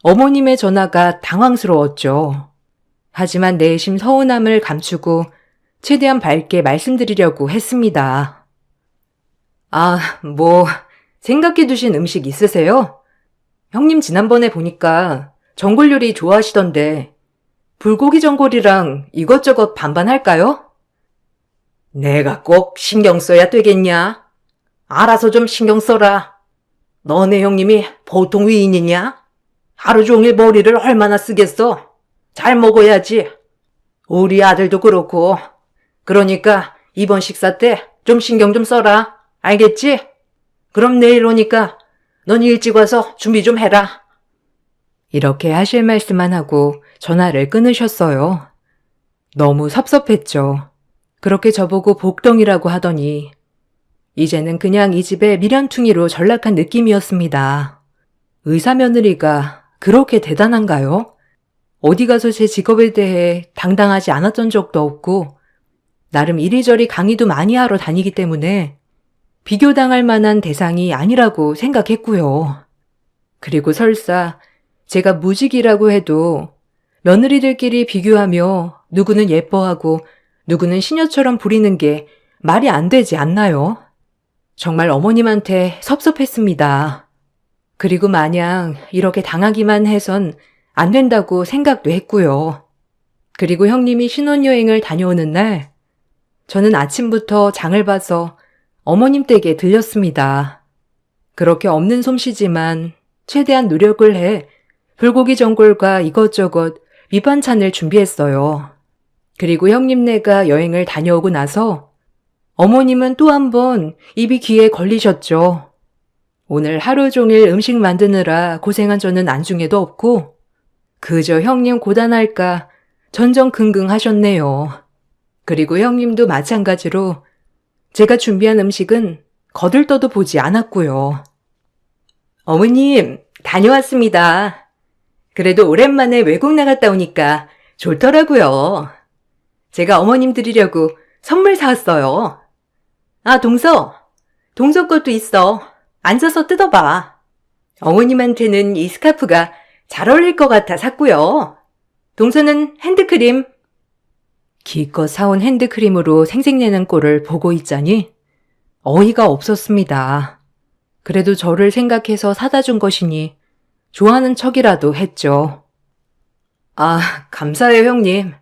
[SPEAKER 1] 어머님의 전화가 당황스러웠죠. 하지만 내심 서운함을 감추고 최대한 밝게 말씀드리려고 했습니다. 아, 뭐 생각해 두신 음식 있으세요? 형님 지난번에 보니까 전골 요리 좋아하시던데 불고기 전골이랑 이것저것 반반 할까요?
[SPEAKER 2] 내가 꼭 신경 써야 되겠냐? 알아서 좀 신경 써라. 너네 형님이 보통 위인이냐? 하루 종일 머리를 얼마나 쓰겠어? 잘 먹어야지. 우리 아들도 그렇고. 그러니까 이번 식사 때 좀 신경 좀 써라. 알겠지? 그럼 내일 오니까 넌 일찍 와서 준비 좀 해라.
[SPEAKER 1] 이렇게 하실 말씀만 하고 전화를 끊으셨어요. 너무 섭섭했죠. 그렇게 저보고 복덩이라고 하더니 이제는 그냥 이 집의 미련퉁이로 전락한 느낌이었습니다. 의사 며느리가 그렇게 대단한가요? 어디 가서 제 직업에 대해 당당하지 않았던 적도 없고 나름 이리저리 강의도 많이 하러 다니기 때문에 비교당할 만한 대상이 아니라고 생각했고요. 그리고 설사 제가 무직이라고 해도 며느리들끼리 비교하며 누구는 예뻐하고 누구는 시녀처럼 부리는 게 말이 안 되지 않나요? 정말 어머님한테 섭섭했습니다. 그리고 마냥 이렇게 당하기만 해선 안 된다고 생각도 했고요. 그리고 형님이 신혼여행을 다녀오는 날 저는 아침부터 장을 봐서 어머님 댁에 들렸습니다. 그렇게 없는 솜씨지만 최대한 노력을 해 불고기 전골과 이것저것 밑반찬을 준비했어요. 그리고 형님네가 여행을 다녀오고 나서 어머님은 또 한 번 입이 귀에 걸리셨죠. 오늘 하루 종일 음식 만드느라 고생한 저는 안중에도 없고 그저 형님 고단할까 전전긍긍 하셨네요. 그리고 형님도 마찬가지로 제가 준비한 음식은 거들떠도 보지 않았고요. 어머님, 다녀왔습니다. 그래도 오랜만에 외국 나갔다 오니까 좋더라고요. 제가 어머님 드리려고 선물 사왔어요. 아, 동서 것도 있어. 앉아서 뜯어봐. 어머님한테는 이 스카프가 잘 어울릴 것 같아 샀고요. 동서는 핸드크림. 기껏 사온 핸드크림으로 생색내는 꼴을 보고 있자니 어이가 없었습니다. 그래도 저를 생각해서 사다 준 것이니 좋아하는 척이라도 했죠. 아, 감사해요, 형님.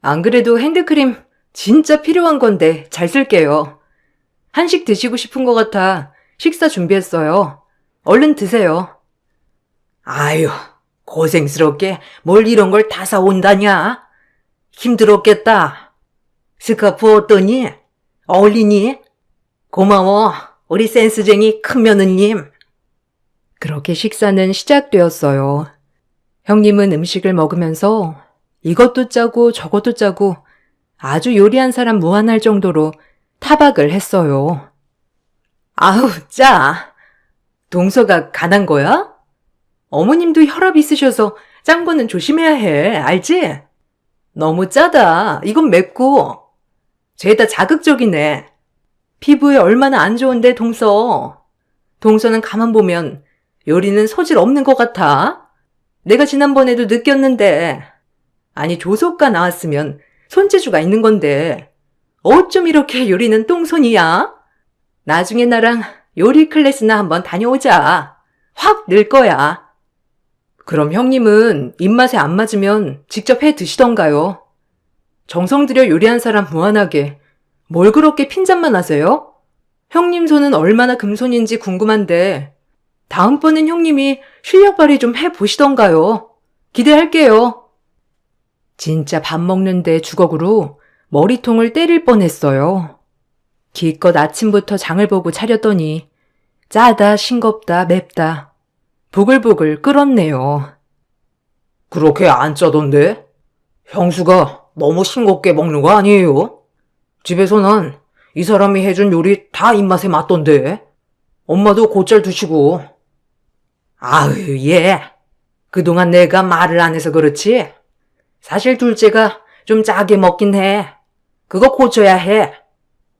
[SPEAKER 1] 안 그래도 핸드크림 진짜 필요한 건데 잘 쓸게요. 한식 드시고 싶은 것 같아 식사 준비했어요. 얼른 드세요.
[SPEAKER 2] 아유, 고생스럽게 뭘 이런 걸 다 사온다냐? 힘들었겠다. 스카프 어떠니? 어울리니? 고마워, 우리 센스쟁이 큰 며느님.
[SPEAKER 1] 그렇게 식사는 시작되었어요. 형님은 음식을 먹으면서 이것도 짜고 저것도 짜고 아주 요리한 사람 무한할 정도로 타박을 했어요.
[SPEAKER 2] 아우, 짜. 동서가 간한 거야? 어머님도 혈압 있으셔서 짠 거는 조심해야 해, 알지? 너무 짜다. 이건 맵고. 죄다 자극적이네. 피부에 얼마나 안 좋은데, 동서. 동서는 가만 보면 요리는 소질 없는 것 같아. 내가 지난번에도 느꼈는데. 아니, 조속가 나왔으면 손재주가 있는 건데. 어쩜 이렇게 요리는 똥손이야? 나중에 나랑 요리 클래스나 한번 다녀오자. 확 늘 거야. 그럼 형님은 입맛에 안 맞으면 직접 해 드시던가요? 정성 들여 요리한 사람 무한하게 뭘 그렇게 핀잔만 하세요? 형님 손은 얼마나 금손인지 궁금한데 다음번엔 형님이 실력 발휘 좀 해보시던가요? 기대할게요.
[SPEAKER 1] 진짜 밥 먹는데 주걱으로 머리통을 때릴 뻔했어요. 기껏 아침부터 장을 보고 차렸더니 짜다, 싱겁다, 맵다. 부글부글 끓었네요.
[SPEAKER 2] 그렇게 안 짜던데? 형수가 너무 싱겁게 먹는 거 아니에요? 집에서는 이 사람이 해준 요리 다 입맛에 맞던데. 엄마도 곧잘 드시고. 아유, 얘. 그동안 내가 말을 안 해서 그렇지. 사실 둘째가 좀 짜게 먹긴 해. 그거 고쳐야 해.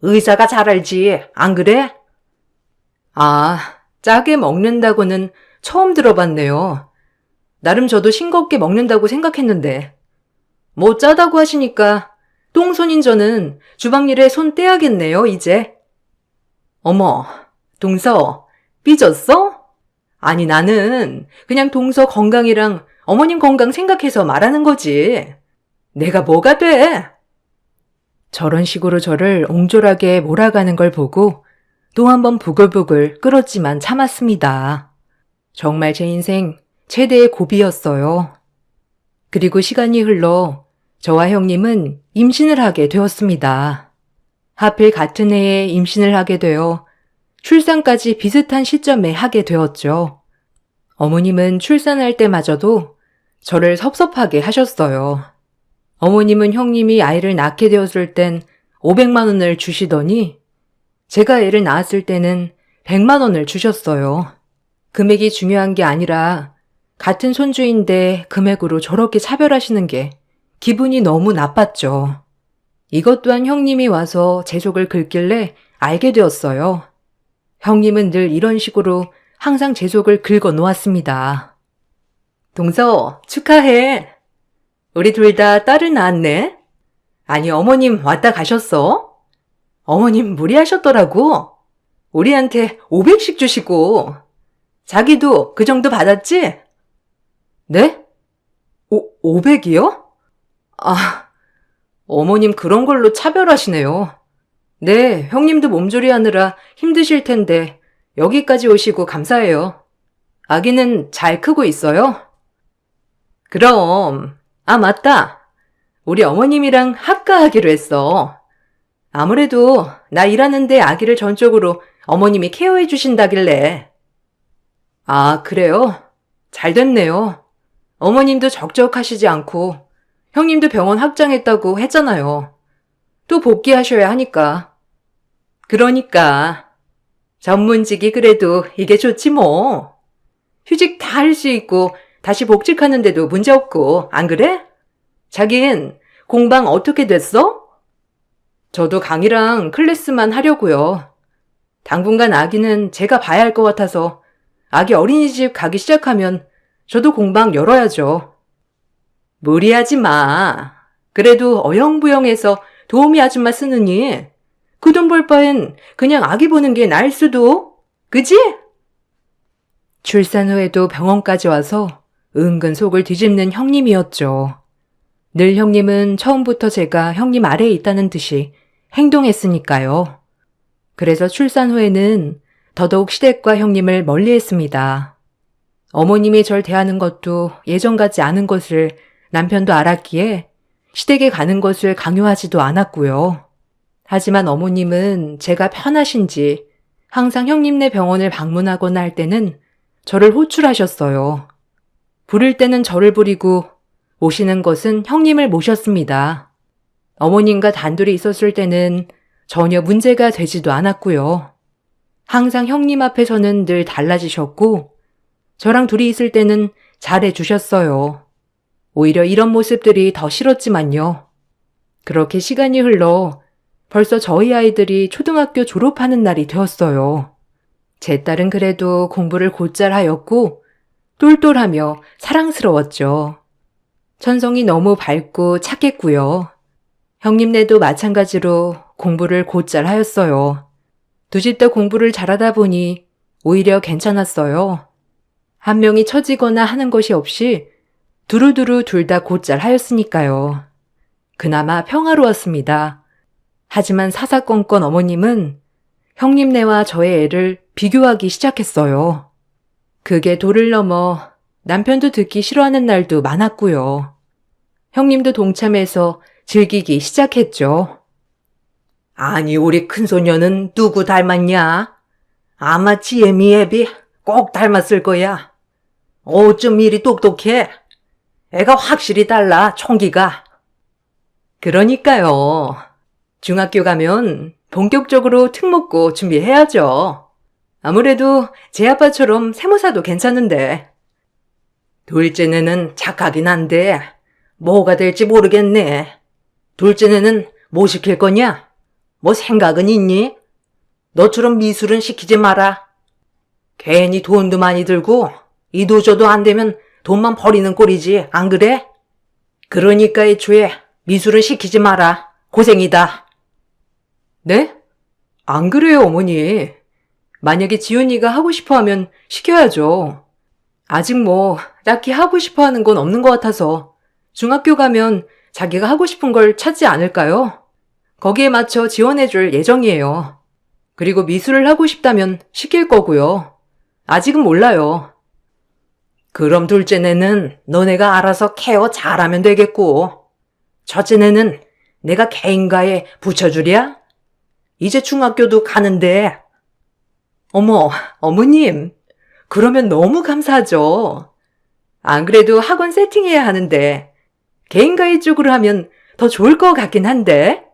[SPEAKER 2] 의사가 잘 알지, 안 그래?
[SPEAKER 1] 아, 짜게 먹는다고는 처음 들어봤네요. 나름 저도 싱겁게 먹는다고 생각했는데. 뭐 짜다고 하시니까 똥손인 저는 주방일에 손 떼야겠네요, 이제. 어머, 동서, 삐졌어? 아니, 나는 그냥 동서 건강이랑 어머님 건강 생각해서 말하는 거지. 내가 뭐가 돼? 저런 식으로 저를 옹졸하게 몰아가는 걸 보고 또 한 번 부글부글 끓었지만 참았습니다. 정말 제 인생 최대의 고비였어요. 그리고 시간이 흘러 저와 형님은 임신을 하게 되었습니다. 하필 같은 해에 임신을 하게 되어 출산까지 비슷한 시점에 하게 되었죠. 어머님은 출산할 때마저도 저를 섭섭하게 하셨어요. 어머님은 형님이 아이를 낳게 되었을 땐 500만 원을 주시더니 제가 애를 낳았을 때는 100만 원을 주셨어요. 금액이 중요한 게 아니라 같은 손주인데 금액으로 저렇게 차별하시는 게 기분이 너무 나빴죠. 이것 또한 형님이 와서 제 속을 긁길래 알게 되었어요. 형님은 늘 이런 식으로 항상 제 속을 긁어 놓았습니다. 동서, 축하해. 우리 둘 다 딸을 낳았네. 아니, 어머님 왔다 가셨어? 어머님 무리하셨더라고. 우리한테 500씩 주시고. 자기도 그 정도 받았지? 네? 500이요? 아, 어머님 그런 걸로 차별하시네요. 네, 형님도 몸조리 하느라 힘드실 텐데 여기까지 오시고 감사해요. 아기는 잘 크고 있어요? 그럼, 맞다. 우리 어머님이랑 합가하기로 했어. 아무래도 나 일하는데 아기를 전적으로 어머님이 케어해 주신다길래. 아, 그래요? 잘 됐네요. 어머님도 적적하시지 않고 형님도 병원 확장했다고 했잖아요. 또 복귀하셔야 하니까. 그러니까 전문직이 그래도 이게 좋지 뭐. 휴직 다 할 수 있고 다시 복직하는데도 문제 없고, 안 그래? 자긴 공방 어떻게 됐어? 저도 강의랑 클래스만 하려고요. 당분간 아기는 제가 봐야 할 것 같아서 아기 어린이집 가기 시작하면 저도 공방 열어야죠. 무리하지 마. 그래도 어영부영해서 도우미 아줌마 쓰느니 그 돈 벌 바엔 그냥 아기 보는 게 나을 수도. 그지? 출산 후에도 병원까지 와서 은근 속을 뒤집는 형님이었죠. 늘 형님은 처음부터 제가 형님 아래에 있다는 듯이 행동했으니까요. 그래서 출산 후에는 더더욱 시댁과 형님을 멀리했습니다. 어머님이 절 대하는 것도 예전 같지 않은 것을 남편도 알았기에 시댁에 가는 것을 강요하지도 않았고요. 하지만 어머님은 제가 편하신지 항상 형님네 병원을 방문하거나 할 때는 저를 호출하셨어요. 부를 때는 저를 부리고 모시는 것은 형님을 모셨습니다. 어머님과 단둘이 있었을 때는 전혀 문제가 되지도 않았고요. 항상 형님 앞에서는 늘 달라지셨고 저랑 둘이 있을 때는 잘해주셨어요. 오히려 이런 모습들이 더 싫었지만요. 그렇게 시간이 흘러 벌써 저희 아이들이 초등학교 졸업하는 날이 되었어요. 제 딸은 그래도 공부를 곧잘 하였고 똘똘하며 사랑스러웠죠. 천성이 너무 밝고 착했고요. 형님네도 마찬가지로 공부를 곧잘 하였어요. 두 집 다 공부를 잘하다 보니 오히려 괜찮았어요. 한 명이 처지거나 하는 것이 없이 두루두루 둘 다 곧잘 하였으니까요. 그나마 평화로웠습니다. 하지만 사사건건 어머님은 형님네와 저의 애를 비교하기 시작했어요. 그게 도를 넘어 남편도 듣기 싫어하는 날도 많았고요. 형님도 동참해서 즐기기 시작했죠. 아니, 우리 큰소녀는 누구 닮았냐? 아마 지혜미 애비 꼭 닮았을 거야. 어쩜 이리 똑똑해? 애가 확실히 달라, 총기가. 그러니까요. 중학교 가면 본격적으로 특목고 준비해야죠. 아무래도 제 아빠처럼 세무사도 괜찮은데. 둘째는 착하긴 한데 뭐가 될지 모르겠네. 둘째는 뭐 시킬 거냐? 뭐 생각은 있니? 너처럼 미술은 시키지 마라. 괜히 돈도 많이 들고 이도저도 안 되면 돈만 버리는 꼴이지, 안 그래? 그러니까 애초에 미술은 시키지 마라. 고생이다. 네? 안 그래요, 어머니. 만약에 지훈이가 하고 싶어 하면 시켜야죠. 아직 뭐 딱히 하고 싶어 하는 건 없는 것 같아서 중학교 가면 자기가 하고 싶은 걸 찾지 않을까요? 거기에 맞춰 지원해줄 예정이에요. 그리고 미술을 하고 싶다면 시킬 거고요. 아직은 몰라요. 그럼 둘째네는 너네가 알아서 케어 잘하면 되겠고, 첫째네는 내가 개인가에 붙여주랴? 이제 중학교도 가는데. 어머, 어머님. 그러면 너무 감사하죠. 안 그래도 학원 세팅해야 하는데 개인과외 쪽으로 하면 더 좋을 것 같긴 한데.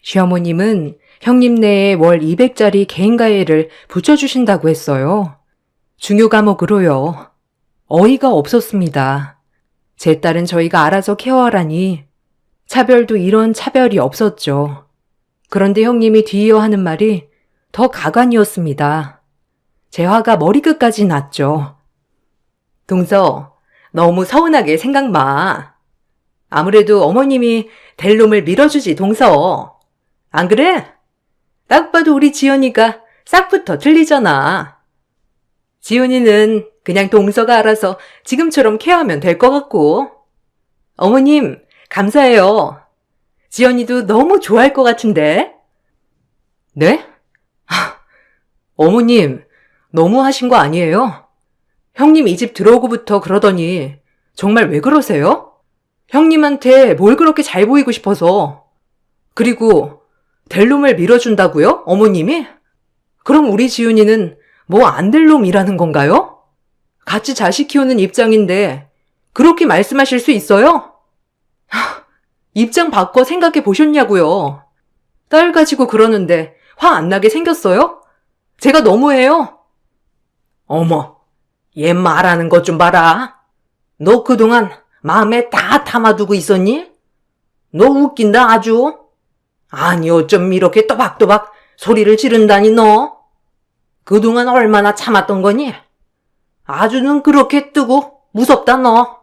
[SPEAKER 1] 시어머님은 형님네에 월 200짜리 개인과외를 붙여주신다고 했어요. 중요 과목으로요. 어이가 없었습니다. 제 딸은 저희가 알아서 케어하라니 차별도 이런 차별이 없었죠. 그런데 형님이 뒤이어 하는 말이 더 가관이었습니다. 제 화가 머리끝까지 났죠. 동서, 너무 서운하게 생각 마. 아무래도 어머님이 될 놈을 밀어주지, 동서. 안 그래? 딱 봐도 우리 지연이가 싹부터 틀리잖아. 지연이는 그냥 동서가 알아서 지금처럼 케어하면 될 것 같고. 어머님, 감사해요. 지연이도 너무 좋아할 것 같은데. 네? 어머님, 너무 하신 거 아니에요? 형님 이 집 들어오고부터 그러더니 정말 왜 그러세요? 형님한테 뭘 그렇게 잘 보이고 싶어서. 그리고 될 놈을 밀어준다고요? 어머님이? 그럼 우리 지훈이는 뭐 안 될 놈이라는 건가요? 같이 자식 키우는 입장인데 그렇게 말씀하실 수 있어요? 입장 바꿔 생각해 보셨냐고요? 딸 가지고 그러는데 화 안 나게 생겼어요? 제가 너무해요? 어머, 얘 말하는 것 좀 봐라. 너 그동안 마음에 다 담아두고 있었니? 너 웃긴다 아주. 아니 어쩜 이렇게 또박또박 소리를 지른다니 너. 그동안 얼마나 참았던 거니? 아주는 그렇게 뜨고 무섭다 너.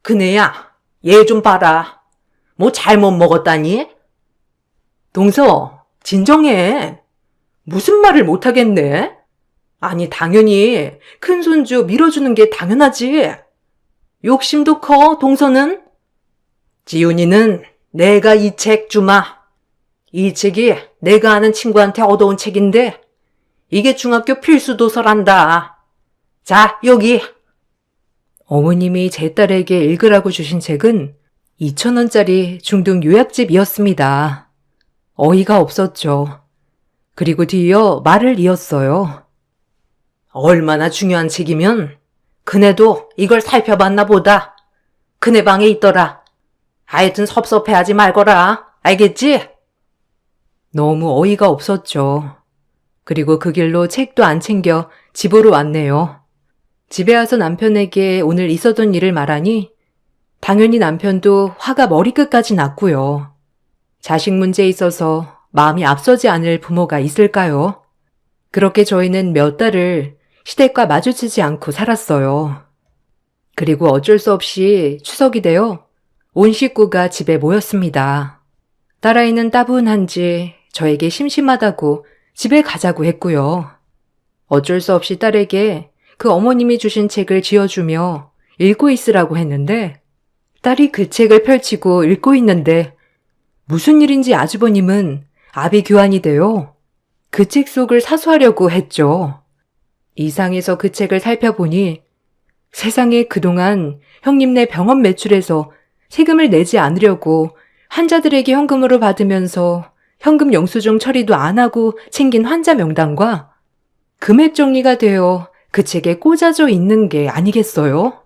[SPEAKER 1] 그네야, 얘 좀 봐라. 뭐 잘못 먹었다니? 동서, 진정해. 무슨 말을 못하겠네? 아니 당연히 큰 손주 밀어주는 게 당연하지. 욕심도 커 동서는. 지훈이는 내가 이 책 주마. 이 책이 내가 아는 친구한테 얻어온 책인데 이게 중학교 필수 도서란다. 자 여기. 어머님이 제 딸에게 읽으라고 주신 책은 2,000원짜리 중등 요약집이었습니다. 어이가 없었죠. 그리고 뒤이어 말을 이었어요. 얼마나 중요한 책이면 그네도 이걸 살펴봤나 보다. 그네 방에 있더라. 하여튼 섭섭해하지 말거라. 알겠지? 너무 어이가 없었죠. 그리고 그 길로 책도 안 챙겨 집으로 왔네요. 집에 와서 남편에게 오늘 있었던 일을 말하니 당연히 남편도 화가 머리끝까지 났고요. 자식 문제에 있어서 마음이 앞서지 않을 부모가 있을까요? 그렇게 저희는 몇 달을 시댁과 마주치지 않고 살았어요. 그리고 어쩔 수 없이 추석이 되어 온 식구가 집에 모였습니다. 딸아이는 따분한지 저에게 심심하다고 집에 가자고 했고요. 어쩔 수 없이 딸에게 그 어머님이 주신 책을 쥐어주며 읽고 있으라고 했는데 딸이 그 책을 펼치고 읽고 있는데 무슨 일인지 아주버님은 아비규환이 되어 그 책 속을 사수하려고 했죠. 이상해서 그 책을 살펴보니 세상에 그동안 형님네 병원 매출에서 세금을 내지 않으려고 환자들에게 현금으로 받으면서 현금 영수증 처리도 안 하고 챙긴 환자 명단과 금액 정리가 되어 그 책에 꽂아져 있는 게 아니겠어요?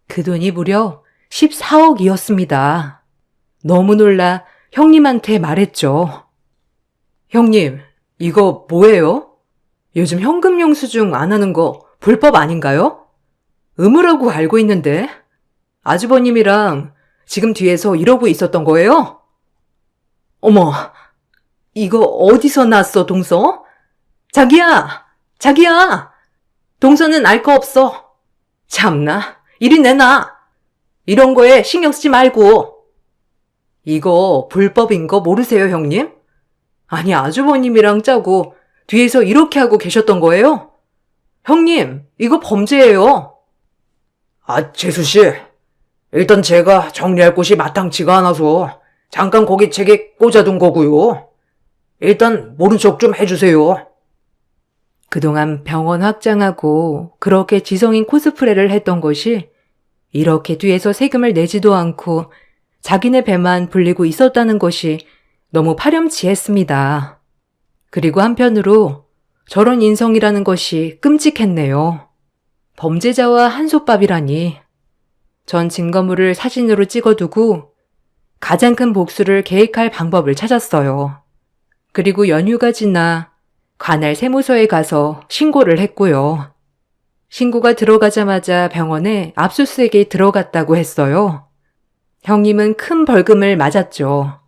[SPEAKER 1] 그 돈이 무려 14억이었습니다. 너무 놀라 형님한테 말했죠. 형님, 이거 뭐예요? 요즘 현금 영수증 안 하는 거 불법 아닌가요? 의무라고 알고 있는데 아주버님이랑 지금 뒤에서 이러고 있었던 거예요? 어머, 이거 어디서 났어, 동서? 자기야! 동서는 알 거 없어. 참나, 이리 내놔. 이런 거에 신경 쓰지 말고. 이거 불법인 거 모르세요, 형님? 아니, 아주버님이랑 짜고 뒤에서 이렇게 하고 계셨던 거예요? 형님, 이거 범죄예요. 아, 재수씨. 일단 제가 정리할 곳이 마땅치가 않아서 잠깐 거기 책에 꽂아둔 거고요. 일단 모른 척 좀 해주세요. 그동안 병원 확장하고 그렇게 지성인 코스프레를 했던 것이 이렇게 뒤에서 세금을 내지도 않고 자기네 배만 불리고 있었다는 것이 너무 파렴치했습니다. 그리고 한편으로 저런 인성이라는 것이 끔찍했네요. 범죄자와 한솥밥이라니. 전 증거물을 사진으로 찍어두고 가장 큰 복수를 계획할 방법을 찾았어요. 그리고 연휴가 지나 관할 세무서에 가서 신고를 했고요. 신고가 들어가자마자 병원에 압수수색이 들어갔다고 했어요. 형님은 큰 벌금을 맞았죠.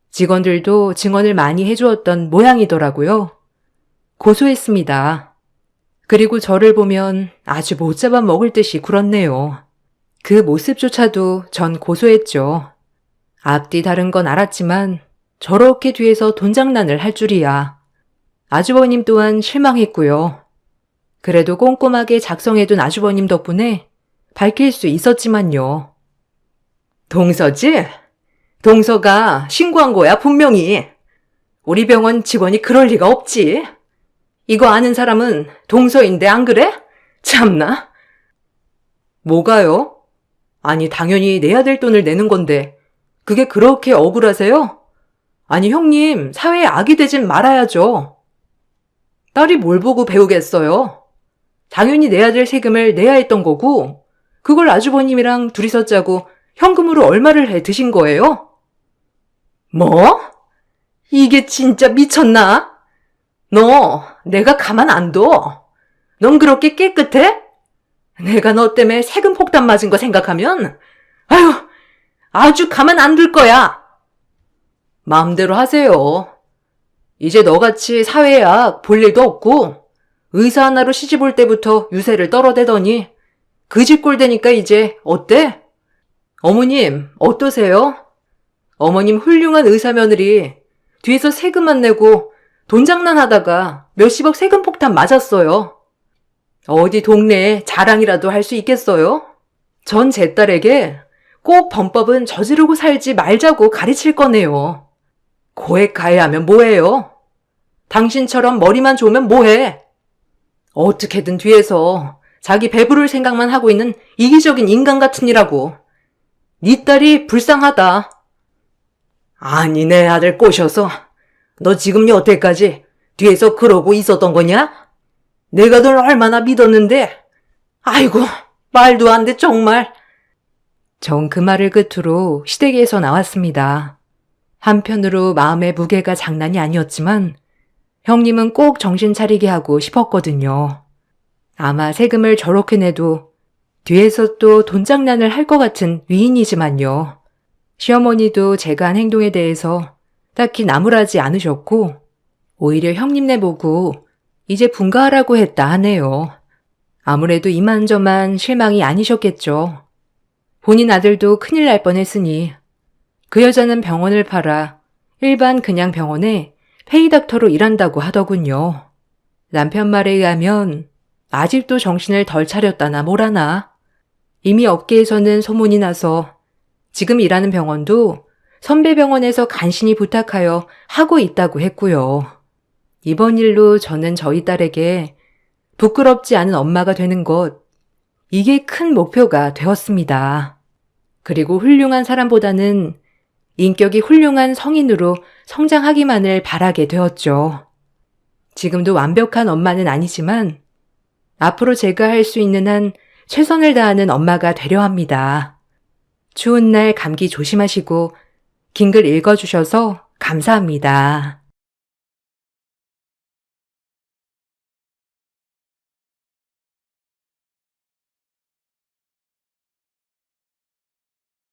[SPEAKER 1] 직원들도 증언을 많이 해주었던 모양이더라고요. 고소했습니다. 그리고 저를 보면 아주 못 잡아 먹을 듯이 굴었네요. 그 모습조차도 전 고소했죠. 앞뒤 다른 건 알았지만 저렇게 뒤에서 돈 장난을 할 줄이야. 아주버님 또한 실망했고요. 그래도 꼼꼼하게 작성해둔 아주버님 덕분에 밝힐 수 있었지만요.
[SPEAKER 2] 동서지? 동서가 신고한 거야, 분명히. 우리 병원 직원이 그럴 리가 없지. 이거 아는 사람은 동서인데 안 그래? 참나. 뭐가요? 아니, 당연히 내야 될 돈을 내는 건데 그게 그렇게 억울하세요? 아니, 형님, 사회에 악이 되진 말아야죠. 딸이 뭘 보고 배우겠어요? 당연히 내야 될 세금을 내야 했던 거고 그걸 아주버님이랑 둘이서 짜고 현금으로 얼마를 해 드신 거예요? 뭐? 이게 진짜 미쳤나? 너 내가 가만 안 둬. 넌 그렇게 깨끗해? 내가 너 때문에 세금 폭탄 맞은 거 생각하면 아유, 아주 가만 안 둘 거야. 마음대로 하세요. 이제 너같이 사회의 악 볼 일도 없고 의사 하나로 시집 올 때부터 유세를 떨어대더니 그 집 꼴 되니까 이제 어때? 어머님 어떠세요? 어머님 훌륭한 의사 며느리 뒤에서 세금만 내고 돈 장난하다가 몇십억 세금 폭탄 맞았어요. 어디 동네에 자랑이라도 할 수 있겠어요? 전 제 딸에게 꼭 범법은 저지르고 살지 말자고 가르칠 거네요. 고액 가해하면 뭐해요? 당신처럼 머리만 좋으면 뭐해? 어떻게든 뒤에서 자기 배부를 생각만 하고 있는 이기적인 인간 같으니라고. 네 딸이 불쌍하다. 아니, 내 아들 꼬셔서 너 지금 여태까지 뒤에서 그러고 있었던 거냐? 내가 널 얼마나 믿었는데. 아이고, 말도 안 돼 정말.
[SPEAKER 1] 전 그 말을 끝으로 시댁에서 나왔습니다. 한편으로 마음의 무게가 장난이 아니었지만 형님은 꼭 정신 차리게 하고 싶었거든요. 아마 세금을 저렇게 내도 뒤에서 또 돈 장난을 할 것 같은 위인이지만요. 시어머니도 제가 한 행동에 대해서 딱히 나무라지 않으셨고 오히려 형님네 보고 이제 분가하라고 했다 하네요. 아무래도 이만저만 실망이 아니셨겠죠. 본인 아들도 큰일 날 뻔했으니 그 여자는 병원을 팔아 일반 그냥 병원에 페이닥터로 일한다고 하더군요. 남편 말에 의하면 아직도 정신을 덜 차렸다나 뭐라나. 이미 업계에서는 소문이 나서 지금 일하는 병원도 선배 병원에서 간신히 부탁하여 하고 있다고 했고요. 이번 일로 저는 저희 딸에게 부끄럽지 않은 엄마가 되는 것, 이게 큰 목표가 되었습니다. 그리고 훌륭한 사람보다는 인격이 훌륭한 성인으로 성장하기만을 바라게 되었죠. 지금도 완벽한 엄마는 아니지만 앞으로 제가 할 수 있는 한 최선을 다하는 엄마가 되려 합니다. 추운 날 감기 조심하시고 긴 글 읽어주셔서 감사합니다.